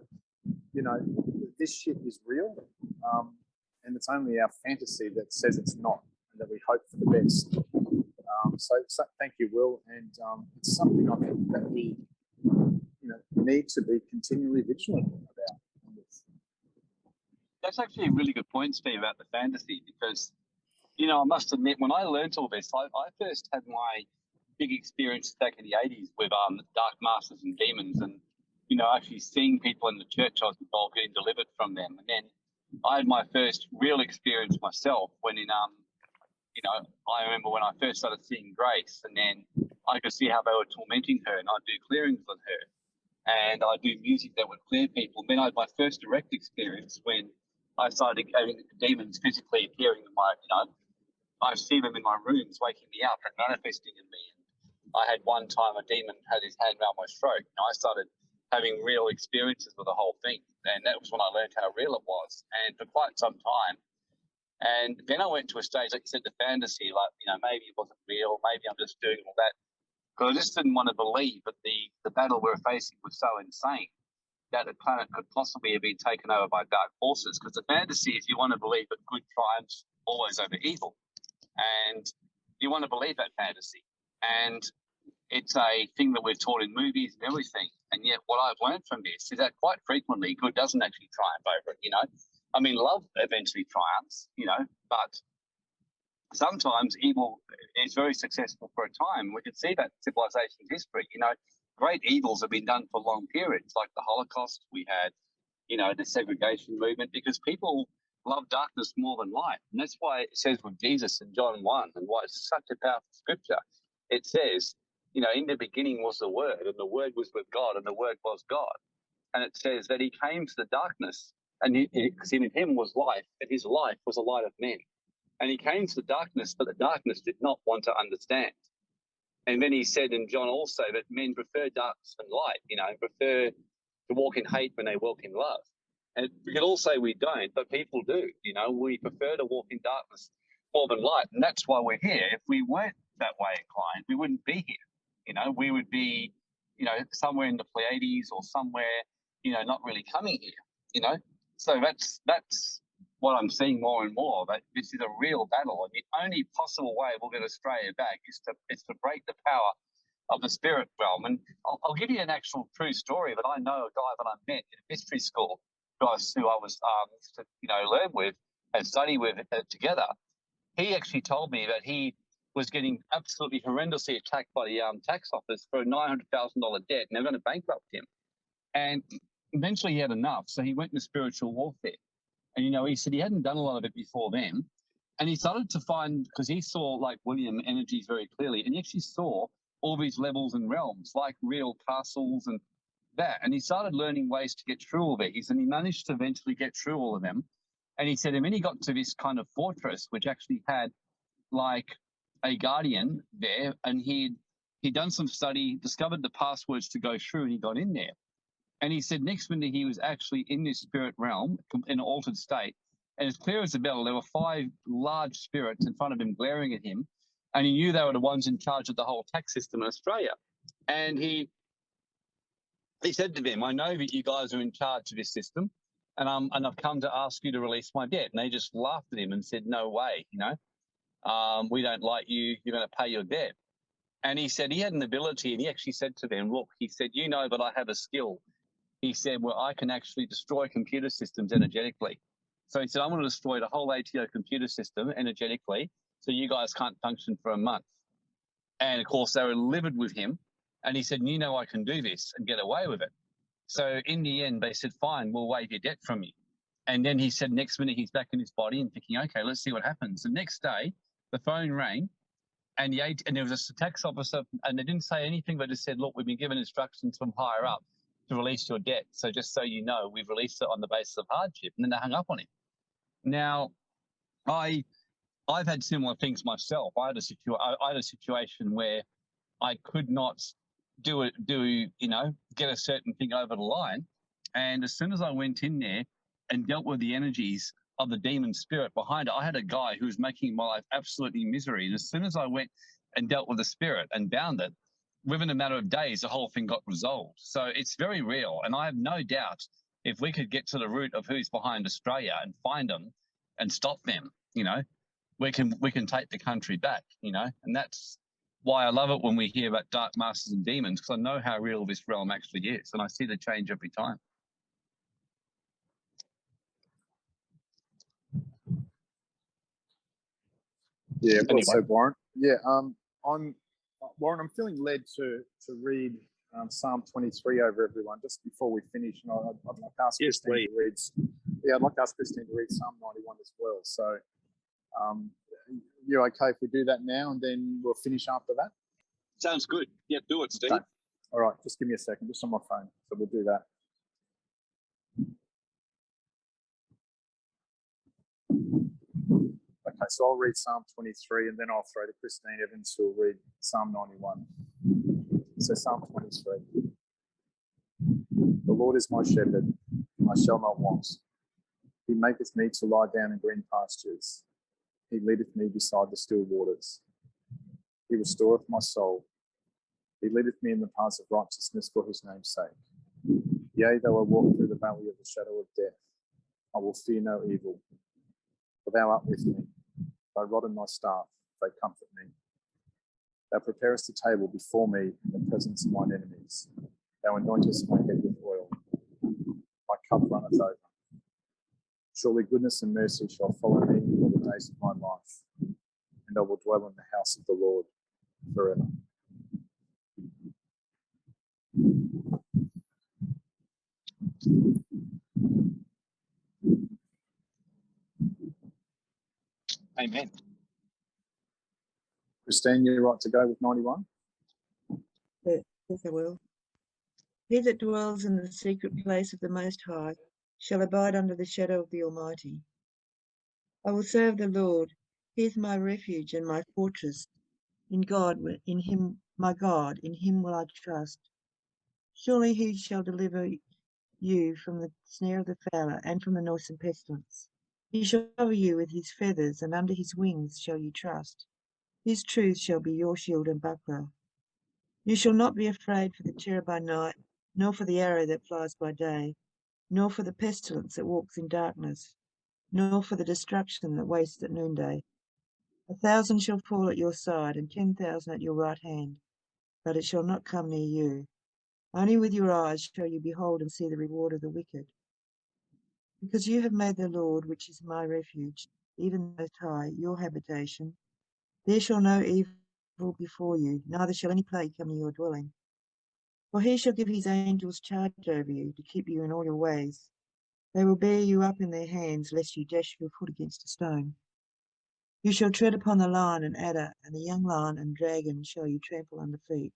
this shit is real, and it's only our fantasy that says it's not, and that we hope for the best. So thank you, Will, and it's something I think that we, need to be continually vigilant about. That's actually a really good point, Steve, about the fantasy, because, I must admit, when I learned all this, I first had my big experience back in the 80s with Dark Masters and Demons, and actually seeing people in the church I was involved getting delivered from them. And then I had my first real experience myself when I remember when I first started seeing Grace, and then I could see how they were tormenting her, and I'd do clearings on her, and I'd do music that would clear people. And then I had my first direct experience when I started having demons physically appearing in my, I see them in my rooms waking me up and manifesting in me. I had one time a demon had his hand around my throat. I started having real experiences with the whole thing. And that was when I learned how real it was. And for quite some time. And then I went to a stage, like you said, the fantasy, like, maybe it wasn't real. Maybe I'm just doing all that. Because I just didn't want to believe that the battle we're facing was so insane that the planet could possibly have been taken over by dark forces. Because the fantasy is you want to believe that good triumphs always over evil. And you want to believe that fantasy. And it's a thing that we're taught in movies and everything. And yet what I've learned from this is that quite frequently good doesn't actually triumph over it, I mean, love eventually triumphs, but sometimes evil is very successful for a time. We can see that in civilization's history, great evils have been done for long periods, like the Holocaust. We had you know, the segregation movement, because people love darkness more than light. And that's why it says with Jesus in John 1, and why it's such a powerful scripture. It says, you know, in the beginning was the Word, and the Word was with God, and the Word was God. And it says that he came to the darkness, and because in him was life, and his life was the light of men. And he came to the darkness, but the darkness did not want to understand. And then he said in John also that men prefer darkness than light, you know, and prefer to walk in hate when they walk in love. And we could all say we don't, but people do. You know, we prefer to walk in darkness more than light. And that's why we're here. If we weren't that way inclined, we wouldn't be here. You know, we would be, you know, somewhere in the Pleiades or somewhere, you know, not really coming here, you know. So that's what I'm seeing more and more, that this is a real battle. And the only possible way we'll get Australia back is to break the power of the spirit realm. And I'll give you an actual true story that I know a guy that I met in history school, guys who I was, you know, learn with and study with together. He actually told me that he was getting absolutely horrendously attacked by the tax office for a $900,000 debt, and they're going to bankrupt him. And eventually he had enough, so he went into spiritual warfare. And, you know, he said he hadn't done a lot of it before then. And he started to find, because he saw, like William, energies very clearly, and he actually saw all these levels and realms, like real castles and that. And he started learning ways to get through all these, and he managed to eventually get through all of them. And he said, and then he got to this kind of fortress, which actually had like a guardian there, and he'd done some study, discovered the passwords to go through, and he got in there. And he said next minute he was actually in this spirit realm in an altered state. And as clear as a bell, there were 5 large spirits in front of him glaring at him. And he knew they were the ones in charge of the whole tax system in Australia. And he said to them, I know that you guys are in charge of this system, and I've come to ask you to release my debt. And they just laughed at him and said, no way, you know, we don't like you, you're going to pay your debt. And he said he had an ability, and he actually said to them, look, he said, you know, but I have a skill. He said, well, I can actually destroy computer systems energetically. So he said, I'm going to destroy the whole ATO computer system energetically, so you guys can't function for a month. And of course, they were livid with him. And he said, you know, I can do this and get away with it. So in the end, they said, fine, we'll waive your debt from you. And then he said, next minute, he's back in his body and thinking, okay, let's see what happens. The next day, the phone rang, and there was a tax officer, and they didn't say anything, but just said, look, we've been given instructions from higher up to release your debt. So just so you know, we've released it on the basis of hardship. And then they hung up on him. Now, I've had similar things myself. I had a situation where I could not get a certain thing over the line. And as soon as I went in there and dealt with the energies of the demon spirit behind it, I had a guy who was making my life absolutely misery. And as soon as I went and dealt with the spirit and bound it, within a matter of days, the whole thing got resolved. So it's very real. And I have no doubt if we could get to the root of who's behind Australia and find them and stop them, you know, we can take the country back, you know. And that's why I love it when we hear about dark masters and demons, because I know how real this realm actually is, and I see the change every time. Yeah, well Anyway. said, Warren. Yeah, Warren, I'm feeling led to read Psalm 23 over everyone just before we finish. And I'd like to ask Christine to read. Yeah, I'd like to ask Christine to read Psalm 91 as well. So, you okay if we do that now, and then we'll finish after that? Sounds good. Yeah, do it, Steve. Okay. All right, just give me a second, just on my phone. So we'll do that. Okay, so I'll read Psalm 23, and then I'll throw to Christine Evans, who will read Psalm 91. So Psalm 23. The Lord is my shepherd, I shall not want. He maketh me to lie down in green pastures. He leadeth me beside the still waters. He restoreth my soul. He leadeth me in the paths of righteousness for his name's sake. Yea, though I walk through the valley of the shadow of death, I will fear no evil. For thou art with me. Thy rod and thy staff, they comfort me. Thou preparest a table before me in the presence of mine enemies. Thou anointest my head with oil. My cup runneth over. Surely goodness and mercy shall follow me all the days of my life, and I will dwell in the house of the Lord forever. Amen. Christine, you're right to go with 91. Yes, I will. He that dwells in the secret place of the Most High shall abide under the shadow of the Almighty. I will serve the Lord. He is my refuge and my fortress. In him, my God, in him will I trust. Surely he shall deliver you from the snare of the fowler and from the noisome pestilence. He shall cover you with his feathers, and under his wings shall you trust. His truth shall be your shield and buckler. You shall not be afraid for the terror by night, nor for the arrow that flies by day, nor for the pestilence that walks in darkness, nor for the destruction that wastes at noonday. 1,000 shall fall at your side, and 10,000 at your right hand, but it shall not come near you. Only with your eyes shall you behold and see the reward of the wicked. Because you have made the Lord, which is my refuge, even the Most High, your habitation, there shall no evil befall you, neither shall any plague come near your dwelling. For he shall give his angels charge over you, to keep you in all your ways. They will bear you up in their hands, lest you dash your foot against a stone. You shall tread upon the lion and adder, and the young lion and dragon shall you trample under feet.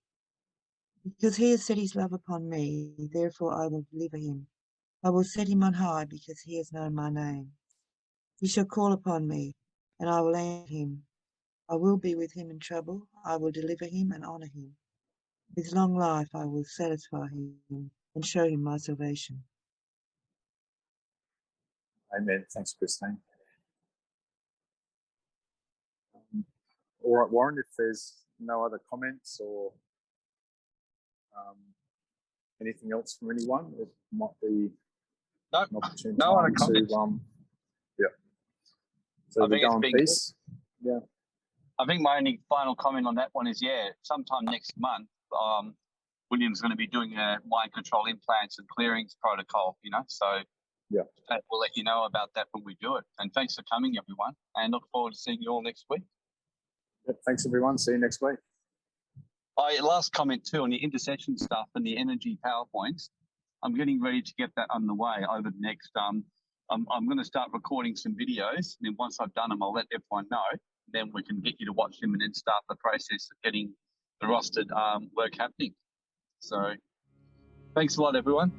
Because he has set his love upon me, therefore I will deliver him. I will set him on high, because he has known my name. He shall call upon me, and I will answer him. I will be with him in trouble. I will deliver him and honor him. With long life I will satisfy him and show him my salvation. Amen. Thanks, Christine. All right, Warren, if there's no other comments or anything else from anyone, it might be No, an opportune no other time comments. to yeah. So I we think go it's in been peace. Yeah. I think my only final comment on that one is, sometime next month, William's going to be doing a mind control implants and clearings protocol, so Yeah. we'll let you know about that when we do it. And thanks for coming, everyone, and look forward to seeing you all next week. Thanks, everyone. See you next week. Last comment too on the intercession stuff and the energy PowerPoints. I'm getting ready to get that underway over the next. I'm going to start recording some videos, and then once I've done them, I'll let everyone know. Then we can get you to watch them and then start the process of getting the rostered work happening. So, thanks a lot, everyone.